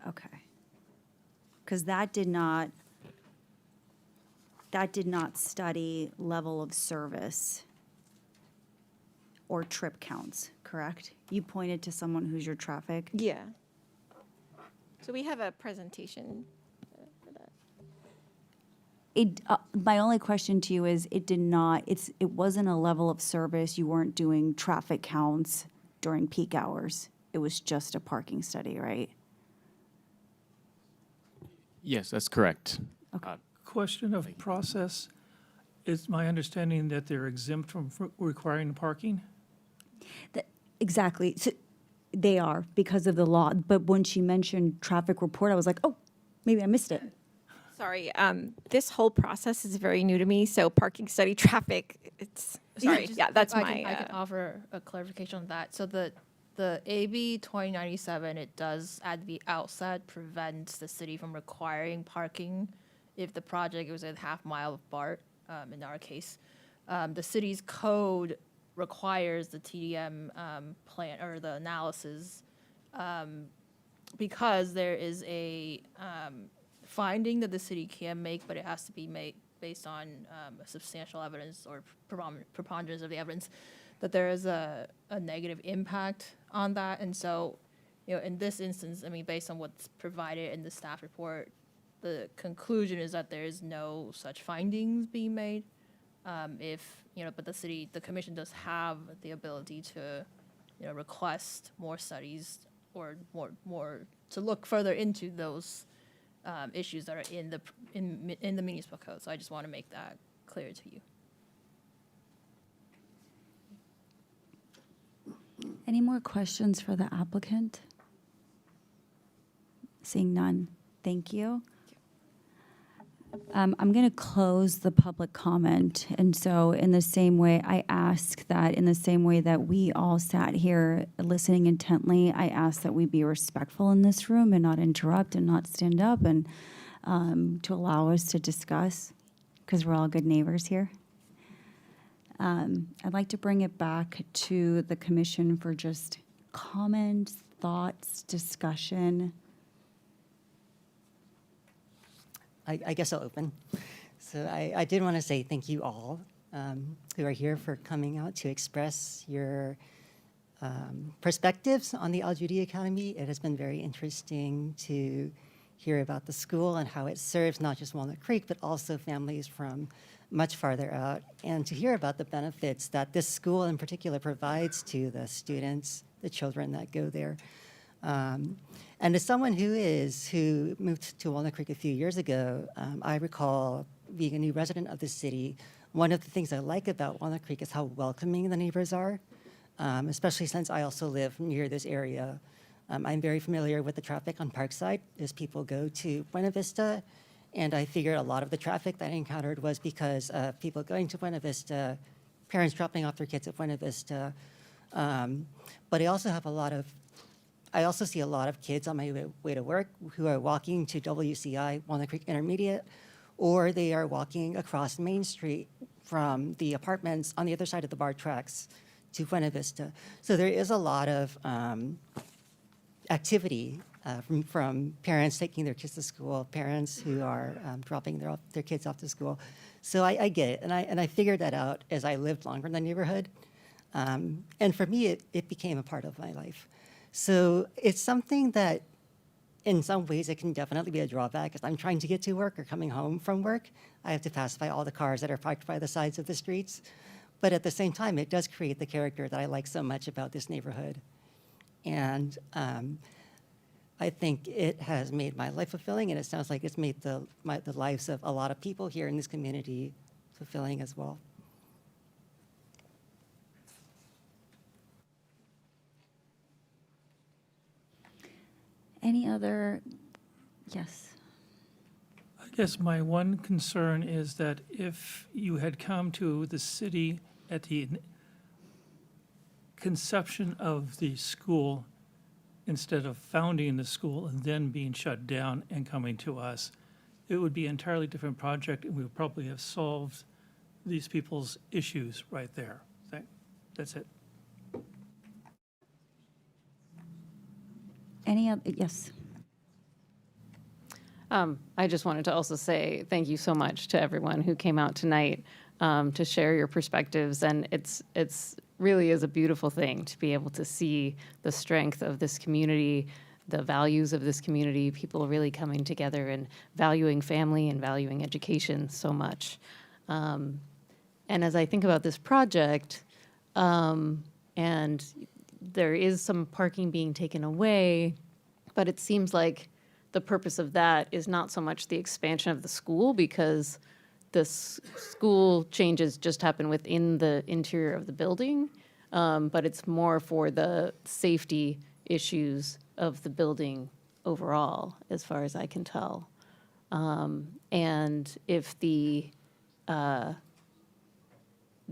Okay. Because that did not study level of service or trip counts, correct? You pointed to someone who's your traffic? Yeah. So we have a presentation for that. My only question to you is, it wasn't a level of service. You weren't doing traffic counts during peak hours. It was just a parking study, right? Yes, that's correct. Question of process. It's my understanding that they're exempt from requiring parking? Exactly. So they are, because of the law. But when she mentioned traffic report, I was like, oh, maybe I missed it. Sorry, this whole process is very new to me, so parking study traffic, sorry, that's I can offer a clarification on that. So the AB 2097, it does at the outset prevents the city from requiring parking if the project was a half mile of BART, in our case. The city's code requires the TDM plan or the analysis because there is a finding that the city can make, but it has to be made based on substantial evidence or preponderance of the evidence that there is a negative impact on that. And so, in this instance, I mean, based on what's provided in the staff report, the conclusion is that there is no such findings being made. But the commission does have the ability to, request more studies or more to look further into those issues that are in the municipal code. So I just want to make that clear to you. Any more questions for the applicant? Seeing none, thank you. I'm going to close the public comment. And so in the same way, I ask that in the same way that we all sat here listening intently, I ask that we be respectful in this room and not interrupt and not stand up, and to allow us to discuss, because we're all good neighbors here. I'd like to bring it back to the commission for just comments, thoughts, discussion. I guess I'll open. So I did want to say thank you all who are here for coming out to express your perspectives on the Al Judi Academy. It has been very interesting to hear about the school and how it serves not just Walnut Creek, but also families from much farther out, and to hear about the benefits that this school in particular provides to the students, the children that go there. And as someone who moved to Walnut Creek a few years ago, I recall being a new resident of the city. One of the things I like about Walnut Creek is how welcoming the neighbors are, especially since I also live near this area. I'm very familiar with the traffic on Parkside as people go to Buena Vista, and I figured a lot of the traffic that I encountered was because of people going to Buena Vista, parents dropping off their kids at Buena Vista. But I also see a lot of kids on my way to work who are walking to WCI, Walnut Creek Intermediate, or they are walking across Main Street from the apartments on the other side of the BART tracks to Buena Vista. So there is a lot of activity from parents taking their kids to school, parents who are dropping their kids off to school. So I get it, and I figured that out as I lived longer in the neighborhood. And for me, it became a part of my life. So it's something that in some ways it can definitely be a drawback. As I'm trying to get to work or coming home from work, I have to pass by all the cars that are parked by the sides of the streets. But at the same time, it does create the character that I like so much about this neighborhood. And I think it has made my life fulfilling, and it sounds like it's made the lives of a lot of people here in this community fulfilling as well. Any other, yes. I guess my one concern is that if you had come to the city at the conception of the school instead of founding the school and then being shut down and coming to us, it would be an entirely different project, and we would probably have solved these people's issues right there. That's it. Any other, yes. I just wanted to also say thank you so much to everyone who came out tonight to share your perspectives. And it's really is a beautiful thing to be able to see the strength of this community, the values of this community, people really coming together and valuing family and valuing education so much. And as I think about this project, and there is some parking being taken away, but it seems like the purpose of that is not so much the expansion of the school, because the school changes just happen within the interior of the building, but it's more for the safety issues of the building overall, as far as I can tell. And if the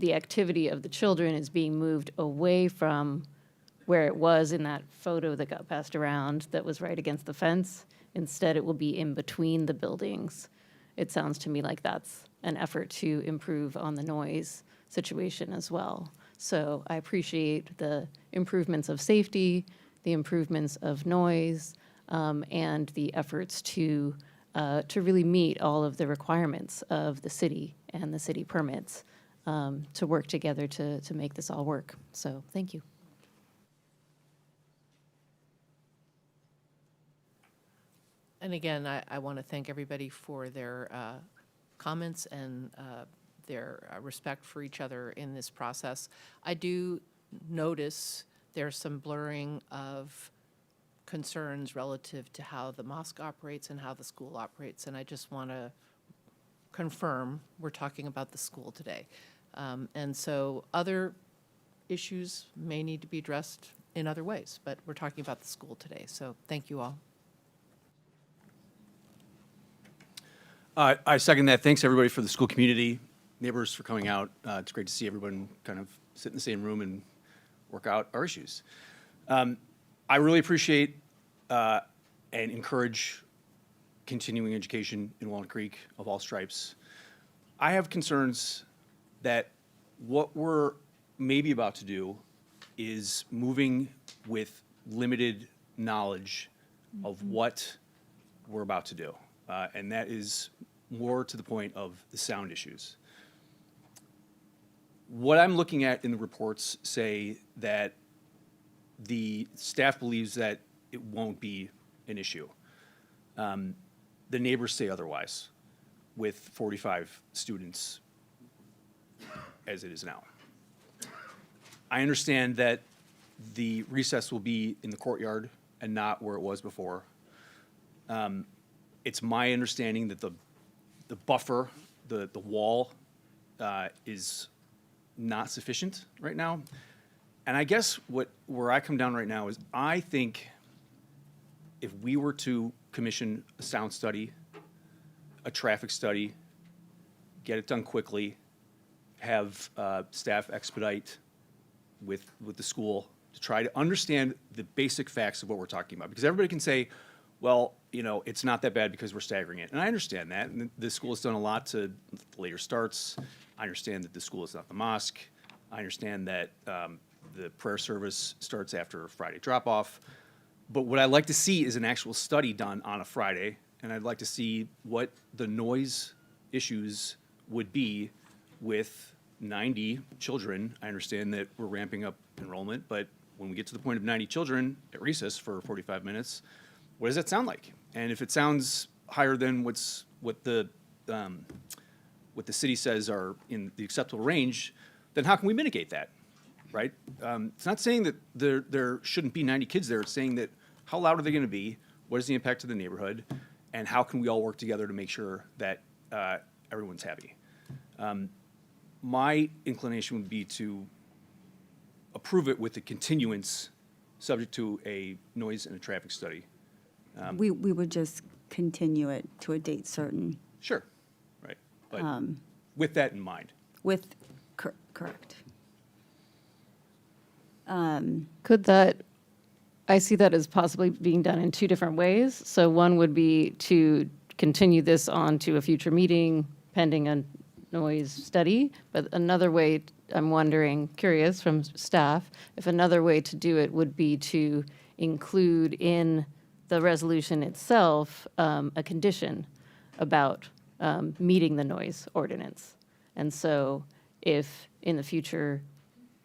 activity of the children is being moved away from where it was in that photo that got passed around that was right against the fence, instead it will be in between the buildings. It sounds to me like that's an effort to improve on the noise situation as well. So I appreciate the improvements of safety, the improvements of noise, and the efforts to really meet all of the requirements of the city and the city permits to work together to make this all work. So thank you. And again, I want to thank everybody for their comments and their respect for each other in this process. I do notice there's some blurring of concerns relative to how the mosque operates and how the school operates, and I just want to confirm we're talking about the school today. And so other issues may need to be addressed in other ways, but we're talking about the school today. So thank you all. I second that. Thanks, everybody, for the school community, neighbors for coming out. It's great to see everyone kind of sit in the same room and work out our issues. I really appreciate and encourage continuing education in Walnut Creek of all stripes. I have concerns that what we're maybe about to do is moving with limited knowledge of what we're about to do. And that is more to the point of the sound issues. What I'm looking at in the reports say that the staff believes that it won't be an issue. The neighbors say otherwise, with 45 students as it is now. I understand that the recess will be in the courtyard and not where it was before. It's my understanding that the buffer, the wall, is not sufficient right now. And I guess where I come down right now is I think if we were to commission a sound study, a traffic study, get it done quickly, have staff expedite with the school to try to understand the basic facts of what we're talking about. Because everybody can say, well, you know, it's not that bad because we're staggering it. And I understand that. And the school has done a lot to later starts. I understand that the school is not the mosque. I understand that the prayer service starts after Friday drop-off. But what I'd like to see is an actual study done on a Friday, and I'd like to see what the noise issues would be with 90 children, I understand that we're ramping up enrollment, but when we get to the point of 90 children at recess for 45 minutes, what does that sound like? And if it sounds higher than what the city says are in the acceptable range, then how can we mitigate that, right? It's not saying that there shouldn't be 90 kids there. It's saying that how loud are they going to be? What is the impact to the neighborhood? And how can we all work together to make sure that everyone's happy? My inclination would be to approve it with the continuance subject to a noise and a traffic study. We would just continue it to a date certain Sure, right. But with that in mind. with, correct. Could that, I see that as possibly being done in two different ways. So one would be to continue this on to a future meeting pending a noise study. But another way, I'm wondering, curious from staff, if another way to do it would be to include in the resolution itself a condition about meeting the noise ordinance. And so if in the future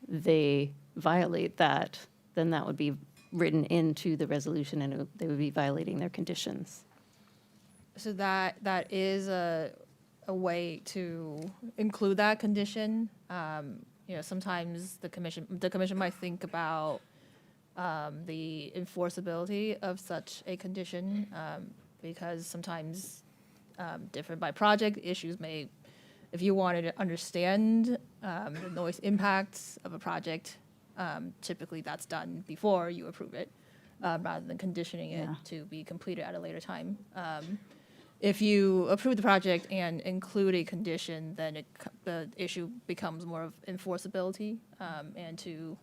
they violate that, then that would be written into the resolution and they would be violating their conditions. So that is a way to include that condition. Sometimes the commission might think about the enforceability of such a condition because sometimes different by project issues may, if you wanted to understand the noise impacts of a project, typically that's done before you approve it rather than conditioning it to be completed at a later time. If you approve the project and include a condition, then the issue becomes more of enforceability and to,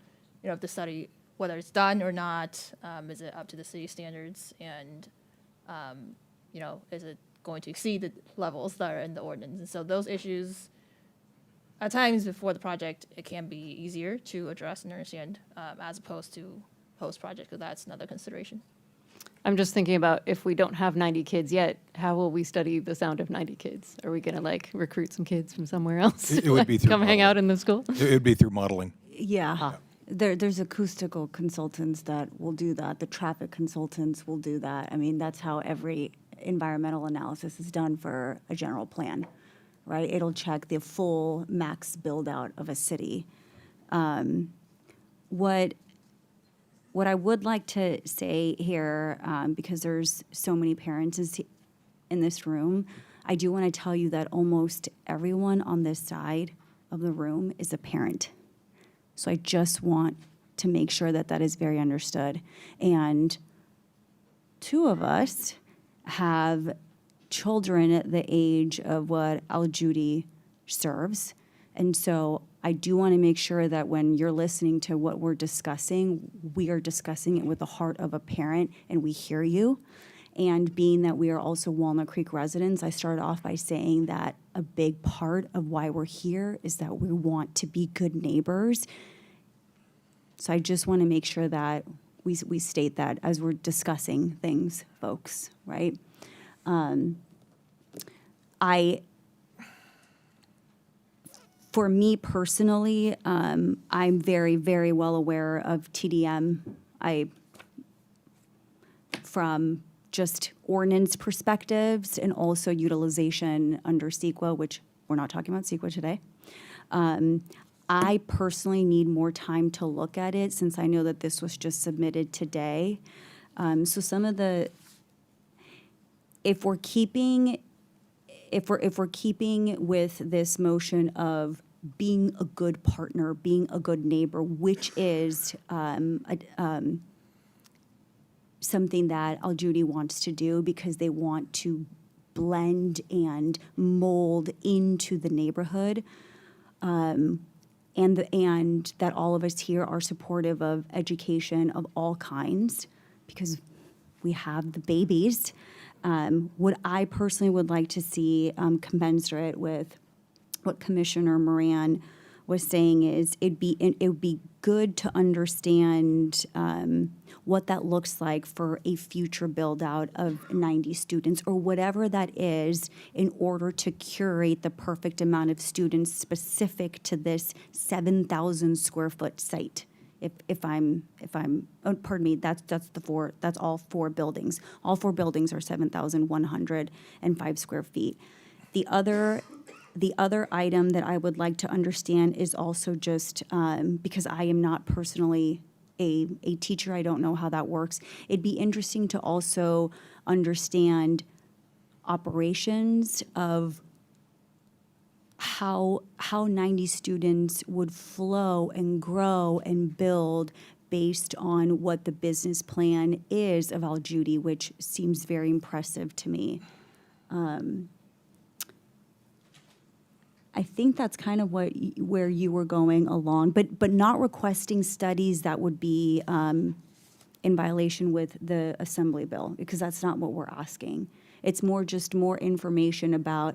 if the study, whether it's done or not, is it up to the city standards and, is it going to exceed the levels that are in the ordinance? And so those issues, at times before the project, it can be easier to address and understand as opposed to post-project, because that's another consideration. I'm just thinking about if we don't have 90 kids yet, how will we study the sound of 90 kids? Are we going to recruit some kids from somewhere else It to would be through come hang modeling. out in the school? It would be through modeling. Yeah. There's acoustical consultants that will do that. The traffic consultants will do that. I mean, that's how every environmental analysis is done for a general plan, right? It'll check the full max build out of a city. What I would like to say here, because there's so many parents in this room, I do want to tell you that almost everyone on this side of the room is a parent. So I just want to make sure that that is very understood. And two of us have children at the age of what Al Judy serves. And so I do want to make sure that when you're listening to what we're discussing, we are discussing it with the heart of a parent and we hear you. And being that we are also Walnut Creek residents, I started off by saying that a big part of why we're here is that we want to be good neighbors. So I just want to make sure that we state that as we're discussing things, folks, right? For me personally, I'm very, very well aware of TDM. From just ordinance perspectives and also utilization under CEQA, which we're not talking about CEQA today. I personally need more time to look at it since I know that this was just submitted today. So some of the, if we're keeping with this motion of being a good partner, being a good neighbor, which is something that Al Judy wants to do because they want to blend and mold into the neighborhood, and that all of us here are supportive of education of all kinds because we have the babies. What I personally would like to see commensurate with what Commissioner Moran was saying is it would be good to understand what that looks like for a future build out of 90 students or whatever that is in order to curate the perfect amount of students specific to this 7,000 square foot site. If I'm oh, pardon me, that's all four buildings. All four buildings are 7,105 square feet. The other item that I would like to understand is also just, because I am not personally a teacher, I don't know how that works. It'd be interesting to also understand operations of how 90 students would flow and grow and build based on what the business plan is of Al Judy, which seems very impressive to me. I think that's kind of where you were going along, but not requesting studies that would be in violation with the Assembly bill, because that's not what we're asking. It's more information about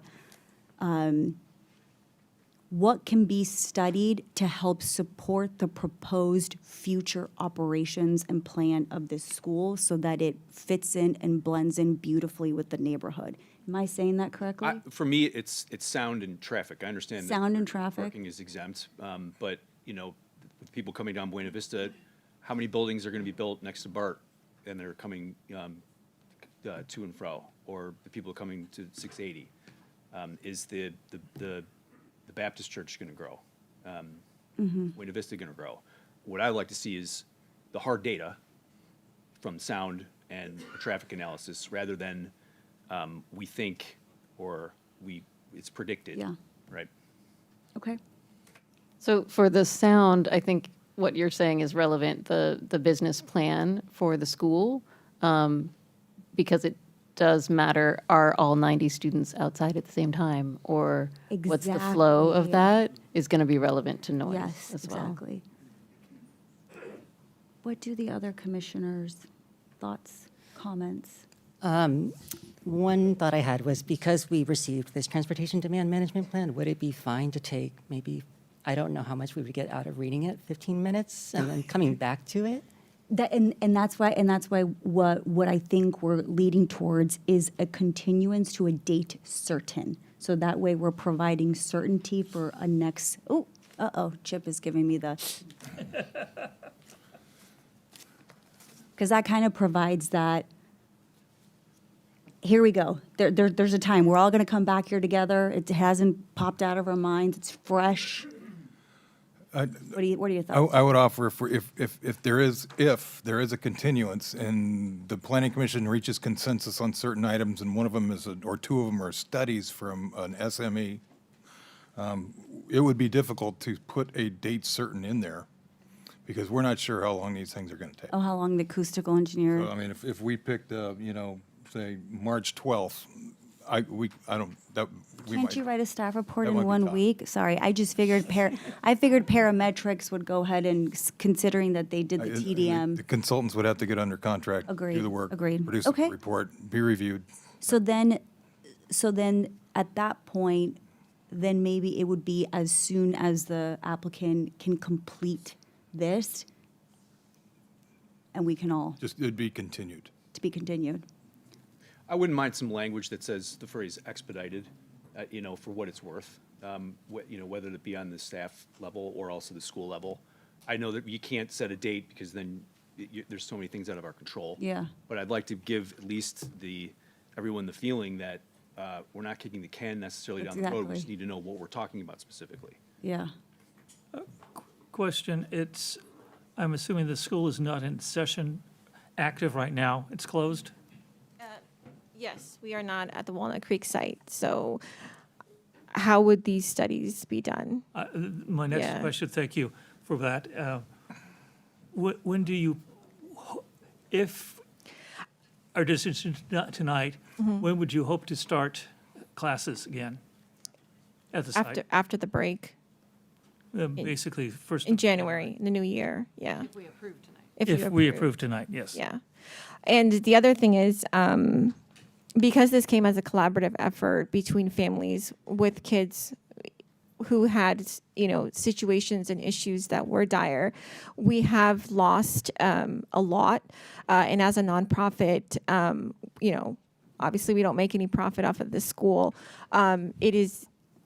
what can be studied to help support the proposed future operations and plan of this school so that it fits in and blends in beautifully with the neighborhood. Am I saying that correctly? For me, it's sound and traffic. I understand Sound that and traffic. parking is exempt, but, with people coming down Buena Vista, how many buildings are going to be built next to BART and they're coming to and fro? Or the people coming to 680? Is the Baptist church going to grow? Buena Vista going to grow? What I'd like to see is the hard data from sound and traffic analysis rather than we think or it's predicted. Yeah. Right? Okay. So for the sound, I think what you're saying is relevant, the business plan for the school, because it does matter, are all 90 students outside at the same time? Or what's the flow of Exactly. that is going to be relevant to noise Yes, as well. exactly. What do the other commissioners' thoughts, comments? One thought I had was because we received this transportation demand management plan, would it be fine to take maybe, I don't know how much we would get out of reading it, 15 minutes, and then coming back to it? That's why what I think we're leading towards is a continuance to a date certain. So that way we're providing certainty for a next, Chip is giving me the. Because that kind of provides that, here we go. There's a time, we're all gonna come back here together. It hasn't popped out of our minds, it's fresh. What are your thoughts? I would offer if there is a continuance and the planning commission reaches consensus on certain items and one of them or two of them are studies from an SME, it would be difficult to put a date certain in there because we're not sure how long these things are going to take. Oh, how long the acoustical engineer? So, I mean, if we picked, say March 12th, we Can't might. you write a staff report that in might be 1 tough. week? Sorry, I just figured parametrics would go ahead and considering that they did the The TDM. consultants would have to get under contract, do Agreed, the work, agreed. produce Okay. a report, be reviewed. So then at that point, then maybe it would be as soon as the applicant can complete this, and we can all, It'd be continued. to be continued. I wouldn't mind some language that says the phrase expedited, for what it's worth, whether it be on the staff level or also the school level. I know that you can't set a date because then there's so many things out of our control. Yeah. But I'd like to give at least everyone the feeling that we're not kicking the can necessarily down the road. We Exactly. just need to know what we're talking about specifically. Yeah. Question, I'm assuming the school is not in session active right now. It's closed? Yes, we are not at the Walnut Creek site, so how would these studies be done? My next Yeah. question, thank you for that. When do you, if our decision tonight, when would you hope to start classes again at the site? After the break, Basically, first. in January, in the new year, yeah. If we approve tonight. If If you we approve. approve tonight, yes. Yeah. And the other thing is, because this came as a collaborative effort between families with kids who had, situations and issues that were dire. We have lost a lot. And as a nonprofit, obviously we don't make any profit off of this school.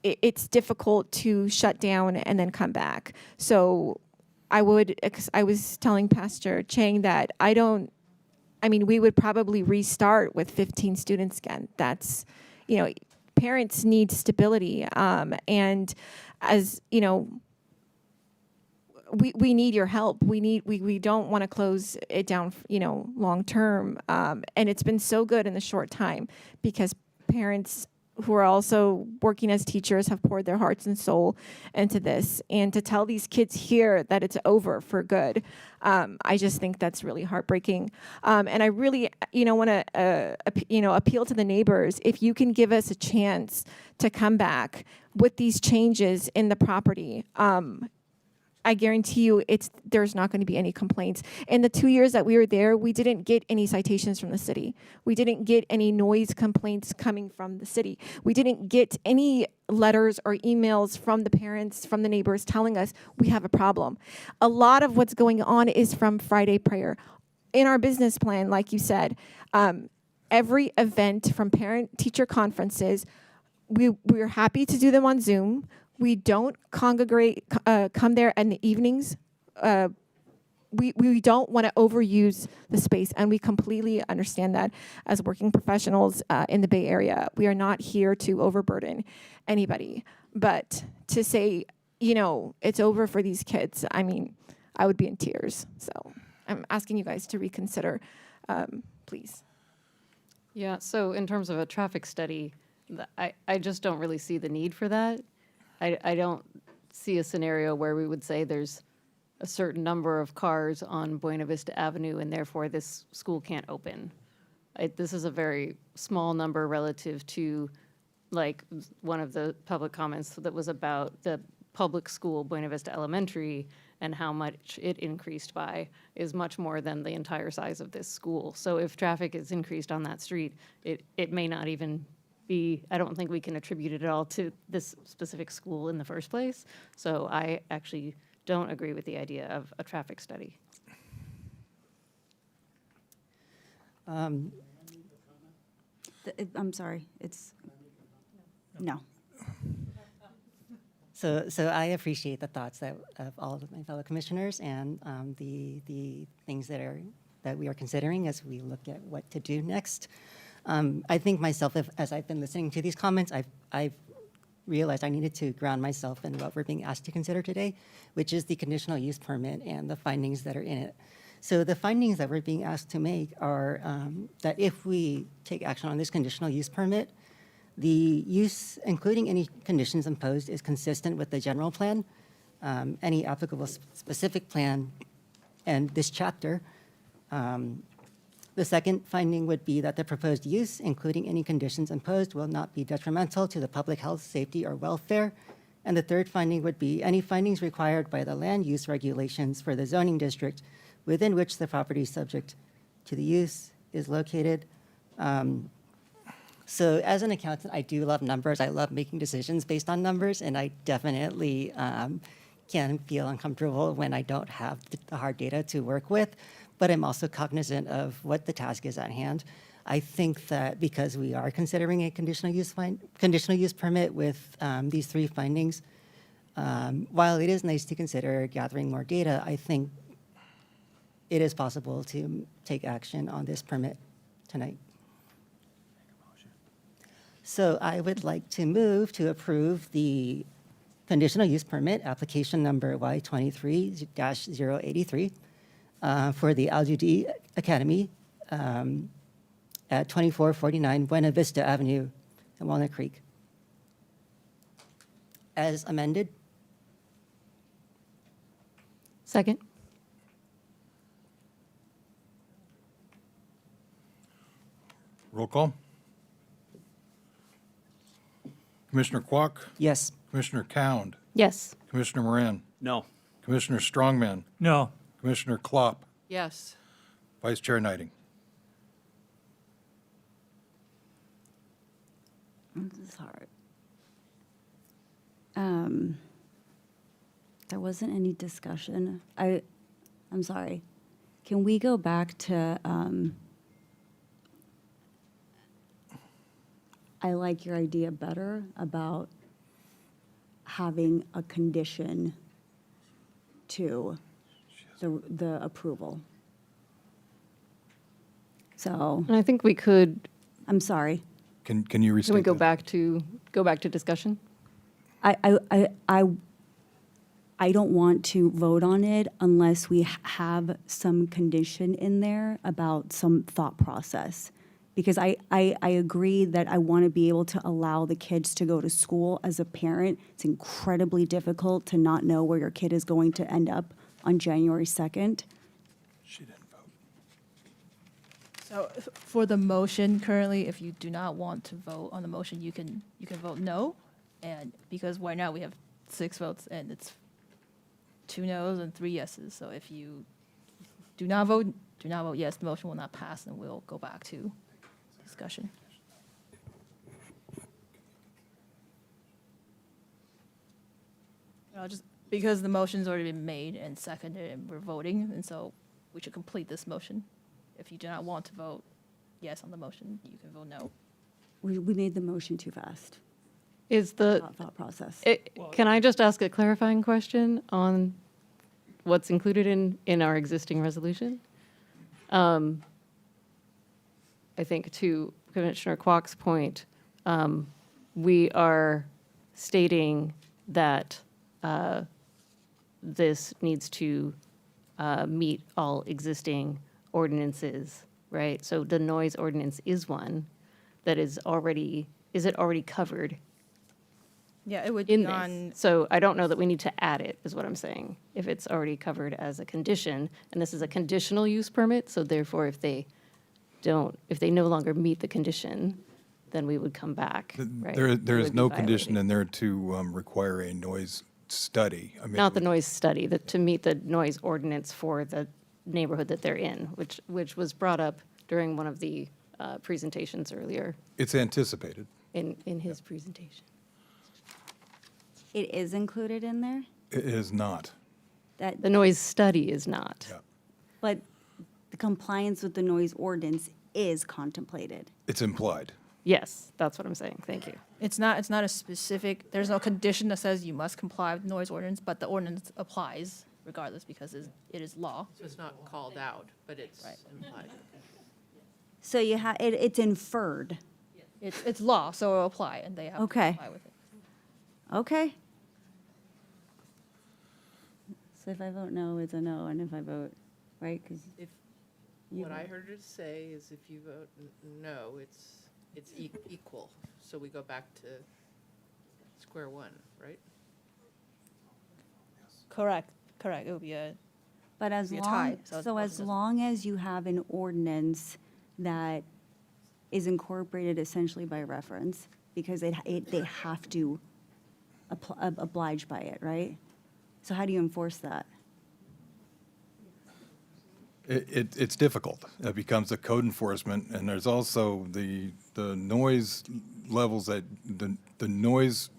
It's difficult to shut down and then come back. So I was telling Pastor Chang that we would probably restart with 15 students again. That's, parents need stability. And as, we need your help. We don't want to close it down, long term. And it's been so good in the short time because parents who are also working as teachers have poured their hearts and soul into this. And to tell these kids here that it's over for good, I just think that's really heartbreaking. And I really, want to, appeal to the neighbors. If you can give us a chance to come back with these changes in the property, I guarantee you there's not going to be any complaints. In the 2 years that we were there, we didn't get any citations from the city. We didn't get any noise complaints coming from the city. We didn't get any letters or emails from the parents, from the neighbors telling us we have a problem. A lot of what's going on is from Friday prayer. In our business plan, like you said, every event from parent-teacher conferences, we're happy to do them on Zoom. We don't congregate, come there in the evenings. We don't want to overuse the space, and we completely understand that as working professionals in the Bay Area. We are not here to overburden anybody. But to say, it's over for these kids, I would be in tears. So I'm asking you guys to reconsider, please. Yeah, so in terms of a traffic study, I just don't really see the need for that. I don't see a scenario where we would say there's a certain number of cars on Buena Vista Avenue and therefore this school can't open. This is a very small number relative to, like, one of the public comments that was about the public school, Buena Vista Elementary, and how much it increased by is much more than the entire size of this school. So if traffic is increased on that street, it may not even I don't think we can attribute it all to this specific school in the first place. So I actually don't agree with the idea of a traffic study. I'm sorry, no. So I appreciate the thoughts of all of my fellow commissioners and the things that we are considering as we look at what to do next. I think myself, as I've been listening to these comments, I've realized I needed to ground myself in what we're being asked to consider today, which is the conditional use permit and the findings that are in it. So the findings that we're being asked to make are that if we take action on this conditional use permit, the use, including any conditions imposed, is consistent with the general plan, any applicable specific plan, and this chapter. The second finding would be that the proposed use, including any conditions imposed, will not be detrimental to the public health, safety, or welfare. And the third finding would be any findings required by the land use regulations for the zoning district within which the property subject to the use is located. So as an accountant, I do love numbers. I love making decisions based on numbers, and I definitely can feel uncomfortable when I don't have the hard data to work with. But I'm also cognizant of what the task is at hand. I think that because we are considering a conditional use permit with these three findings, while it is nice to consider gathering more data, I think it is possible to take action on this permit tonight. So I would like to move to approve the conditional use permit, application number Y23-083, for the Al-Judi Academy at 2449 Buena Vista Avenue in Walnut Creek. As amended. Second. Roll call. Commissioner Kwok? Yes. Commissioner Cound? Yes. Commissioner Moran? No. Commissioner Strongman? No. Commissioner Klopp? Yes. Vice Chair Knighting? This is hard. There wasn't any discussion. I'm sorry. Can we go back to, I like your idea better about having a condition to the approval. So, And I think we could, I'm sorry. Can you restate can we go that? back to discussion? I don't want to vote on it unless we have some condition in there about some thought process. Because I agree that I want to be able to allow the kids to go to school. As a parent, it's incredibly difficult to not know where your kid is going to end up on January 2nd. She didn't vote. So for the motion currently, if you do not want to vote on the motion, you can vote no. And because right now we have 6 votes and it's 2 noes and 3 yeses. So if you do not vote yes, the motion will not pass and we'll go back to discussion. Just because the motion's already been made and seconded and we're voting, and so we should complete this motion. If you do not want to vote yes on the motion, you can vote no. We made the motion too fast. Is the Thought process. Can I just ask a clarifying question on what's included in our existing resolution? I think to Commissioner Kwok's point, we are stating that this needs to meet all existing ordinances, right? So the noise ordinance is one that is already covered Yeah, it would in be this? on, So I don't know that we need to add it, is what I'm saying, if it's already covered as a condition. And this is a conditional use permit, so therefore if they no longer meet the condition, then we would come back, right? There We is would be no condition violating. in there to require a noise study. I mean, Not the noise study, to meet the noise ordinance for the neighborhood that they're in, which was brought up during one of the presentations earlier It's anticipated. in his presentation. It is included in there? It is not. That, The noise study is not. Yeah. but the compliance with the noise ordinance is contemplated. It's implied. Yes, that's what I'm saying. Thank you. it's not a specific, there's no condition that says you must comply with the noise ordinance, but the ordinance applies regardless because it is law. So it's not called out, but it's Right. implied. So it's inferred. It's law, so it'll apply and they have to Okay. comply with it. Okay. So if I vote no, it's a no, and if I vote, right, because What I heard her say is if you vote no, it's equal. So we go back to square one, right? Correct. It would be a, But as Be a long, tie, so so the as motion long as you have an ordinance that is incorporated essentially by reference, because they have to oblige by it, right? So how do you enforce that? It's difficult. It becomes a code enforcement, and there's also the noise levels that, the noise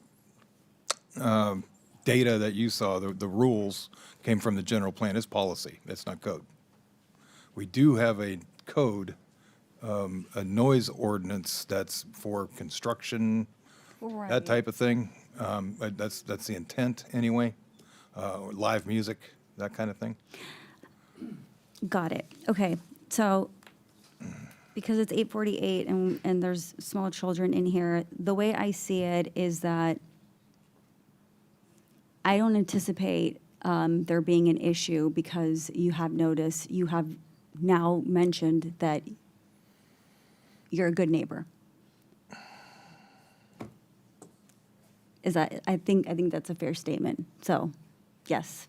data that you saw, the rules came from the general plan. It's policy, it's not code. We do have a code, a noise ordinance that's for construction, that type of thing. But that's the intent anyway. Live music, that kind of thing. Got it. Okay, so because it's 8:48 and there's small children in here, the way I see it is that I don't anticipate there being an issue because you have now mentioned that you're a good neighbor. I think that's a fair statement. So, yes.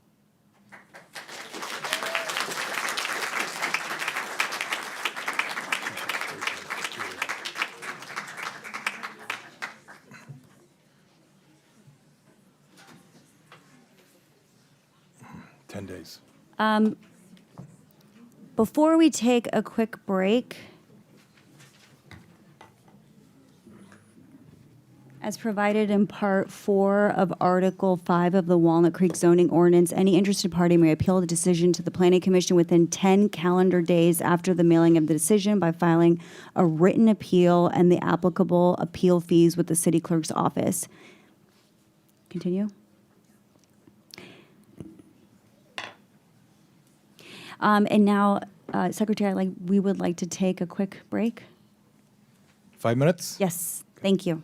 Days. Before we take a quick break, As provided in Part 4 of Article 5 of the Walnut Creek zoning ordinance, any interested party may appeal the decision to the Planning Commission within 10 calendar days after the mailing of the decision by filing a written appeal and the applicable appeal fees with the city clerk's office. Continue. And now, Secretary, we would like to take a quick break. 5 minutes? Yes, thank you.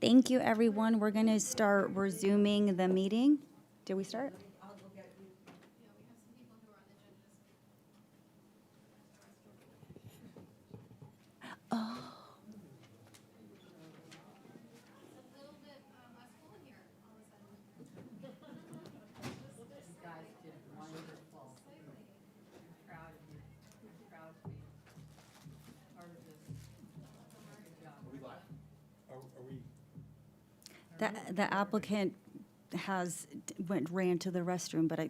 Thank you, everyone. We're going to start resuming the meeting. Did we start? The applicant ran to the restroom, but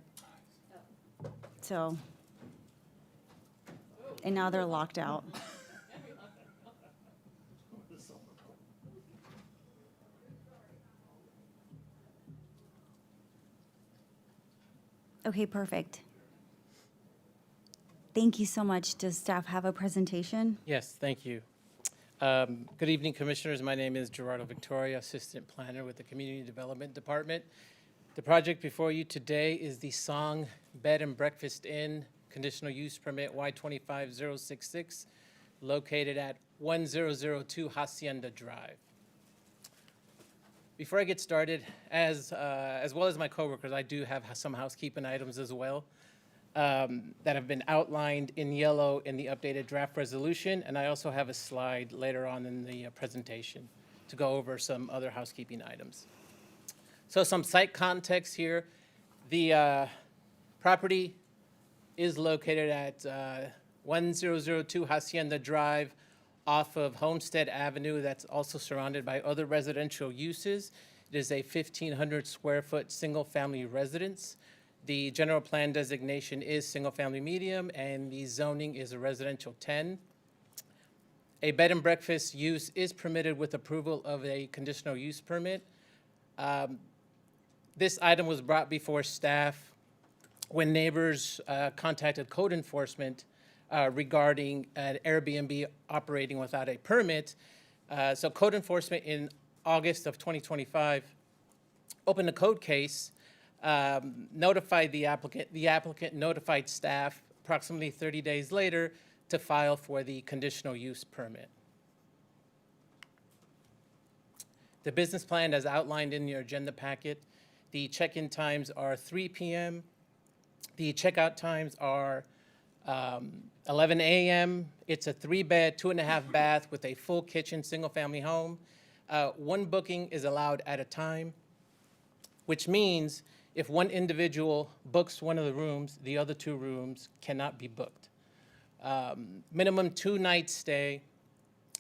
and now they're locked out. Okay, perfect. Thank you so much. Does staff have a presentation? Yes, thank you. Good evening, Commissioners. My name is Gerardo Victoria, Assistant Planner with the Community Development Department. The project before you today is the Song Bed and Breakfast Inn Conditional Use Permit Y25066, located at 1002 Hacienda Drive. Before I get started, as well as my coworkers, I do have some housekeeping items as well. That have been outlined in yellow in the updated draft resolution, and I also have a slide later on in the presentation to go over some other housekeeping items. So some site context here. The property is located at 1002 Hacienda Drive off of Homestead Avenue. That's also surrounded by other residential uses. It is a 1,500 square foot single-family residence. The general plan designation is single-family medium, and the zoning is a residential 10. A bed and breakfast use is permitted with approval of a conditional use permit. This item was brought before staff when neighbors contacted code enforcement regarding an Airbnb operating without a permit. So code enforcement in August of 2025 opened a code case, notified the applicant notified staff approximately 30 days later to file for the conditional use permit. The business plan as outlined in your agenda packet, the check-in times are 3 p.m. The checkout times are 11 a.m. It's a 3-bed, 2.5 bath with a full kitchen, single-family home. One booking is allowed at a time, which means if one individual books one of the rooms, the other 2 rooms cannot be booked. Minimum 2-night stay,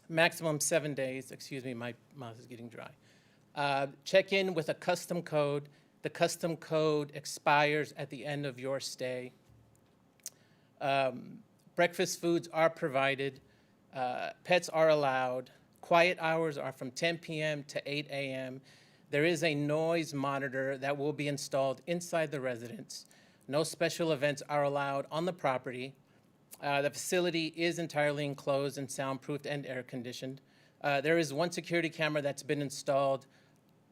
maximum 7 days. Excuse me, my mouth is getting dry. Check in with a custom code. The custom code expires at the end of your stay. Breakfast foods are provided. Pets are allowed. Quiet hours are from 10 p.m. to 8 a.m. There is a noise monitor that will be installed inside the residence. No special events are allowed on the property. The facility is entirely enclosed and soundproofed and air conditioned. There is one security camera that's been installed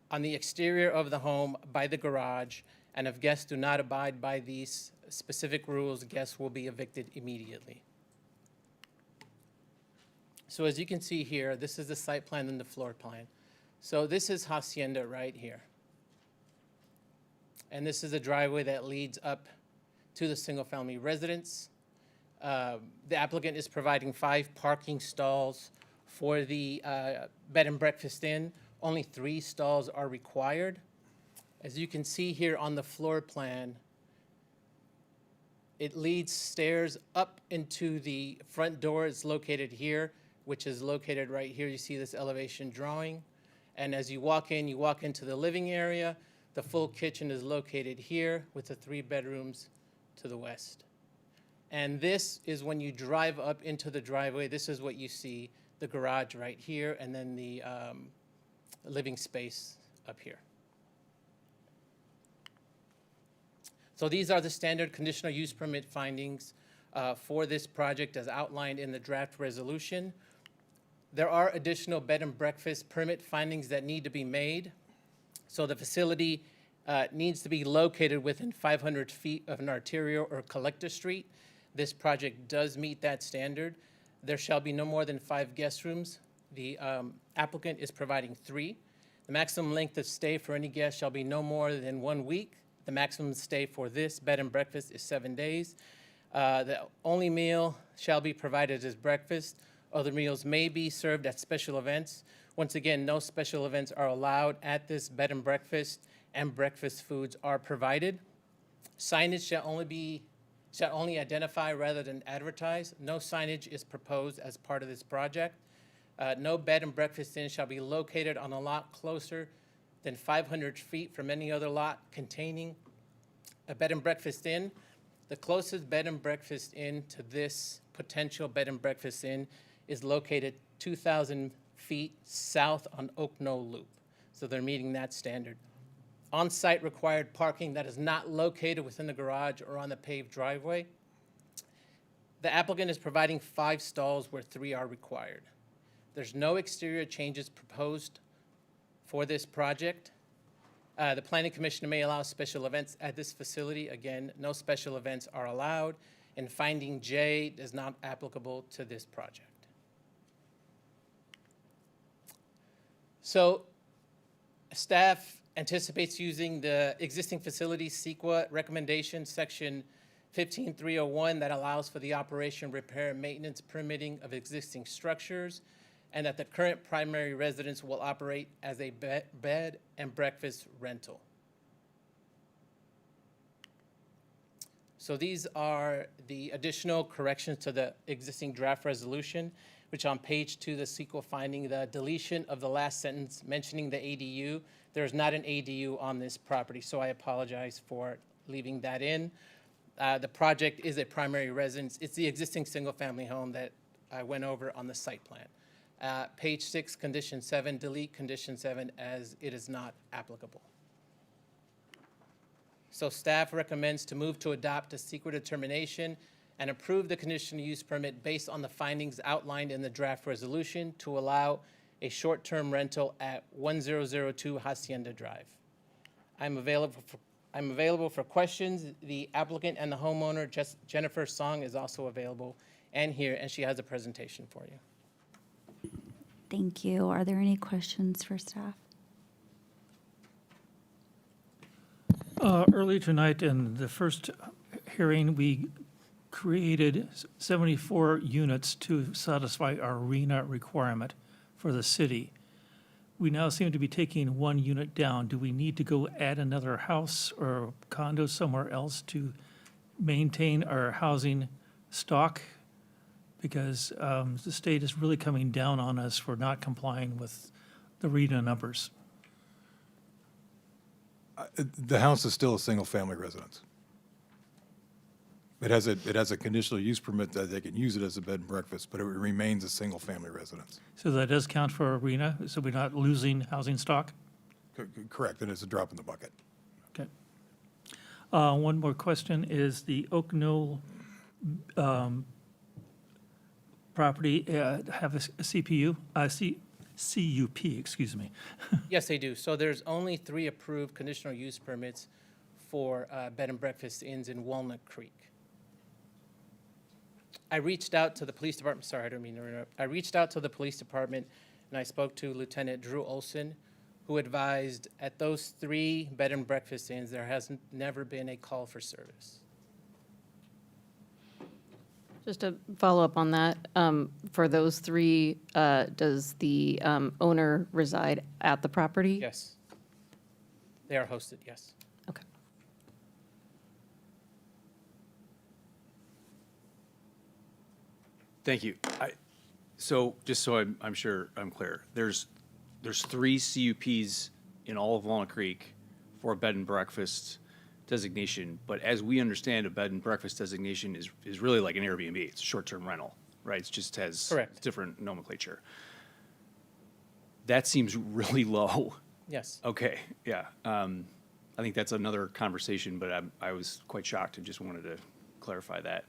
on the exterior of the home by the garage, and if guests do not abide by these specific rules, guests will be evicted immediately. So as you can see here, this is the site plan and the floor plan. So this is Hacienda right here. And this is a driveway that leads up to the single-family residence. The applicant is providing 5 parking stalls for the bed and breakfast inn. Only 3 stalls are required. As you can see here on the floor plan, it leads stairs up into the front door. It's located here, which is located right here. You see this elevation drawing. And as you walk into the living area. The full kitchen is located here with the 3 bedrooms to the west. And this is when you drive up into the driveway, this is what you see, the garage right here, and then the living space up here. So these are the standard conditional use permit findings for this project as outlined in the draft resolution. There are additional bed and breakfast permit findings that need to be made. So the facility needs to be located within 500 feet of an arterial or collector street. This project does meet that standard. There shall be no more than 5 guest rooms. The applicant is providing 3. The maximum length of stay for any guest shall be no more than 1 week. The maximum stay for this bed and breakfast is 7 days. The only meal shall be provided as breakfast. Other meals may be served at special events. Once again, no special events are allowed at this bed and breakfast foods are provided. Signage shall only identify rather than advertise. No signage is proposed as part of this project. No bed and breakfast inn shall be located on a lot closer than 500 feet from any other lot containing a bed and breakfast inn. The closest bed and breakfast inn to this potential bed and breakfast inn is located 2,000 feet south on Oak Knoll Loop. So they're meeting that standard. On-site required parking that is not located within the garage or on the paved driveway. The applicant is providing 5 stalls where 3 are required. There's no exterior changes proposed for this project. The Planning Commission may allow special events at this facility. Again, no special events are allowed, and finding J is not applicable to this project. So staff anticipates using the existing facility CEQA recommendation, section 15301, that allows for the operation, repair, and maintenance permitting of existing structures, and that the current primary residence will operate as a bed and breakfast rental. So these are the additional corrections to the existing draft resolution, which on page 2, the CEQA finding the deletion of the last sentence mentioning the ADU. There is not an ADU on this property, so I apologize for leaving that in. The project is a primary residence. It's the existing single-family home that I went over on the site plan. Page 6, condition 7, delete condition 7 as it is not applicable. So staff recommends to move to adopt a CEQA determination and approve the conditional use permit based on the findings outlined in the draft resolution to allow a short-term rental at 1002 Hacienda Drive. I'm available for questions. The applicant and the homeowner, Jennifer Song, is also available and here, and she has a presentation for you. Thank you. Are there any questions for staff? Earlier tonight in the first hearing, we created 74 units to satisfy our RENA requirement for the city. We now seem to be taking 1 unit down. Do we need to go add another house or condo somewhere else to maintain our housing stock? Because the state is really coming down on us for not complying with the RENA numbers. The house is still a single-family residence. It has a conditional use permit that they can use it as a bed and breakfast, but it remains a single-family residence. So that does count for RENA, so we're not losing housing stock? Correct, and it's a drop in the bucket. Okay. One more question, is the Oak Knoll property have a CPU, CUP, excuse me? Yes, they do. So there's only 3 approved conditional use permits for bed and breakfast inns in Walnut Creek. I reached out to the police department, sorry, I don't mean to interrupt. I reached out to the police department and I spoke to Lieutenant Drew Olson, who advised at those 3 bed and breakfast inns, there has never been a call for service. Just to follow up on that, for those 3, does the owner reside at the property? Yes. They are hosted, yes. Okay. Thank you. So just so I'm sure I'm clear, there's 3 CUPs in all of Walnut Creek for a bed and breakfast designation, but as we understand, a bed and breakfast designation is really like an Airbnb. It's a short-term rental, right? It just has Correct. different nomenclature. That seems really low. Yes. Okay, yeah. I think that's another conversation, but I was quite shocked and just wanted to clarify that.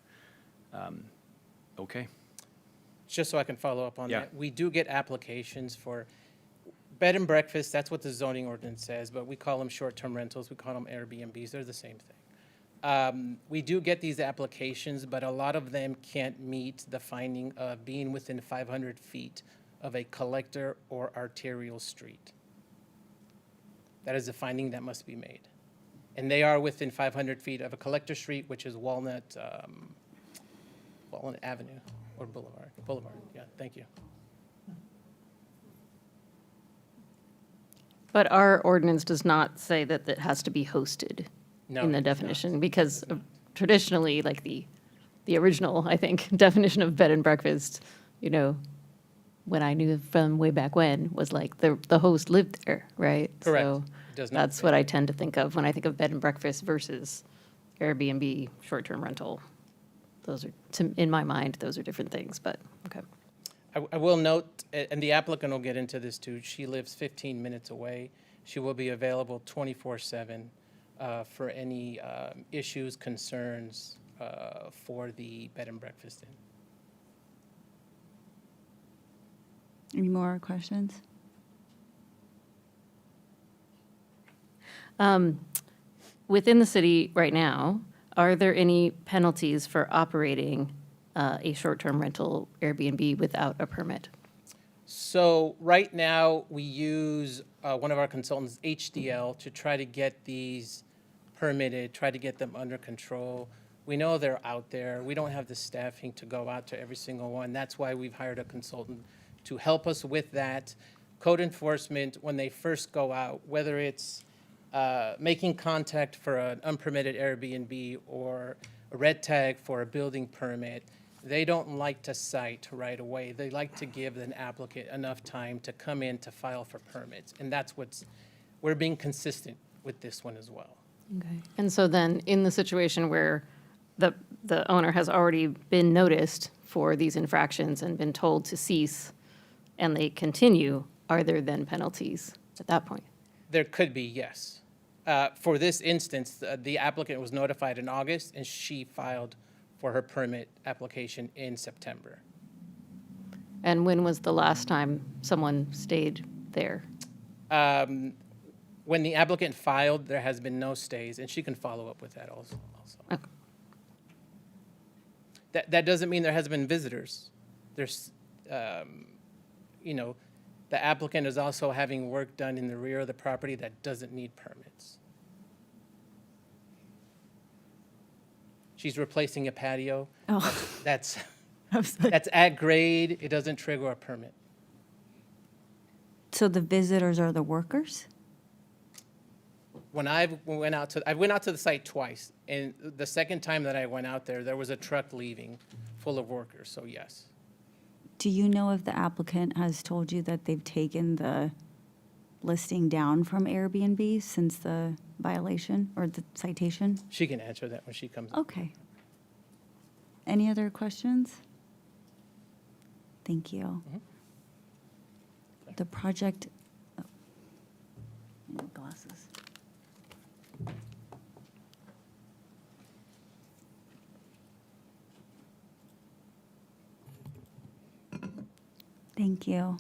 Okay. Just so I can follow up on Yeah. that, we do get applications for bed and breakfast, that's what the zoning ordinance says, but we call them short-term rentals, we call them Airbnbs, they're the same thing. We do get these applications, but a lot of them can't meet the finding of being within 500 feet of a collector or arterial street. That is a finding that must be made. And they are within 500 feet of a collector street, which is Walnut Avenue or Boulevard. Boulevard, yeah, thank you. But our ordinance does not say that it has to be hosted No, in the it does not. definition, because traditionally, like the original, I think, definition of bed and breakfast, you know, when I knew from way back when, was like the host lived there, right? Correct. So It does not that's say what that. I tend to think of when I think of bed and breakfast versus Airbnb, short-term rental. Those are, in my mind, those are different things, but, okay. I will note, and the applicant will get into this too, she lives 15 minutes away. She will be available 24/7 for any issues, concerns for the bed and breakfast inn. Any more questions? Within the city right now, are there any penalties for operating a short-term rental Airbnb without a permit? So right now, we use one of our consultants, HDL, to try to get these permitted, try to get them under control. We know they're out there. We don't have the staffing to go out to every single one. That's why we've hired a consultant to help us with that. Code enforcement, when they first go out, whether it's making contact for an unpermitted Airbnb or a red tag for a building permit, they don't like to cite right away. They like to give an applicant enough time to come in to file for permits. And that's we're being consistent with this one as well. Okay. And so then, in the situation where the owner has already been noticed for these infractions and been told to cease, and they continue, are there then penalties at that point? There could be, yes. For this instance, the applicant was notified in August, and she filed for her permit application in September. And when was the last time someone stayed there? When the applicant filed, there has been no stays, and she can follow up with that also. Okay. That doesn't mean there hasn't been visitors. There's, you know, the applicant is also having work done in the rear of the property that doesn't need permits. She's replacing a patio. Oh. That's at grade. It doesn't trigger a permit. So the visitors are the workers? When I went out to the site twice, and the second time that I went out there was a truck leaving full of workers, so yes. Do you know if the applicant has told you that they've taken the listing down from Airbnb since the violation or the citation? She can answer that when she comes. Okay. Any other questions? Thank you. The project, oh. Glasses. Thank you.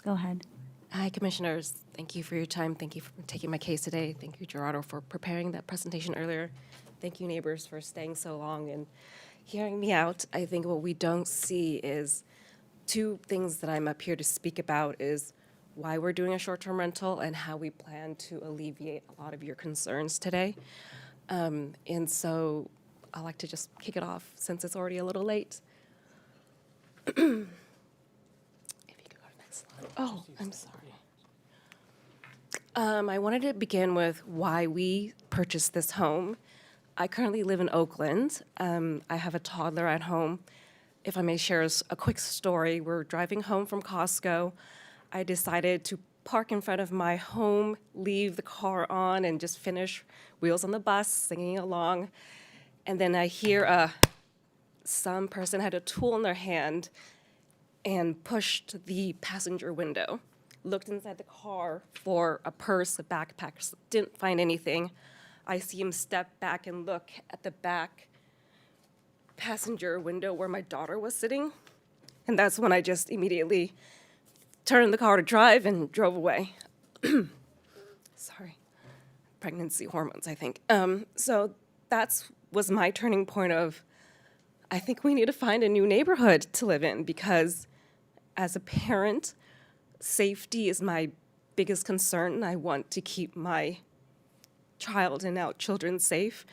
Go ahead. Hi, Commissioners. Thank you for your time. Thank you for taking my case today. Thank you, Gerardo, for preparing that presentation earlier. Thank you, neighbors, for staying so long and hearing me out. I think what we don't see is two things that I'm up here to speak about is why we're doing a short-term rental and how we plan to alleviate a lot of your concerns today. And so I'd like to just kick it off since it's already a little late. If you could go to the next slide. Oh, I'm sorry. I wanted to begin with why we purchased this home. I currently live in Oakland. I have a toddler at home. If I may share a quick story, we're driving home from Costco. I decided to park in front of my home, leave the car on, and just finish Wheels on the Bus, singing along. And then I hear some person had a tool in their hand and pushed the passenger window. Looked inside the car for a purse, a backpack, didn't find anything. I see him step back and look at the back passenger window where my daughter was sitting. And that's when I just immediately turned the car to drive and drove away. Sorry, pregnancy hormones, I think. So that was my turning point of, I think we need to find a new neighborhood to live in because as a parent, safety is my biggest concern. I want to keep my child and now children safe.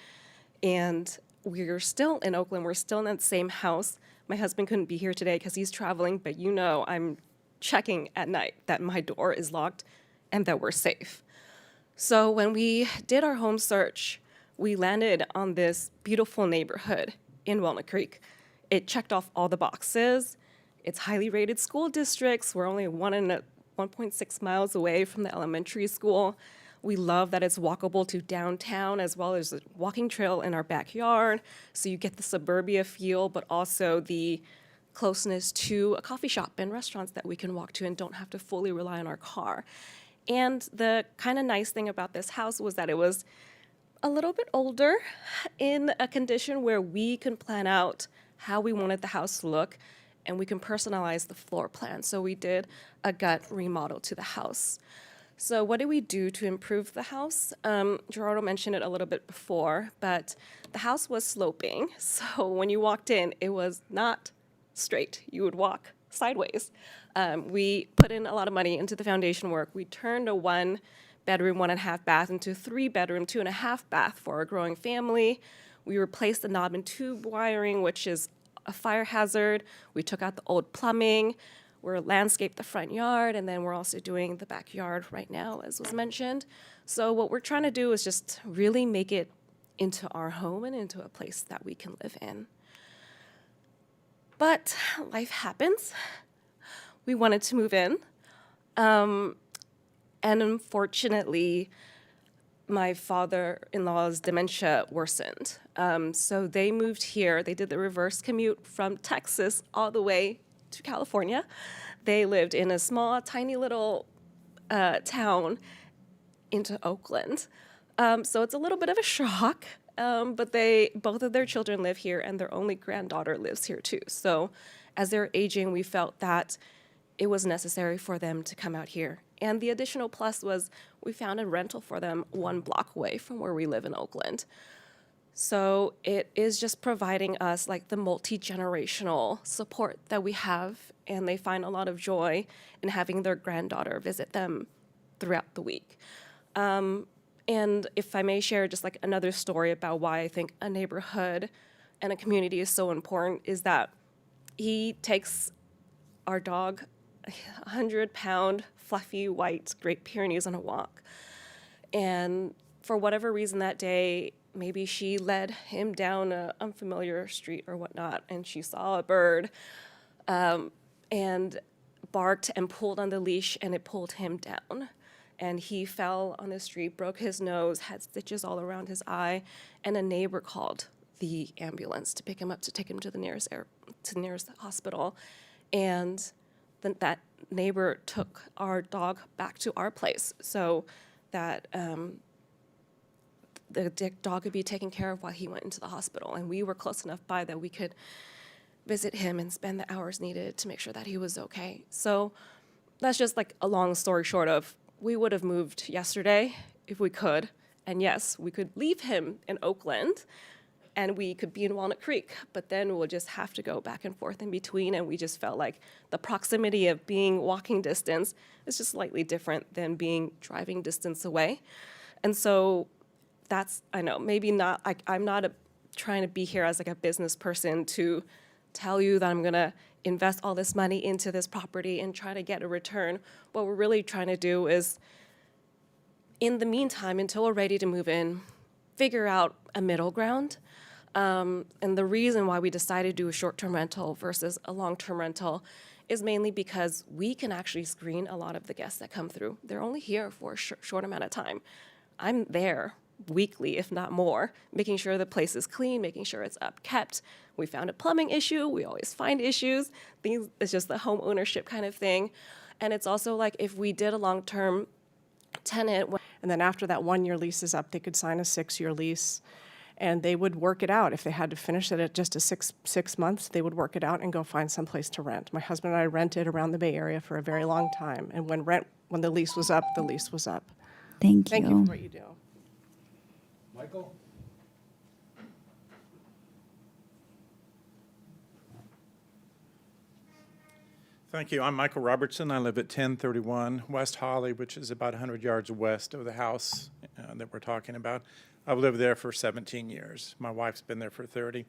And we're still in Oakland. We're still in that same house. My husband couldn't be here today because he's traveling, but you know I'm checking at night that my door is locked and that we're safe. So when we did our home search, we landed on this beautiful neighborhood in Walnut Creek. It checked off all the boxes. It's highly rated school districts. We're only 1.6 miles away from the elementary school. We love that it's walkable to downtown as well as a walking trail in our backyard. So you get the suburbia feel, but also the closeness to a coffee shop and restaurants that we can walk to and don't have to fully rely on our car. And the kind of nice thing about this house was that it was a little bit older, in a condition where we can plan out how we wanted the house to look, and we can personalize the floor plan. So we did a gut remodel to the house. So what did we do to improve the house? Gerardo mentioned it a little bit before, but the house was sloping. So when you walked in, it was not straight. You would walk sideways. We put in a lot of money into the foundation work. We turned a 1-bedroom, 1.5 bath into 3-bedroom, 2.5 bath for a growing family. We replaced the knob and tube wiring, which is a fire hazard. We took out the old plumbing. We're landscaped the front yard, and then we're also doing the backyard right now, as was mentioned. So what we're trying to do is just really make it into our home and into a place that we can live in. But life happens. We wanted to move in. And unfortunately, my father-in-law's dementia worsened. So they moved here. They did the reverse commute from Texas all the way to California. They lived in a small, tiny little town into Oakland. So it's a little bit of a shock, but both of their children live here, and their only granddaughter lives here too. So as they're aging, we felt that it was necessary for them to come out here. And the additional plus was we found a rental for them 1 block away from where we live in Oakland. So it is just providing us like the multi-generational support that we have, and they find a lot of joy in having their granddaughter visit them throughout the week. And if I may share just like another story about why I think a neighborhood and a community is so important, is that he takes our dog, a 100-pound fluffy white Great Pyrenees, on a walk. And for whatever reason that day, maybe she led him down an unfamiliar street or whatnot, and she saw a bird and barked and pulled on the leash, and it pulled him down. And he fell on the street, broke his nose, had stitches all around his eye, and a neighbor called the ambulance to pick him up to take him to the nearest hospital. And then that neighbor took our dog back to our place so that the dog could be taken care of while he went into the hospital. And we were close enough by that we could visit him and spend the hours needed to make sure that he was okay. So that's just like a long story short of, we would have moved yesterday if we could. And yes, we could leave him in Oakland and we could be in Walnut Creek, but then we'll just have to go back and forth in between. And we just felt like the proximity of being walking distance is just slightly different than being driving distance away. And so that's, I know, maybe not, I'm not trying to be here as like a business person to tell you that I'm gonna invest all this money into this property and try to get a return. What we're really trying to do is, in the meantime, until we're ready to move in, figure out a middle ground. And the reason why we decided to do a short-term rental versus a long-term rental is mainly because we can actually screen a lot of the guests that come through. They're only here for a short amount of time. I'm there weekly, if not more, making sure the place is clean, making sure it's upkept. We found a plumbing issue. We always find issues. It's just the home ownership kind of thing. And it's also like if we did a long-term tenant, and then after that 1-year lease is up, they could sign a 6-year lease, and they would work it out. If they had to finish it at just a six months, they would work it out and go find some place to rent. My husband and I rented around the Bay Area for a very long time, and when the lease was up, the lease was up. Thank you. Thank you for what you do. Michael? Thank you. I'm Michael Robertson. I live at 1031 West Holly, which is about 100 yards west of the house that we're talking about. I've lived there for 17 years. My wife's been there for 30.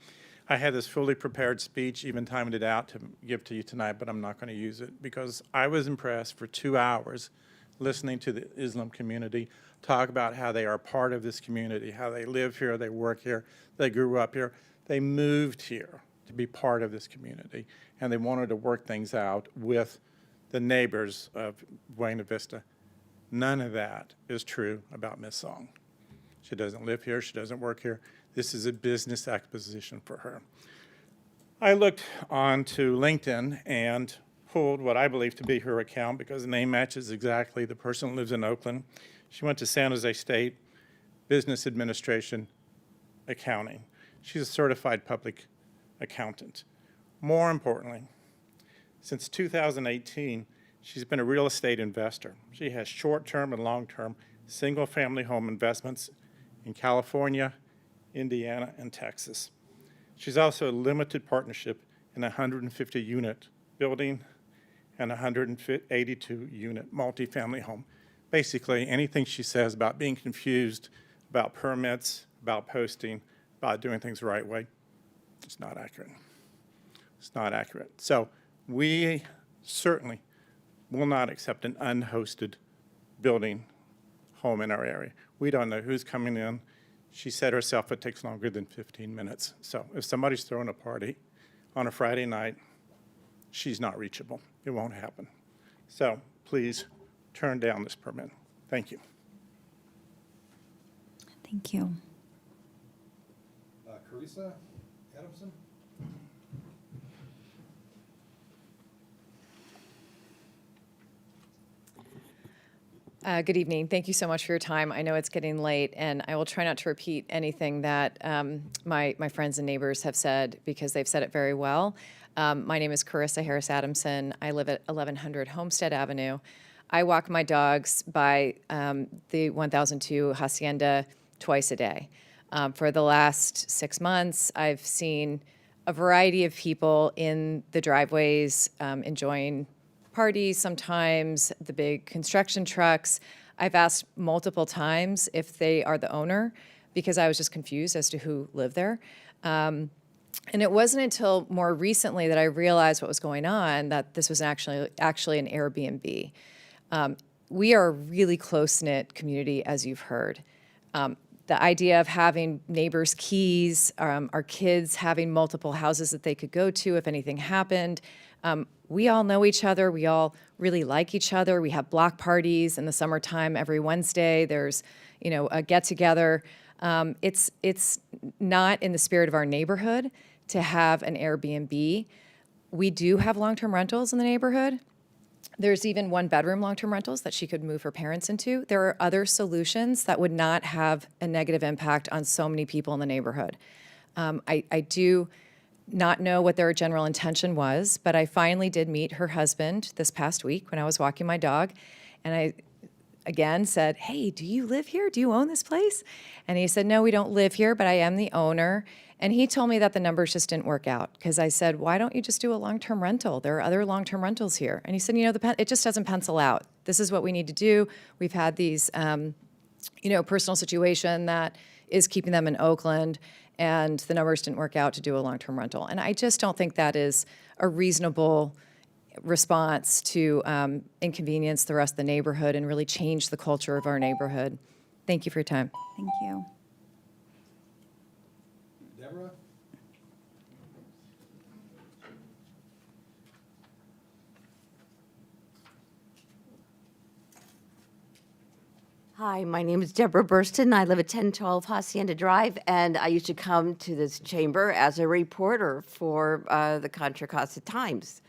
I had this fully prepared speech, even timed it out to give to you tonight, but I'm not going to use it because I was impressed for 2 hours listening to the Islam community talk about how they are part of this community, how they live here, they work here, they grew up here, they moved here to be part of this community, and they wanted to work things out with the neighbors of Buena Vista. None of that is true about Miss Song. She doesn't live here, she doesn't work here. This is a business acquisition for her. I looked onto LinkedIn and pulled what I believe to be her account because the name matches exactly the person who lives in Oakland. She went to San Jose State Business Administration Accounting. She's a certified public accountant. More importantly, since 2018, she's been a real estate investor. She has short-term and long-term single-family home investments in California, Indiana, and Texas. She's also a limited partnership in a 150-unit building and a 182-unit multifamily home. Basically, anything she says about being confused about permits, about posting, about doing things the right way, it's not accurate. It's not accurate. So we certainly will not accept an unhosted building home in our area. We don't know who's coming in. She said herself it takes longer than 15 minutes. So if somebody's throwing a party on a Friday night, she's not reachable. It won't happen. So please turn down this permit. Thank you. Thank you. Carissa Adamson? Good evening. Thank you so much for your time. I know it's getting late, and I will try not to repeat anything that my friends and neighbors have said because they've said it very well. My name is Carissa Harris Adamson. I live at 1100 Homestead Avenue. I walk my dogs by the 1002 Hacienda twice a day. For the last 6 months, I've seen a variety of people in the driveways enjoying parties sometimes, the big construction trucks. I've asked multiple times if they are the owner because I was just confused as to who lived there. And it wasn't until more recently that I realized what was going on, that this was actually an Airbnb. We are a really close-knit community, as you've heard. The idea of having neighbors' keys, our kids having multiple houses that they could go to if anything happened. We all know each other. We all really like each other. We have block parties in the summertime every Wednesday. There's, a get-together. It's not in the spirit of our neighborhood to have an Airbnb. We do have long-term rentals in the neighborhood. There's even one-bedroom long-term rentals that she could move her parents into. There are other solutions that would not have a negative impact on so many people in the neighborhood. I do not know what their general intention was, but I finally did meet her husband this past week when I was walking my dog, and I again said, "Hey, do you live here? Do you own this place?" And he said, "No, we don't live here, but I am the owner." And he told me that the numbers just didn't work out because I said, "Why don't you just do a long-term rental? There are other long-term rentals here." And he said, it just doesn't pencil out. This is what we need to do. We've had these, personal situation that is keeping them in Oakland, and the numbers didn't work out to do a long-term rental. And I just don't think that is a reasonable response to inconvenience the rest of the neighborhood and really change the culture of our neighborhood. Thank you for your time. Thank you. Deborah? Hi, my name is Deborah Burston. I live at 1012 Hacienda Drive, and I used to come to this chamber as a reporter for the Contra Costa Times,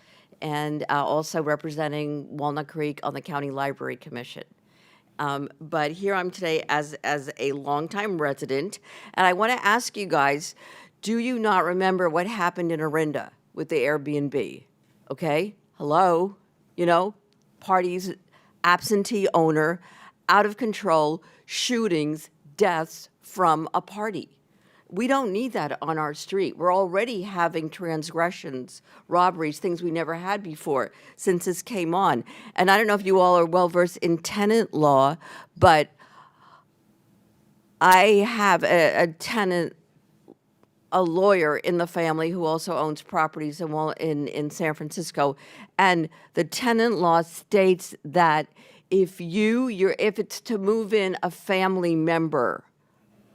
and also representing Walnut Creek on the County Library Commission. But here I'm today as a longtime resident, and I want to ask you guys, do you not remember what happened in Orinda with the Airbnb? Okay, hello, parties, absentee owner, out of control, shootings, deaths from a party. We don't need that on our street. We're already having transgressions, robberies, things we never had before since this came on. And I don't know if you all are well-versed in tenant law, but I have a tenant, a lawyer in the family who also owns properties in San Francisco. And the tenant law states that if it's to move in a family member,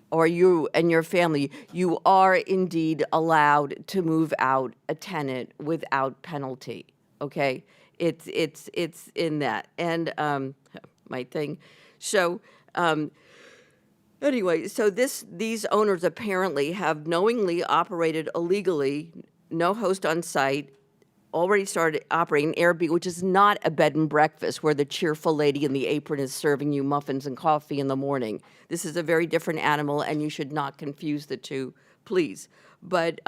or you and your family, you are indeed allowed to move out a tenant without penalty, okay? It's in that. And my thing. So anyway, so these owners apparently have knowingly operated illegally, no host on site, already started operating Airbnb, which is not a bed and breakfast where the cheerful lady in the apron is serving you muffins and coffee in the morning. This is a very different animal, and you should not confuse the two, please. But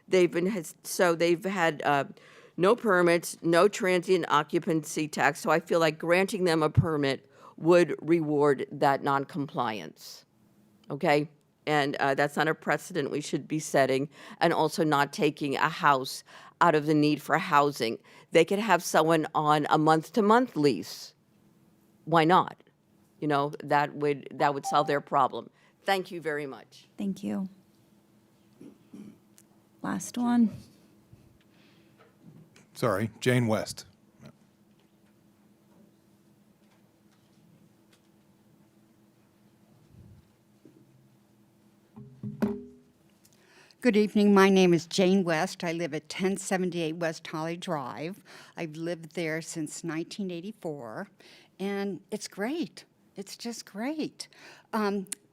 they've had no permits, no transient occupancy tax, so I feel like granting them a permit would reward that noncompliance, okay? And that's not a precedent we should be setting, and also not taking a house out of the need for housing. They could have someone on a month-to-month lease. Why not? You know, that would solve their problem. Thank you very much. Thank you. Last one. Sorry, Jane West. Good evening. My name is Jane West. I live at 1078 West Holly Drive. I've lived there since 1984, and it's great. It's just great.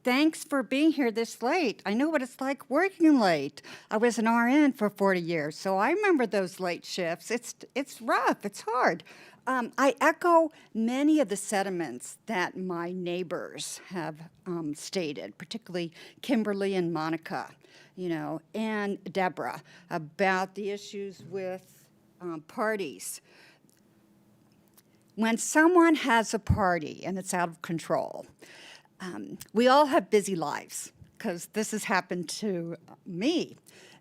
Thanks for being here this late. I know what it's like working late. I was an RN for 40 years, so I remember those late shifts. It's rough. It's hard. I echo many of the sentiments that my neighbors have stated, particularly Kimberly and Monica, you know, and Deborah, about the issues with parties. When someone has a party and it's out of control, we all have busy lives, because this has happened to me,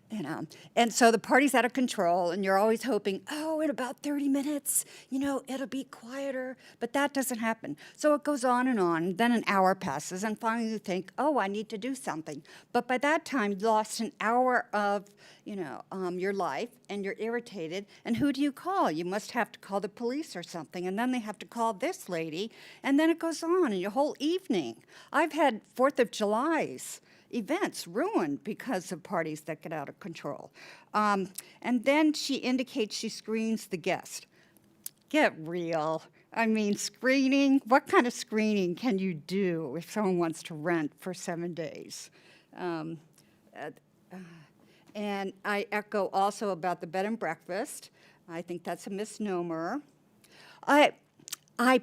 you know. And so the party's out of control, and you're always hoping, oh, in about 30 minutes, you know, it'll be quieter. But that doesn't happen. So it goes on, and then an hour passes, and finally you think, oh, I need to do something. But by that time, you lost an hour of, you know, your life, and you're irritated. And who do you call? You must have to call the police or something, and then they have to call this lady, and then it goes on, and your whole evening. I've had 4th of July's events ruined because of parties that get out of control. And then she indicates she screens the guest. Get real. I mean, screening, what kind of screening can you do if someone wants to rent for 7 days? And I echo also about the bed and breakfast. I think that's a misnomer. I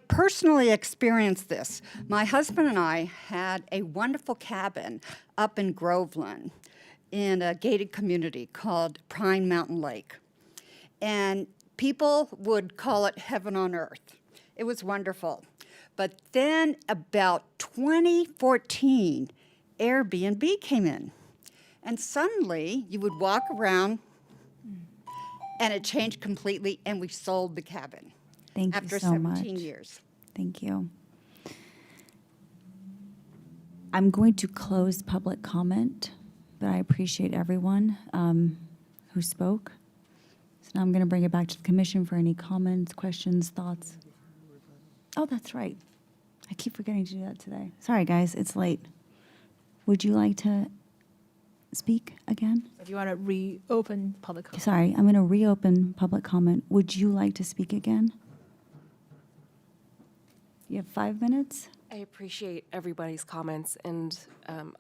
personally experienced this. My husband and I had a wonderful cabin up in Groveland in a gated community called Pine Mountain Lake. And people would call it heaven on earth. It was wonderful. But then about 2014, Airbnb came in. And suddenly you would walk around and it changed completely, and we sold the cabin. Thank after you so 17 much. years. Thank you. I'm going to close public comment, but I appreciate everyone who spoke. So now I'm going to bring it back to the commission for any comments, questions, thoughts. Oh, that's right. I keep forgetting to do that today. Sorry, guys, it's late. Would you like to speak again? If you want to reopen public comment. Sorry, I'm going to reopen public comment. Would you like to speak again? You have 5 minutes? I appreciate everybody's comments, and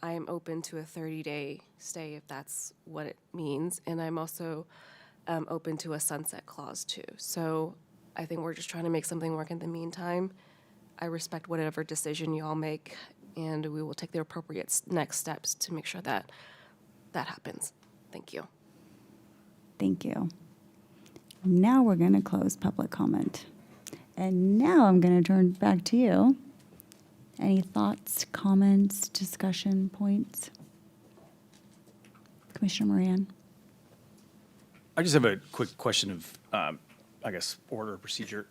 I am open to a 30-day stay if that's what it means. And I'm also open to a sunset clause too. So I think we're just trying to make something work in the meantime. I respect whatever decision you all make, and we will take the appropriate next steps to make sure that that happens. Thank you. Thank you. Now we're going to close public comment. And now I'm going to turn back to you. Any thoughts, comments, discussion points? Commissioner Moran. I just have a quick question of, I guess, order of procedure.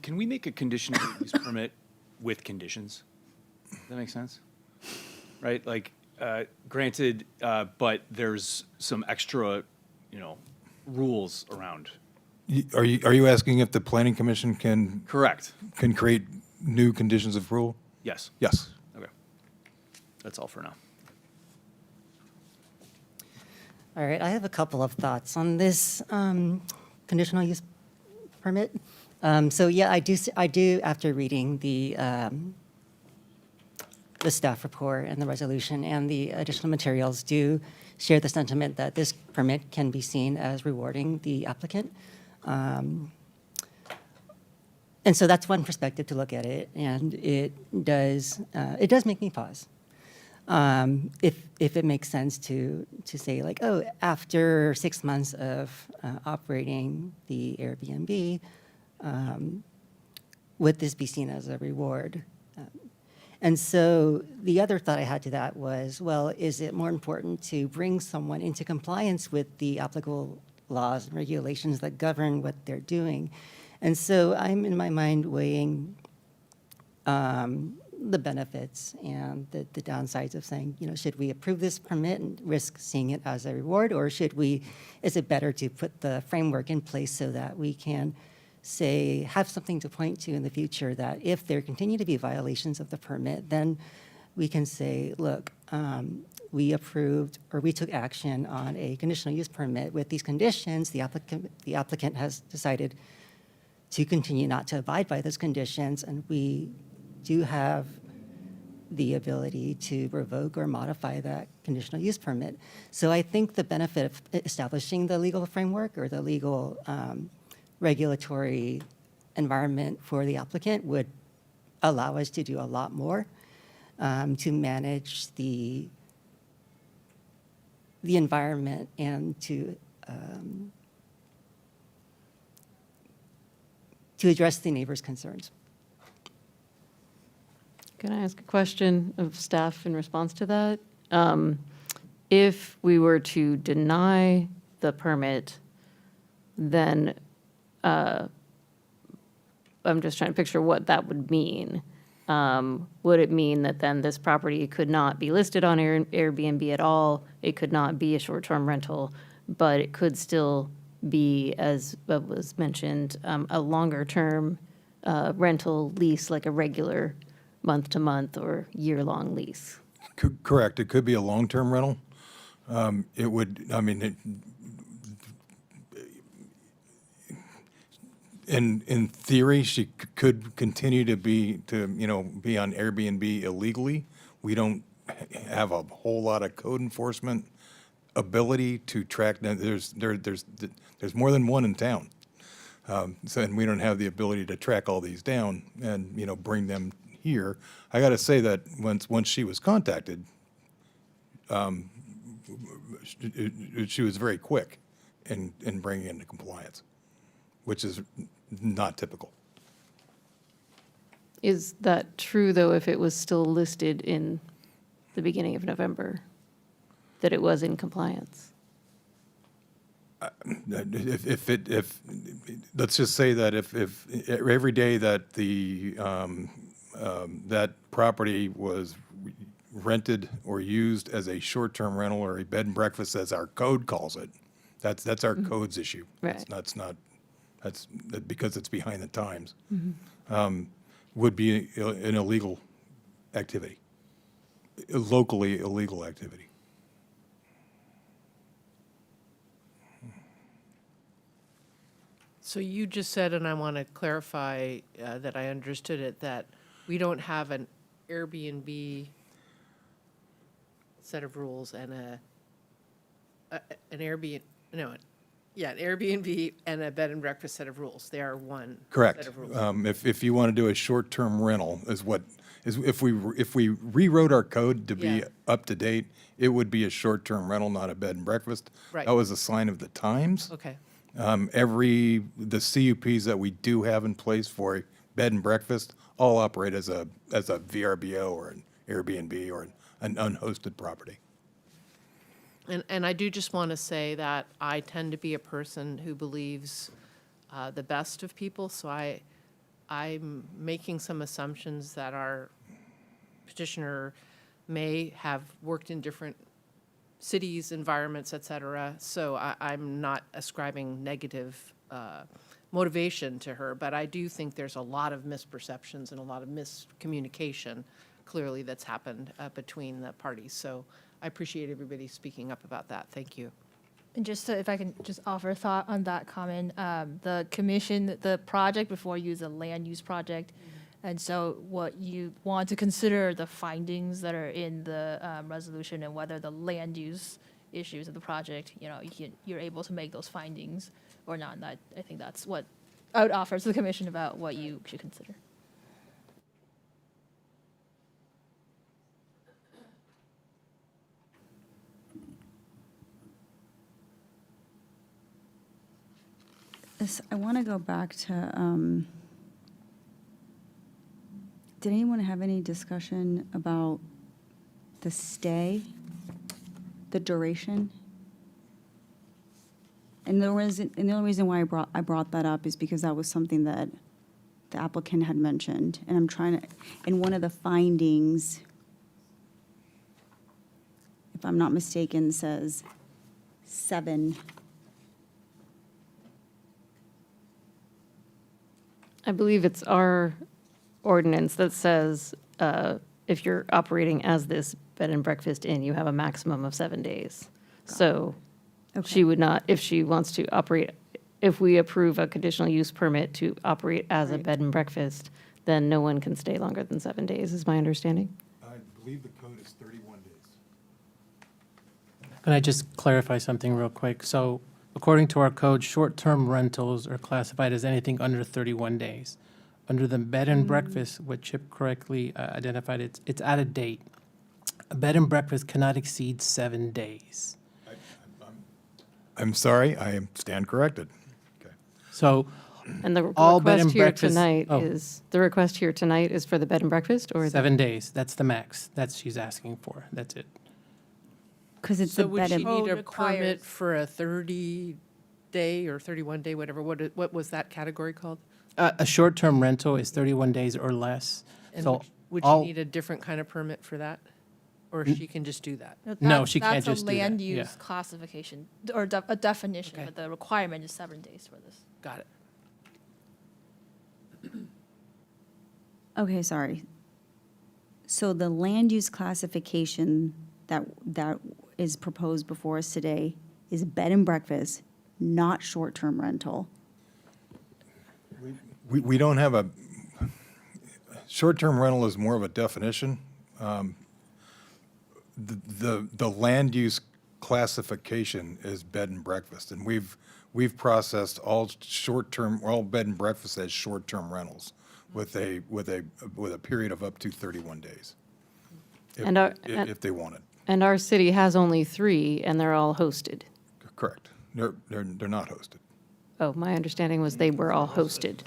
Can we make a conditional use permit with conditions? Does that make sense? Right, like, granted, but there's some extra, rules around. Are you asking if the planning commission can? Correct. Can create new conditions of rule? Yes. Yes. Okay. That's all for now. All right, I have a couple of thoughts on this conditional use permit. So yeah, I do after reading the staff report and the resolution and the additional materials, do share the sentiment that this permit can be seen as rewarding the applicant. And so that's one perspective to look at it, and it does make me pause. If it makes sense to say like, oh, after 6 months of operating the Airbnb, would this be seen as a reward? And so the other thought I had to that was, well, is it more important to bring someone into compliance with the applicable laws and regulations that govern what they're doing? And so I'm in my mind weighing the benefits and the downsides of saying, should we approve this permit and risk seeing it as a reward, or is it better to put the framework in place so that we can have something to point to in the future that if there continue to be violations of the permit, then we can say, look, we approved or we took action on a conditional use permit with these conditions. The applicant has decided to continue not to abide by those conditions, and we do have the ability to revoke or modify that conditional use permit. So I think the benefit of establishing the legal framework or the legal regulatory environment for the applicant would allow us to do a lot more to manage the environment and to address the neighbors' concerns. Can I ask a question of staff in response to that? If we were to deny the permit, then I'm just trying to picture what that would mean. Would it mean that then this property could not be listed on Airbnb at all? It could not be a short-term rental, but it could still be, as was mentioned, a longer-term rental lease, like a regular month-to-month or year-long lease? Correct. It could be a long-term rental. It would, in theory, she could continue to be on Airbnb illegally. We don't have a whole lot of code enforcement ability to track. There's more than one in town, and we don't have the ability to track all these down and bring them here. I got to say that once she was contacted, she was very quick in bringing it into compliance, which is not typical. Is that true, though, if it was still listed in the beginning of November, that it was in compliance? If let's just say that if every day that that property was rented or used as a short-term rental or a bed and breakfast, as our code calls it, that's our code's issue. Right. That's because it's behind the times. Would be an illegal activity, locally illegal activity. So you just said, and I want to clarify that I understood it, that we don't have an Airbnb set of rules and an Airbnb and a bed and breakfast set of rules. They are one Correct. set of rules. If you want to do a short-term rental, if we rewrote our code to be Yeah. up to date, it would be a short-term rental, not a bed and breakfast. Right. That was a sign of the times. Okay. The CUPs that we do have in place for a bed and breakfast all operate as a VRBO or an Airbnb or an unhosted property. And I do just want to say that I tend to be a person who believes the best of people, so I'm making some assumptions that our petitioner may have worked in different cities, environments, et cetera. So I'm not ascribing negative motivation to her, but I do think there's a lot of misperceptions and a lot of miscommunication clearly that's happened between the parties. So I appreciate everybody speaking up about that. Thank you. And if I can just offer a thought on that comment, the commission, the project before you is a land use project. And so what you want to consider the findings that are in the resolution and whether the land use issues of the project, you're able to make those findings or not. And I think that's what I would offer to the commission about what you should consider. I want to go back to, did anyone have any discussion about the stay, the duration? And the only reason why I brought that up is because that was something that the applicant had mentioned. And I'm trying to, and one of the findings, if I'm not mistaken, says 7. I believe it's our ordinance that says if you're operating as this bed and breakfast inn, you have a maximum of 7 days. So she would not, if she wants to operate, if we approve a conditional use permit to operate as a bed and breakfast, then no one can stay longer than 7 days, is my understanding. I believe the code is 31 days. Can I just clarify something real quick? So according to our code, short-term rentals are classified as anything under 31 days. Under the bed and breakfast, what Chip correctly identified, it's out of date. A bed and breakfast cannot exceed 7 days. I'm sorry, I stand corrected. Okay. So And the all bed request and here breakfast. tonight oh, is, the request here tonight is for the bed and breakfast, or? 7 days, that's the max. That's she's asking for, that's it. Because it's So a would bed she and, need a Code permit requires- for a 30-day or 31-day, whatever? What was that category called? A short-term rental is 31 days or less. And So would all- you need a different kind of permit for that? Or she can just do that? No, she can't just do That's a land that, use yeah. classification, or a definition, Okay. but the requirement is 7 days for this. Got it. okay, sorry. So the land use classification that is proposed before us today is bed and breakfast, not short-term rental. We don't have a, short-term rental is more of a definition. The land use classification is bed and breakfast, and we've processed all bed and breakfast as short-term rentals with a period of up to 31 days. And our- If they want it. And our city has only 3, and they're all hosted. Correct. They're not hosted. Oh, my understanding was they were all hosted.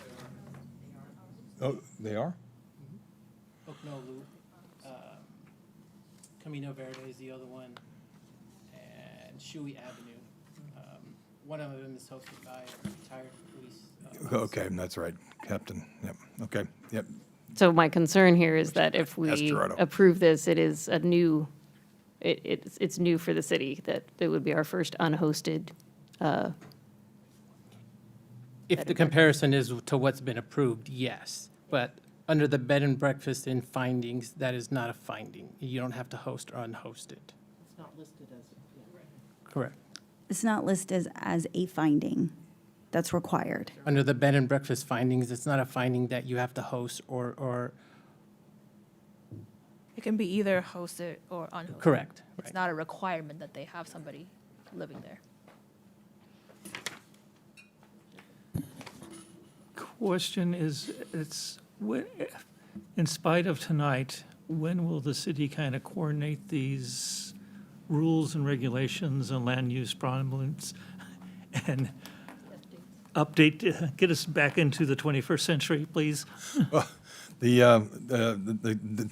Oh, they are? Pocono Loop, Camino Verde is the other one, and Shuey Avenue. One of them is hosted by a retired police. Okay, that's right, Captain. Yep, okay, yep. So my concern here is that if Ask we Gerardo. approve this, it is a new, it's new for the city, that it would be our first unhosted. If the comparison is to what's been approved, yes. But under the bed and breakfast in findings, that is not a finding. You don't have to host or unhost it. It's not listed as, Correct. It's not listed as a finding that's required. Under the bed and breakfast findings, it's not a finding that you have to host or It can be either hosted or unhosted. correct. It's Right. not a requirement that they have somebody living there. Question is, in spite of tonight, when will the city kind of coordinate these rules and regulations and land use problems and update, get us back into the 21st century, please? The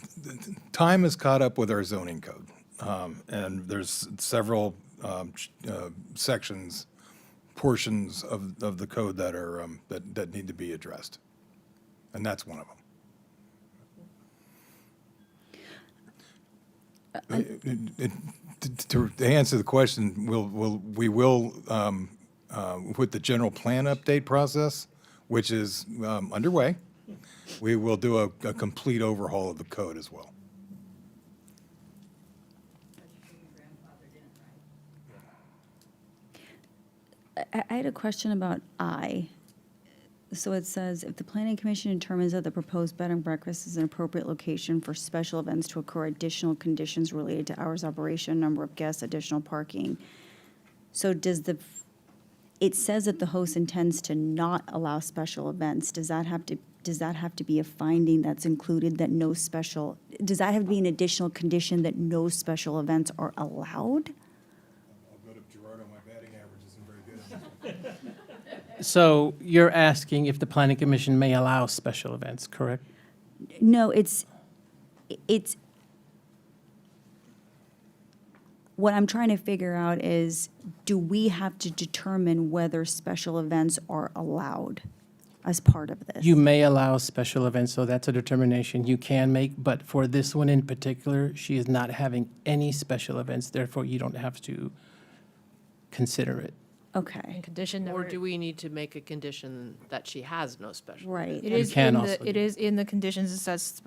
time is caught up with our zoning code, and there's several sections, portions of the code that are, that need to be addressed. And that's one of them. To answer the question, we will, with the general plan update process, which is underway, we will do a complete overhaul of the code as well. I had a question about I. So it says, if the planning commission determines that the proposed bed and breakfast is an appropriate location for special events to occur, additional conditions related to hours of operation, number of guests, additional parking. So it says that the host intends to not allow special events. Does that have to be a finding that's included, that no special, does that have to be an additional condition that no special events are allowed? I'll go to Gerardo, my batting average isn't very good. So you're asking if the planning commission may allow special events, correct? No, it's, what I'm trying to figure out is, do we have to determine whether special events are allowed as part of this? You may allow special events, so that's a determination you can make, but for this one in particular, she is not having any special events, therefore you don't have to consider it. Okay. Condition Or number, do we need to make a condition that she has no special? Right. it You is can in also the, it do- is in the conditions, it says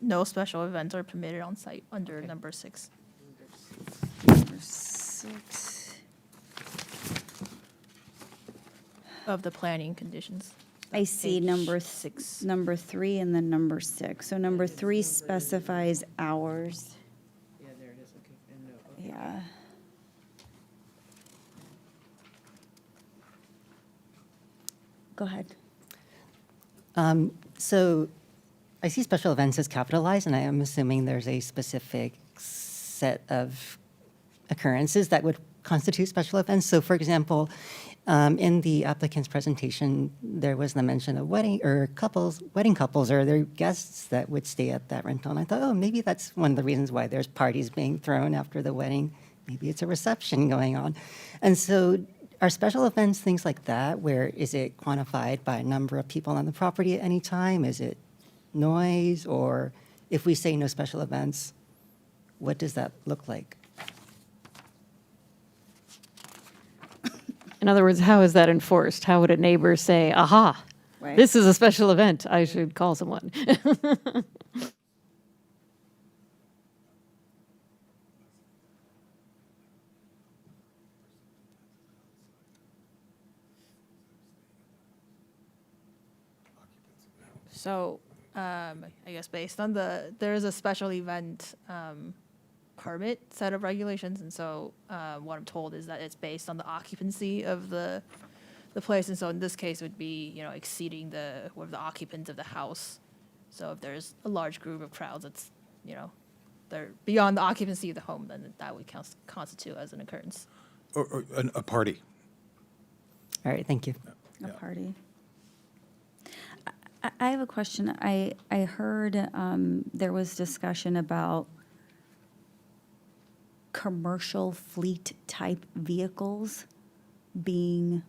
no special events are permitted on site under number 6. Number 6. Of the planning conditions. I see Page number 6. Number 3 and then number 6. So number 3 specifies hours. Yeah, there it is, okay. And no, okay. Yeah. Go ahead. So I see special events as capitalized, and I am assuming there's a specific set of occurrences that would constitute special events. So for example, in the applicant's presentation, there was the mention of wedding couples or their guests that would stay at that rental. And I thought, oh, maybe that's one of the reasons why there's parties being thrown after the wedding. Maybe it's a reception going on. And so are special events things like that, where is it quantified by a number of people on the property at any time? Is it noise? Or if we say no special events, what does that look like? In other words, how is that enforced? How would a neighbor say, aha, Right. this is a special event, I should call someone? So, I guess based on there is a special event permit set of regulations, and so what I'm told is that it's based on the occupancy of the place, and so in this case, it would be, exceeding the occupants of the house. So if there's a large group of crowds that's, they're beyond the occupancy of the home, then that would constitute as an occurrence. Or a party. All right, thank you. A party. I have a question. I heard there was discussion about commercial fleet type vehicles being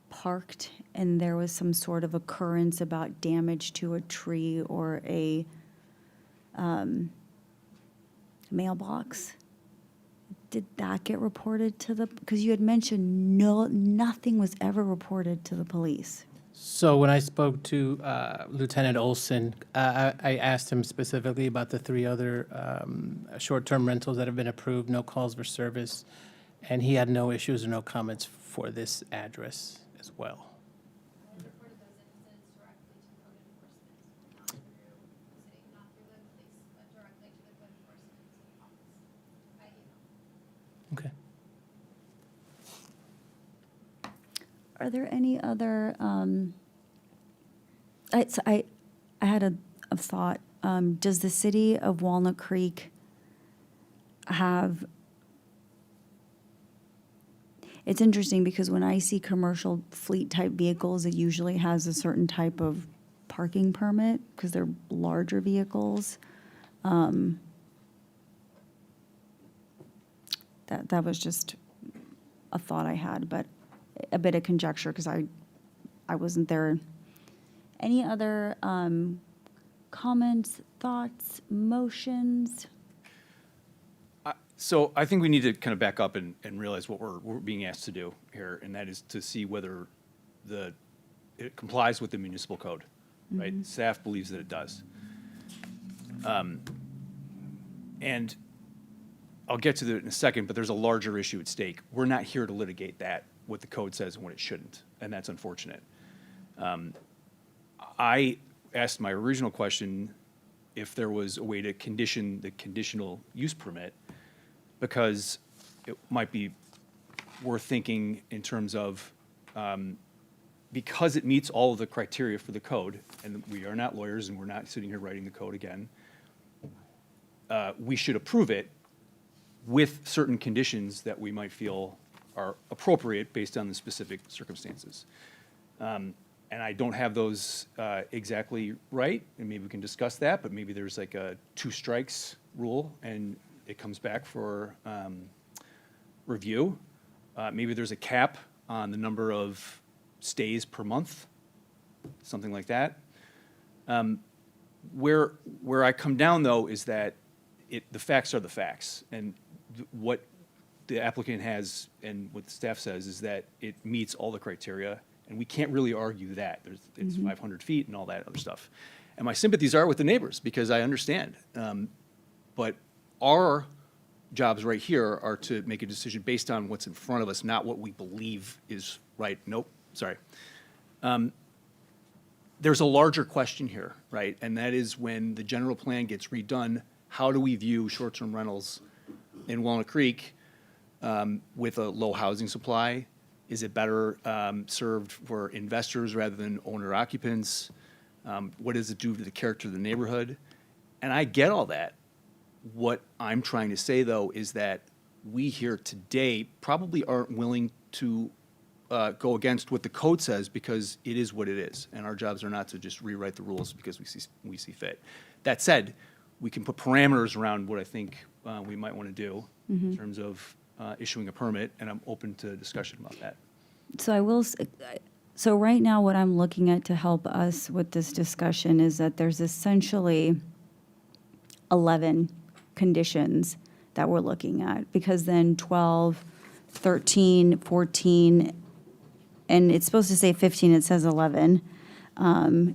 parked, and there was some sort of occurrence about damage to a tree or a mailbox. Did that get reported to because you had mentioned nothing was ever reported to the police. So when I spoke to Lieutenant Olson, I asked him specifically about the 3 other short-term rentals that have been approved, no calls for service, and he had no issues or no comments for this address as well. Okay. Are there any other, I had a thought. Does the city of Walnut Creek have, it's interesting because when I see commercial fleet type vehicles, it usually has a certain type of parking permit because they're larger vehicles. That was just a thought I had, but a bit of conjecture because I wasn't there. Any other comments, thoughts, motions? So I think we need to kind of back up and realize what we're being asked to do here, and that is to see whether it complies with the municipal code, right? Staff believes that it does. And I'll get to that in a second, but there's a larger issue at stake. We're not here to litigate that, what the code says and what it shouldn't, and that's unfortunate. I asked my original question if there was a way to condition the conditional use permit, because it might be worth thinking in terms of, because it meets all of the criteria for the code, and we are not lawyers and we're not sitting here writing the code again, we should approve it with certain conditions that we might feel are appropriate based on the specific circumstances. And I don't have those exactly right, and maybe we can discuss that, but maybe there's like a 2 strikes rule and it comes back for review. Maybe there's a cap on the number of stays per month, something like that. Where I come down, though, is that the facts are the facts, and what the applicant has and what the staff says is that it meets all the criteria, and we can't really argue that. It's 500 feet and all that other stuff. And my sympathies are with the neighbors, because I understand. But our jobs right here are to make a decision based on what's in front of us, not what we believe is right. Nope, sorry. There's a larger question here, right? And that is, when the general plan gets redone, how do we view short-term rentals in Walnut Creek with a low housing supply? Is it better served for investors rather than owner occupants? What does it do to the character of the neighborhood? And I get all that. What I'm trying to say, though, is that we here today probably aren't willing to go against what the code says, because it is what it is, and our jobs are not to just rewrite the rules because we see fit. That said, we can put parameters around what I think we might want to do in terms of issuing a permit, and I'm open to discussion about that. So I will, so right now what I'm looking at to help us with this discussion is that there's essentially 11 conditions that we're looking at, because then 12, 13, 14, and it's supposed to say 15, it says 11,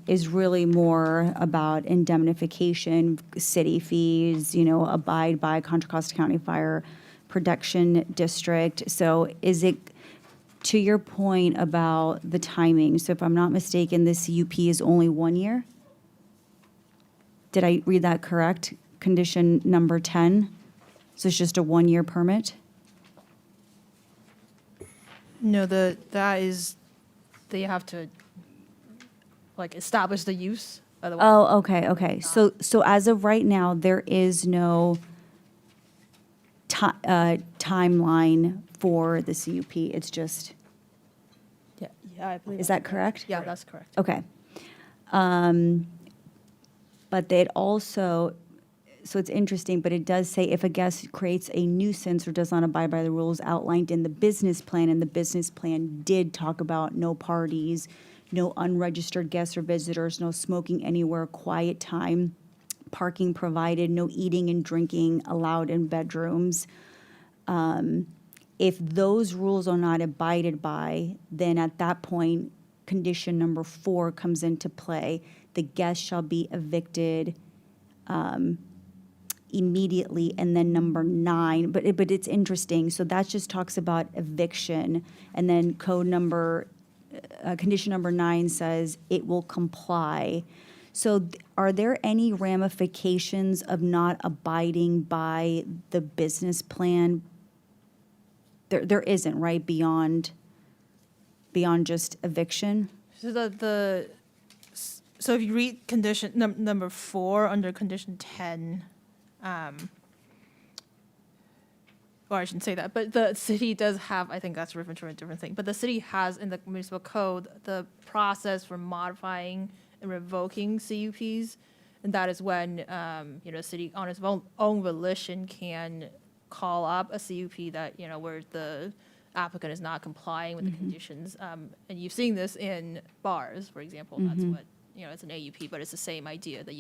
is really more about indemnification, city fees, abide by Contra Costa County Fire Protection District. So is it, to your point about the timing, so if I'm not mistaken, the CUP is only 1 year? Did I read that correct? Condition number 10? So it's just a 1-year permit? No, they have to establish the use. Otherwise, Oh, okay. So as of right now, there is no timeline for the CUP. It's just, yeah, I believe. is that correct? Yeah, that's correct. Okay. But they'd also, so it's interesting, but it does say if a guest creates a nuisance or does not abide by the rules outlined in the business plan, and the business plan did talk about no parties, no unregistered guests or visitors, no smoking anywhere, quiet time, parking provided, no eating and drinking allowed in bedrooms. If those rules are not abided by, then at that point, condition number 4 comes into play. The guest shall be evicted immediately, and then number 9, but it's interesting. So that just talks about eviction, and then condition number 9 says it will comply. So are there any ramifications of not abiding by the business plan? There isn't, right? Beyond just eviction? So so if you read condition number 4 under condition 10, or I shouldn't say that, but the city does have, I think that's referring to a different thing, but the city has in the municipal code the process for modifying and revoking CUPs, and that is when the city on its own volition can call up a CUP that where the applicant is not complying with the conditions. And you've seen this in bars, for example. That's what, it's an AUP, but it's the same idea that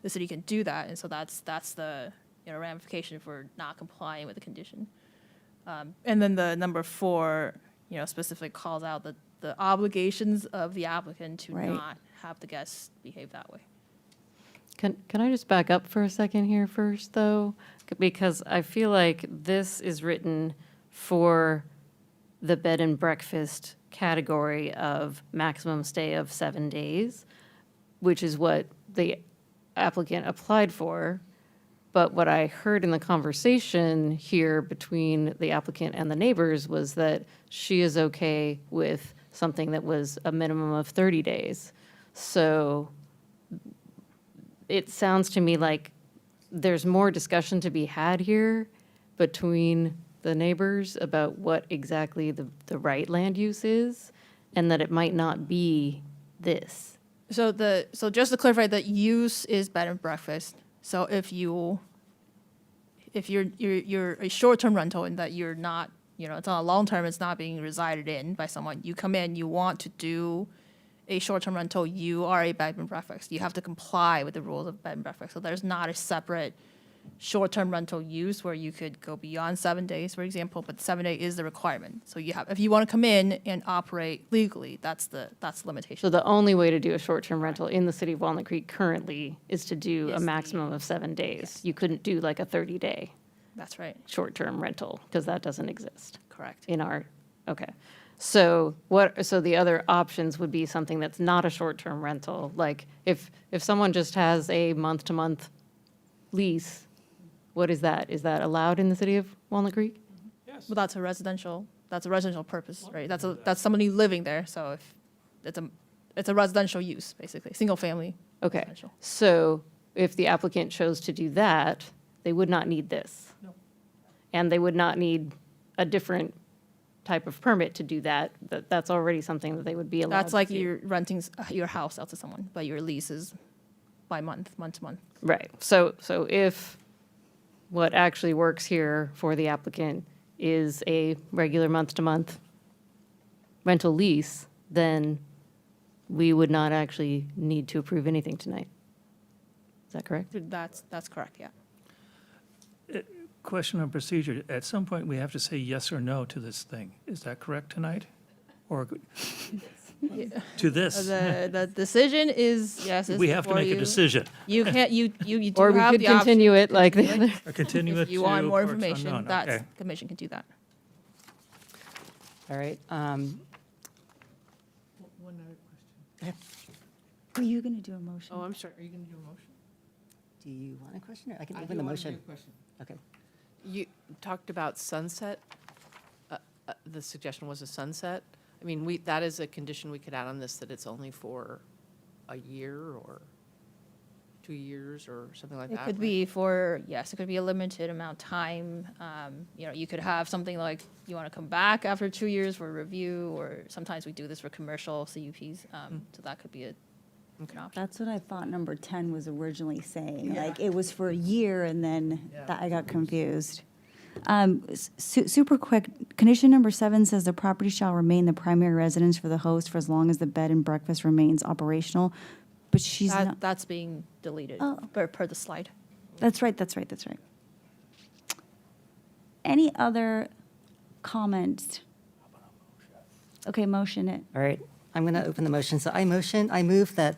the city can do that. And so that's the, ramification for not complying with the condition. And then the number 4, specifically calls out the obligations of the applicant to Right. not have the guests behave that way. Can I just back up for a second here first, though? Because I feel like this is written for the bed and breakfast category of maximum stay of 7 days, which is what the applicant applied for. But what I heard in the conversation here between the applicant and the neighbors was that she is okay with something that was a minimum of 30 days. So it sounds to me like there's more discussion to be had here between the neighbors about what exactly the right land use is, and that it might not be this. So just to clarify, the use is bed and breakfast. So if you're a short-term rental and that you're not, it's not a long-term, it's not being resided in by someone, you come in, you want to do a short-term rental, you are a bed and breakfast. You have to comply with the rules of bed and breakfast. So there's not a separate short-term rental use where you could go beyond 7 days, for example, but 7 days is the requirement. So if you want to come in and operate legally, that's the limitation. So the only way to do a short-term rental in the city of Walnut Creek currently is to do a maximum of 7 days. You couldn't do like a 30-day That's right. short-term rental, because that doesn't exist Correct. in our, okay. So the other options would be something that's not a short-term rental, like if someone just has a month-to-month lease, what is that? Is that allowed in the city of Walnut Creek? Well, that's a residential purpose, right? That's somebody living there. So if it's a residential use, basically, single family. Okay, residential. so if the applicant chose to do that, they would not need this. No. And they would not need a different type of permit to do that. That's already something that they would be allowed to do. That's like you're renting your house out to someone, but your lease is by month to month. Right, so if what actually works here for the applicant is a regular month-to-month rental lease, then we would not actually need to approve anything tonight. Is that correct? That's correct, yeah. Question on procedure. At some point, we have to say yes or no to this thing. Is that correct tonight? Or to this? The decision is yes. We have to make a decision. You can't. You do Or we have could the option continue it to like the continue other. Or continue it If you to want more or it's information, unknown. that's Okay. commission can do that. All right. Were you going to do a motion? Oh, I'm sorry, are you going to do a motion? Do you want a question, or I can I open do the wanna do motion? a question. Okay. You talked about sunset. The suggestion was a sunset. I mean, that is a condition we could add on this, that it's only for a year or 2 years or something like It that. could right? be it could be a limited amount of time. You could have something like you want to come back after 2 years for a review, or sometimes we do this for commercial CUPs. So that could be an option. That's what I thought number 10 was originally saying. Like, it was for a year, and then I got confused. Super quick, condition number 7 says the property shall remain the primary residence for the host for as long as the bed and breakfast remains operational. But she's not, That's being deleted Oh. per the slide. that's right. Any other comments? Okay, motion it. All right, I'm going to open the motion. So I move that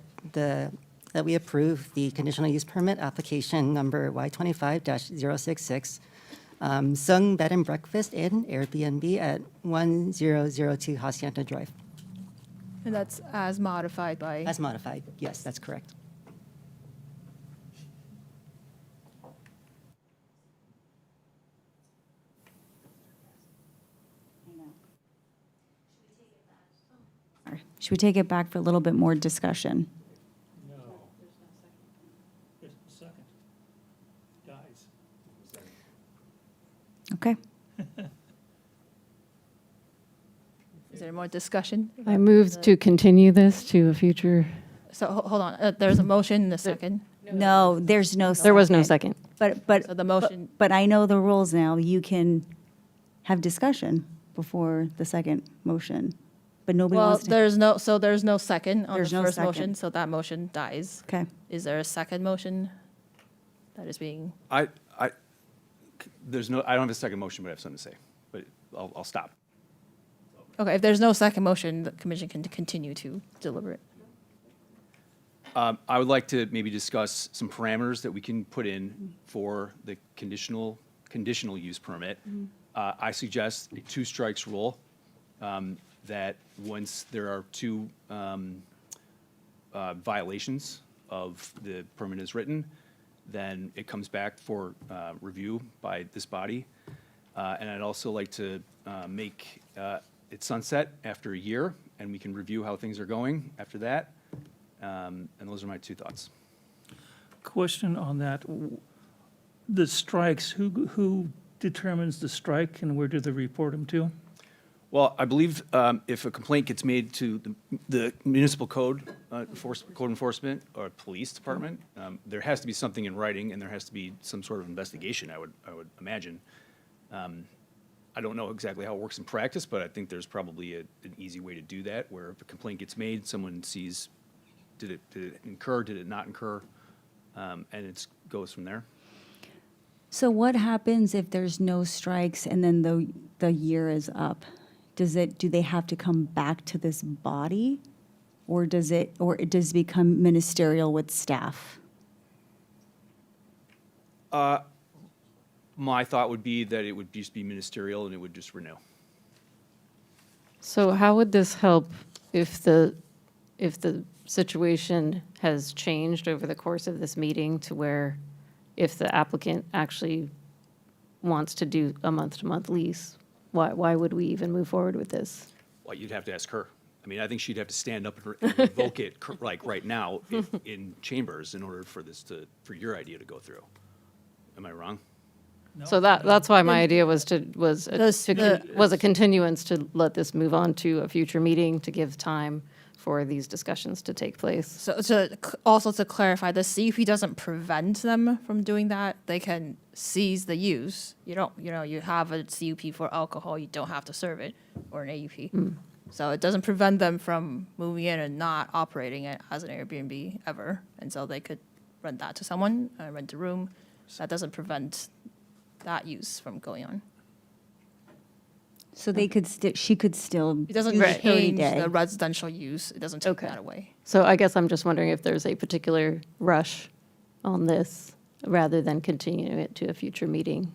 we approve the conditional use permit application number Y25-066, Sung Bed and Breakfast Inn Airbnb at 1002 Hacienda Drive. And that's as modified by. As modified, yes, that's correct. Should we take it back for a little bit more discussion? No. There's a second. Guys. Okay. Is there more discussion? I moved to continue this to a future. So hold on, there's a motion and a second. No, there's no second. There was no second. But So the motion, but I know the rules now. You can have discussion. before the second motion, but nobody Well, wants to. there's no second on There's the no first second. motion, so that motion dies. Okay. Is there a second motion that is being? I don't have a second motion, but I have something to say, but I'll stop. Okay, if there's no second motion, the commission can continue to deliberate. I would like to maybe discuss some parameters that we can put in for the conditional use permit. I suggest a two strikes rule, that once there are two violations of the permit as written, then it comes back for review by this body. And I'd also like to make it sunset after a year, and we can review how things are going after that. And those are my two thoughts. Question on that. The strikes, who determines the strike and where do they report them to? Well, I believe if a complaint gets made to the municipal code enforcement or police department, there has to be something in writing, and there has to be some sort of investigation, I would imagine. I don't know exactly how it works in practice, but I think there's probably an easy way to do that, where if a complaint gets made, someone sees, did it incur, did it not incur, and it goes from there. So what happens if there's no strikes and then the year is up? Do they have to come back to this body, or does it become ministerial with staff? My thought would be that it would just be ministerial and it would just renew. So how would this help if the situation has changed over the course of this meeting to where if the applicant actually wants to do a month-to-month lease, why would we even move forward with this? Well, you'd have to ask her. I mean, I think she'd have to stand up and revoke it like right now in chambers in order for your idea to go through. Am I wrong? So that's why my idea was a continuance to let this move on to a future meeting to give time for these discussions to take place. So also to clarify, the CUP doesn't prevent them from doing that. They can seize the use. You have a CUP for alcohol, you don't have to serve it, or an AUP. So it doesn't prevent them from moving in and not operating it as an Airbnb ever. And so they could rent that to someone, rent a room. That doesn't prevent that use from going on. So she could still. It doesn't use change 30-day. the residential use. It doesn't take that away. So I guess I'm just wondering if there's a particular rush on this rather than continuing it to a future meeting.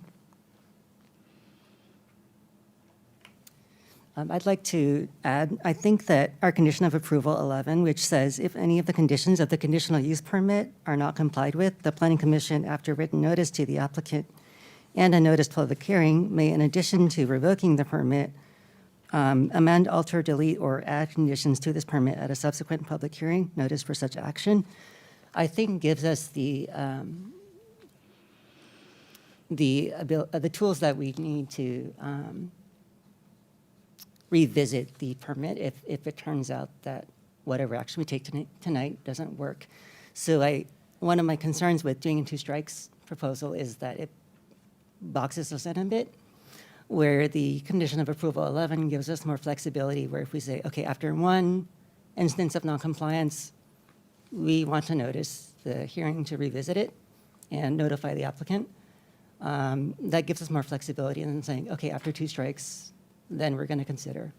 I'd like to add, I think that our condition of approval 11, which says if any of the conditions of the conditional use permit are not complied with, the Planning Commission, after written notice to the applicant and a notice public hearing, may, in addition to revoking the permit, amend, alter, delete, or add conditions to this permit at a subsequent public hearing notice for such action, I think gives us the tools that we need to revisit the permit if it turns out that whatever action we take tonight doesn't work. So one of my concerns with doing a two strikes proposal is that it boxes us in a bit, where the condition of approval 11 gives us more flexibility, where if we say, okay, after one instance of noncompliance, we want to notice the hearing to revisit it and notify the applicant. That gives us more flexibility than saying, okay, after two strikes, then we're going to consider.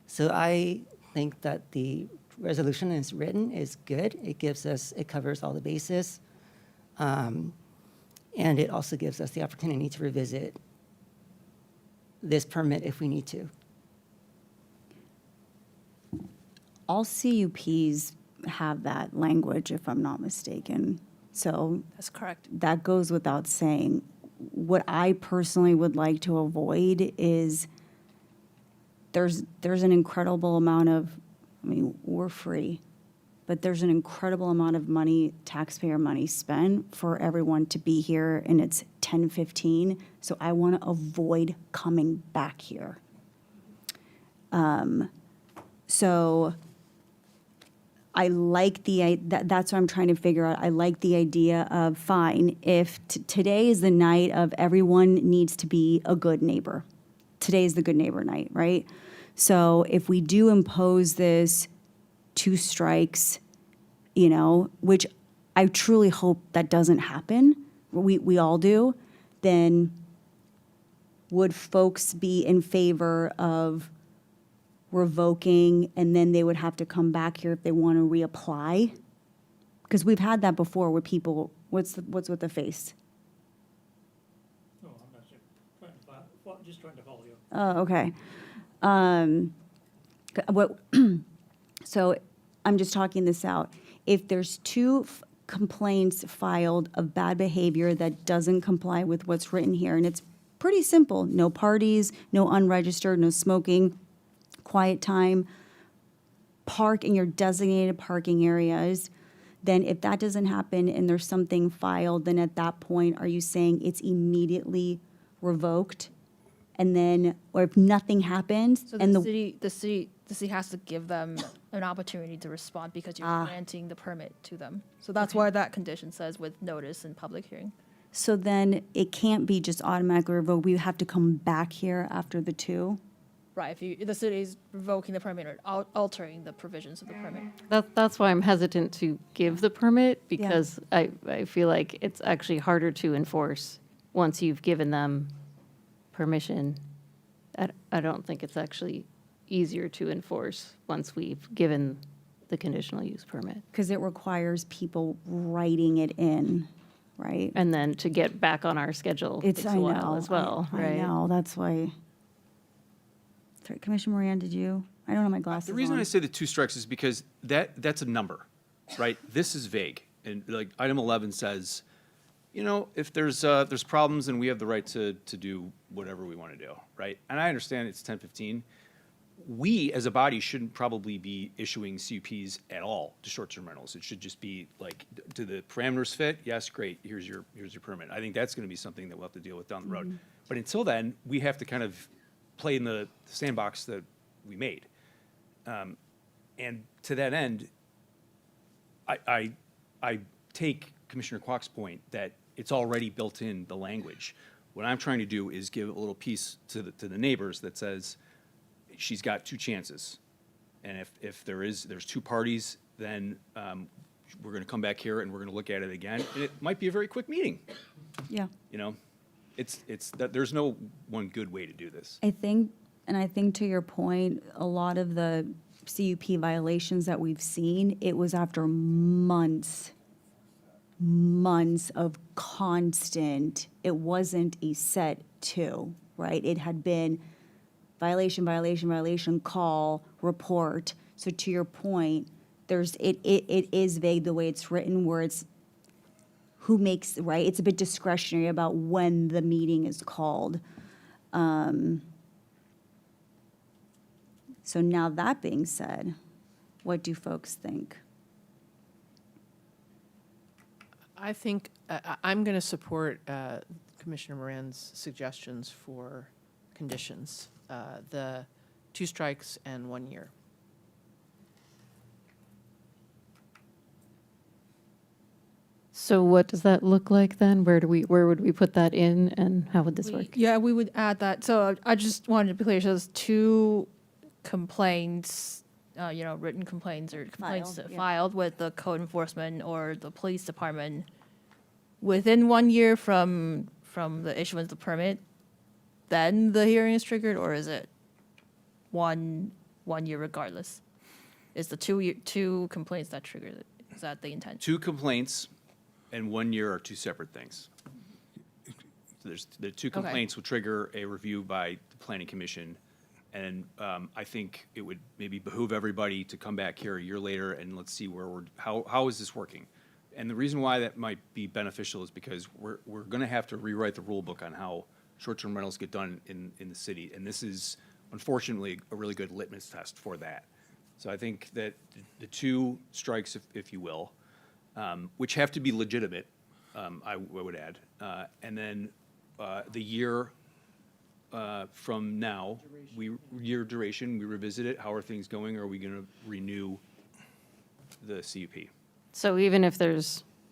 So I think that the resolution as written is good. It covers all the bases. And it also gives us the opportunity to revisit this permit if we need to. All CUPs have that language, if I'm not mistaken. So That's correct. that goes without saying. What I personally would like to avoid is there's an incredible amount of, we're free, but there's an incredible amount of money, taxpayer money spent for everyone to be here, and it's 10:15, so I want to avoid coming back here. So I like that's what I'm trying to figure out. I like the idea of, fine, if today is the night of everyone needs to be a good neighbor. today's the good neighbor night, right? So if we do impose this 2 strikes, you know, which I truly hope that doesn't happen, we all do, then would folks be in favor of revoking, and then they would have to come back here if they want to reapply? Because we've had that before where people, what's with the face? No, I'm not sure. Just trying to follow you. Oh, okay. What, so I'm just talking this out. If there's 2 complaints filed of bad behavior that doesn't comply with what's written here, and it's pretty simple, no parties, no unregistered, no smoking, quiet time, park in your designated parking areas, then if that doesn't happen and there's something filed, then at that point, are you saying it's immediately revoked? And then, or if nothing happens, So and the city has to give them an opportunity to respond because you're granting the permit to them. So that's why that condition says with notice and public hearing. so then it can't be just automatically revoked, we have to come back here after the 2? Right, if the city is revoking the permit or altering the provisions of the permit. That's why I'm hesitant to give the permit, because I feel like it's actually harder to enforce once you've given them permission. I don't think it's actually easier to enforce once we've given the conditional use permit. Because it requires people writing it in, right? And then to get back on our schedule takes a while as well, right? I know, that's why. Sorry, Commissioner Moran, did you? I don't have my glasses The reason on. I say the 2 strikes is because that's a number, right? This is vague. And like item 11 says, you know, if there's problems, then we have the right to do whatever we want to do, right? And I understand it's 10:15. We, as a body, shouldn't probably be issuing CUPs at all to short-term rentals. It should just be like, do the parameters fit? Yes, great, here's your permit. I think that's going to be something that we'll have to deal with down the road. But until then, we have to kind of play in the sandbox that we made. And to that end, I take Commissioner Kwok's point that it's already built in the language. What I'm trying to do is give a little piece to the neighbors that says she's got 2 chances. And if there's 2 parties, then we're going to come back here and we're going to look at it again. And it might be a very quick meeting. Yeah. You know, it's that there's no one good way to do this. I think to your point, a lot of the CUP violations that we've seen, it was after months of constant, it wasn't a set 2, right? It had been violation, call, report. So to your point, it is vague the way it's written, where it's who makes, right? It's a bit discretionary about when the meeting is called. So now that being said, what do folks think? I think I'm going to support Commissioner Moran's suggestions for conditions, the 2 strikes and 1 year. So what does that look like then? Where would we put that in, and how would this work? Yeah, we would add that. So I just wanted to be clear. So there's 2 complaints, written complaints or complaints filed with the code enforcement or the police department within 1 year from the issuance of the permit. Then the hearing is triggered, or is it one year regardless? Is the 2 complaints that trigger it? Is that the intent? 2 complaints and 1 year are 2 separate things. So the 2 complaints will trigger a review by the Planning Commission. And I think it would maybe behoove everybody to come back here a year later and let's see how is this working? And the reason why that might be beneficial is because we're going to have to rewrite the rule book on how short-term rentals get done in the city. And this is, unfortunately, a really good litmus test for that. So I think that the 2 strikes, if you will, which have to be legitimate, I would add, and then the year from now, year duration, we revisit it. How are things going? Are we going to renew the CUP? So even if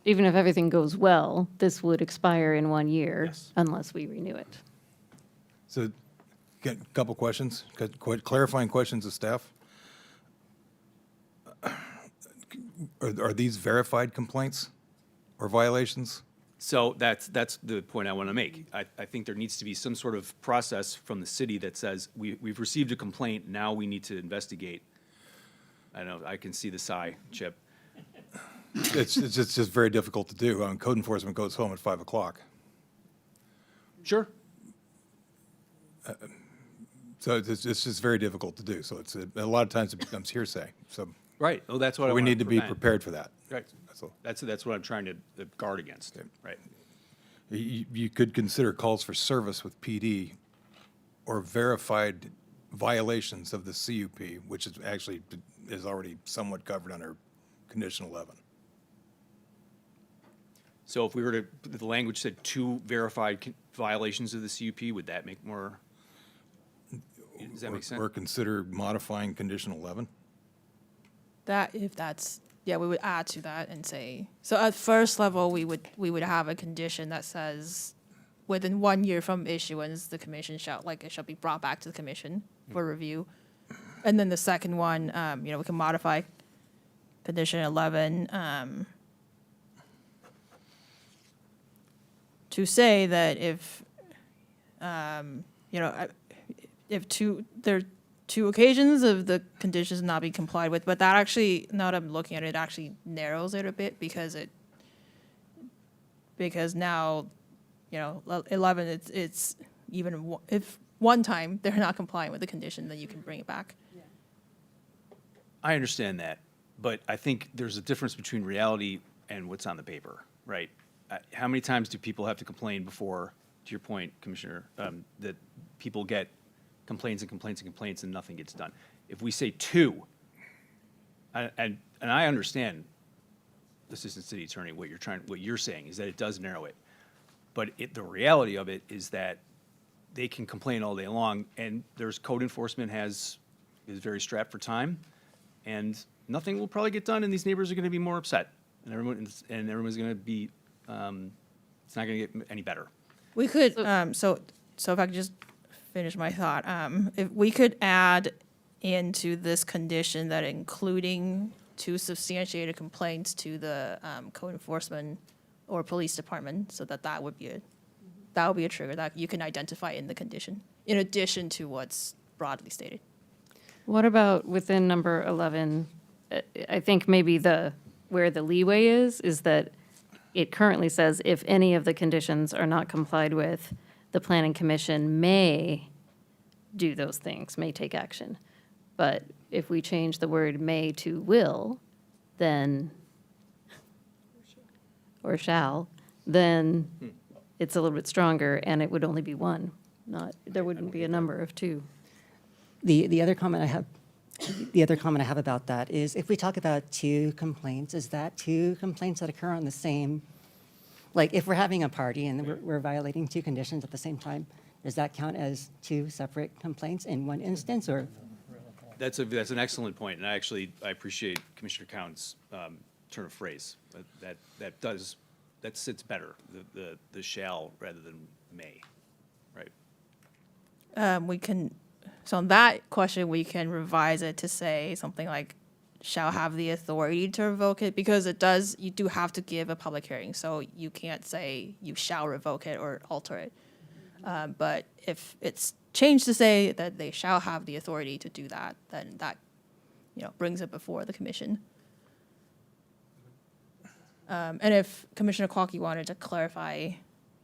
everything goes well, this would expire in 1 year unless we renew it. So Get a couple questions, clarifying questions of staff. Are these verified complaints or violations? So that's the point I want to make. I think there needs to be some sort of process from the city that says, we've received a complaint, now we need to investigate. I know, I can see the sigh, Chip. It's just very difficult to do. Code enforcement goes home at 5 o'clock. Sure. So it's just very difficult to do. So it's a lot of times it becomes hearsay. So Right, well, that's what I we want need to be prepared for that. Right, That's all. that's what I'm trying to guard against, right? You could consider calls for service with PD or verified violations of the CUP, which is actually is already somewhat covered under condition 11. So if we were to, the language said 2 verified violations of the CUP, would that make more, does that make sense? Or consider modifying condition 11? That, if that's, yeah, we would add to that and say, so at first level, we would have a condition that says, within 1 year from issuance, the commission shall, like, it shall be brought back to the commission for review. And then the second one, you know, we can modify condition 11, to say that if, you know, if there are 2 occasions of the conditions not be complied with, but that actually, now that I'm looking at it, actually narrows it a bit because now, you know, 11, it's even, if one time they're not complying with the condition, then you can bring it back. I understand that, but I think there's a difference between reality and what's on the paper, right? How many times do people have to complain before, to your point, Commissioner, that people get complaints and complaints and complaints and nothing gets done? If we say 2, and I understand, Assistant City Attorney, what you're saying is that it does narrow it, but the reality of it is that they can complain all day long, and there's code enforcement is very strapped for time, and nothing will probably get done, and these neighbors are going to be more upset, and everyone's going to be, it's not going to get any better. We could, so if I could just finish my thought, if we could add into this condition that including 2 substantiated complaints to the code enforcement or police department, so that would be a trigger that you can identify in the condition, in addition to what's broadly stated. What about within number 11? I think maybe where the leeway is that it currently says if any of the conditions are not complied with, the planning commission may do those things, may take action. But if we change the word may to will, then, or shall, then it's a little bit stronger and it would only be 1, there wouldn't be a number of 2. The other comment I have about that is if we talk about 2 complaints, is that 2 complaints that occur on the same, like if we're having a party and we're violating 2 conditions at the same time, does that count as 2 separate complaints in one instance, or? That's an excellent point, and I appreciate Commissioner Cowan's turn of phrase. That sits better, the shall rather than may, right? We can, so on that question, we can revise it to say something like, shall have the authority to revoke it, because you do have to give a public hearing, so you can't say you shall revoke it or alter it. But if it's changed to say that they shall have the authority to do that, then that, you know, brings it before the commission. And if Commissioner Kwok wanted to clarify,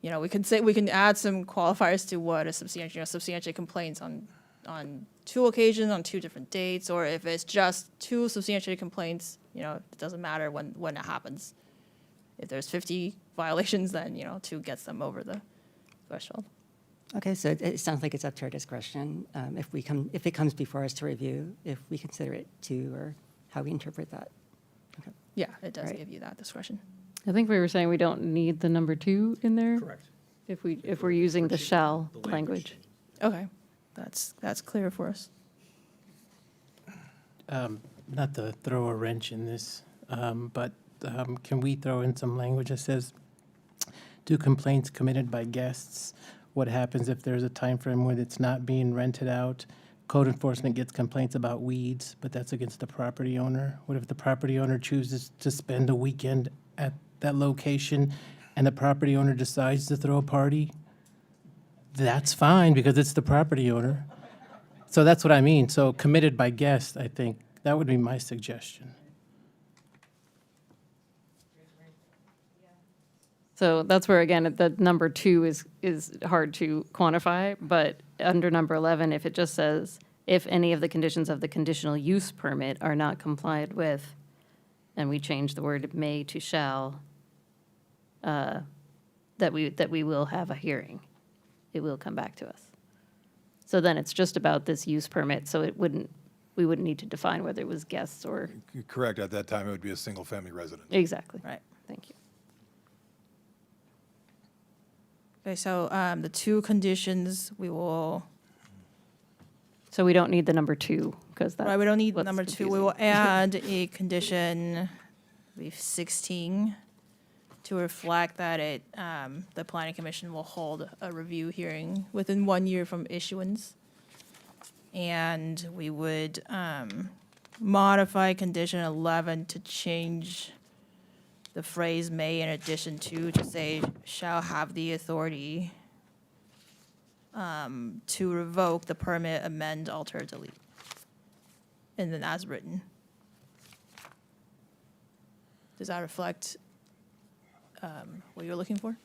you know, we can add some qualifiers to what a substantial complaints on 2 occasions, on 2 different dates, or if it's just 2 substantiated complaints, you know, it doesn't matter when it happens. If there's 50 violations, then, you know, 2 gets them over the threshold. Okay, so it sounds like it's up to our discretion if it comes before us to review, if we consider it 2 or how we interpret that. Okay. Yeah, it does give you that discretion. I think we were saying we don't need the number 2 in there. Correct. If we're using the shall language. Okay, that's clear for us. Not to throw a wrench in this, but can we throw in some language that says, do complaints committed by guests What happens if there's a time frame when it's not being rented out? Code enforcement gets complaints about weeds, but that's against the property owner. What if the property owner chooses to spend a weekend at that location and the property owner decides to throw a party? That's fine because it's the property owner. So that's what I mean. So committed by guest, I think, that would be my suggestion. So that's where, again, the number 2 is hard to quantify, but under number 11, if it just says, if any of the conditions of the conditional use permit are not complied with, and we change the word may to shall, that we will have a hearing. It will come back to us. So then it's just about this use permit, so we wouldn't need to define whether it was guests or, Correct. At that time, it would be a single-family residence. exactly. Right. Thank you. Okay, so the 2 conditions we will, So we don't need the number 2, because that's right, we don't need what's number 2. We confusing. will add a condition, I believe 16, to reflect that the planning commission will hold a review hearing within 1 year from issuance. And we would modify condition 11 to change the phrase may in addition to say shall have the authority to revoke the permit, amend, alter, delete. And then as written. Does that reflect what you're looking for?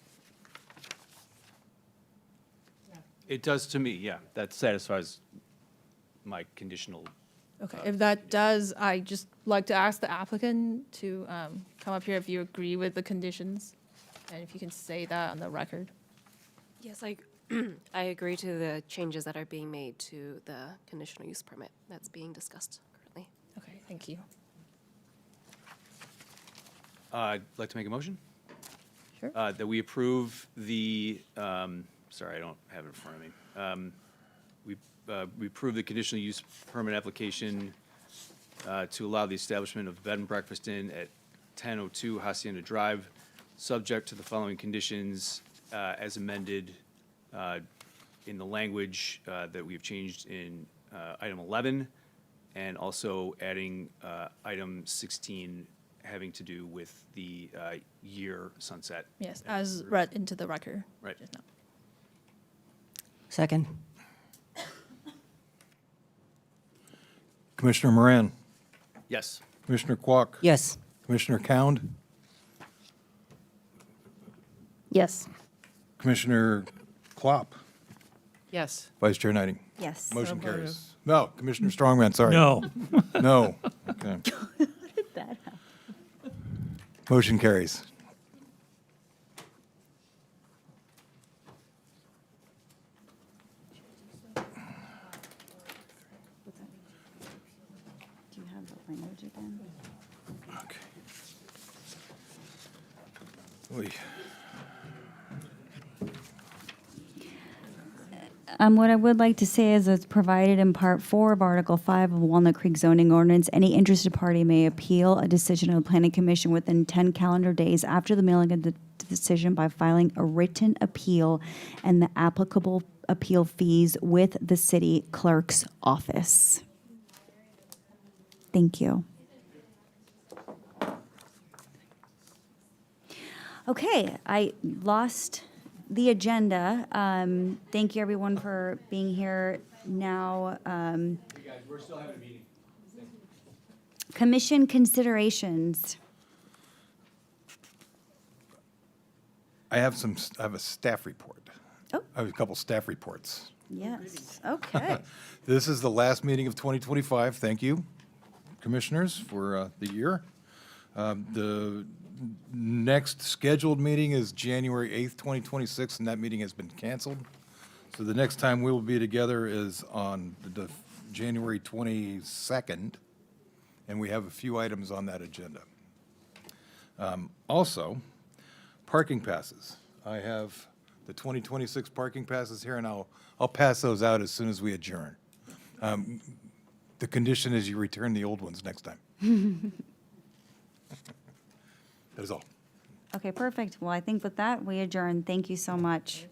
It does to me, yeah. That satisfies my conditional. Okay, if that does, I just like to ask the applicant to come up here if you agree with the conditions, and if you can say that on the record. Yes, I agree to the changes that are being made to the conditional use permit that's being discussed currently. Okay, thank you. I'd like to make a motion. Sure. That we approve the, sorry, I don't have it in front of me. We approve the conditional use permit application to allow the establishment of bed and breakfast inn at 1002 Hacienda Drive, subject to the following conditions as amended in the language that we've changed in item 11, and also adding item 16 having to do with the year sunset. Yes, as read into the record. Right. just now. Second. Commissioner Moran, Yes. Commissioner Kwok, Yes. Commissioner Cound, Yes. Commissioner Klopp, Yes. Vice Chair Knighting. Yes. Motion carries. No, Commissioner Strongman, sorry. No. No. Okay. Motion carries. Do you have the language again? Okay. Oy. What I would like to say is it's provided in Part 4 of Article 5 of Walnut Creek zoning ordinance. Any interested party may appeal a decision of the planning commission within 10 calendar days after the mailing of the decision by filing a written appeal and the applicable appeal fees with the city clerk's office. Thank you. Okay, I lost the agenda. Thank you, everyone, for being here now. We're still having a meeting. Commission considerations. I have a staff report. Oh. I have a couple staff reports. Yes, okay. This is the last meeting of 2025. Thank you, commissioners, for the year. The next scheduled meeting is January 8th, 2026, and that meeting has been canceled. So the next time we will be together is on the January 22nd, and we have a few items on that agenda. Also, parking passes. I have the 2026 parking passes here, and I'll pass those out as soon as we adjourn. The condition is you return the old ones next time. That is all. Okay, perfect. Well, I think with that, we adjourn. Thank you so much.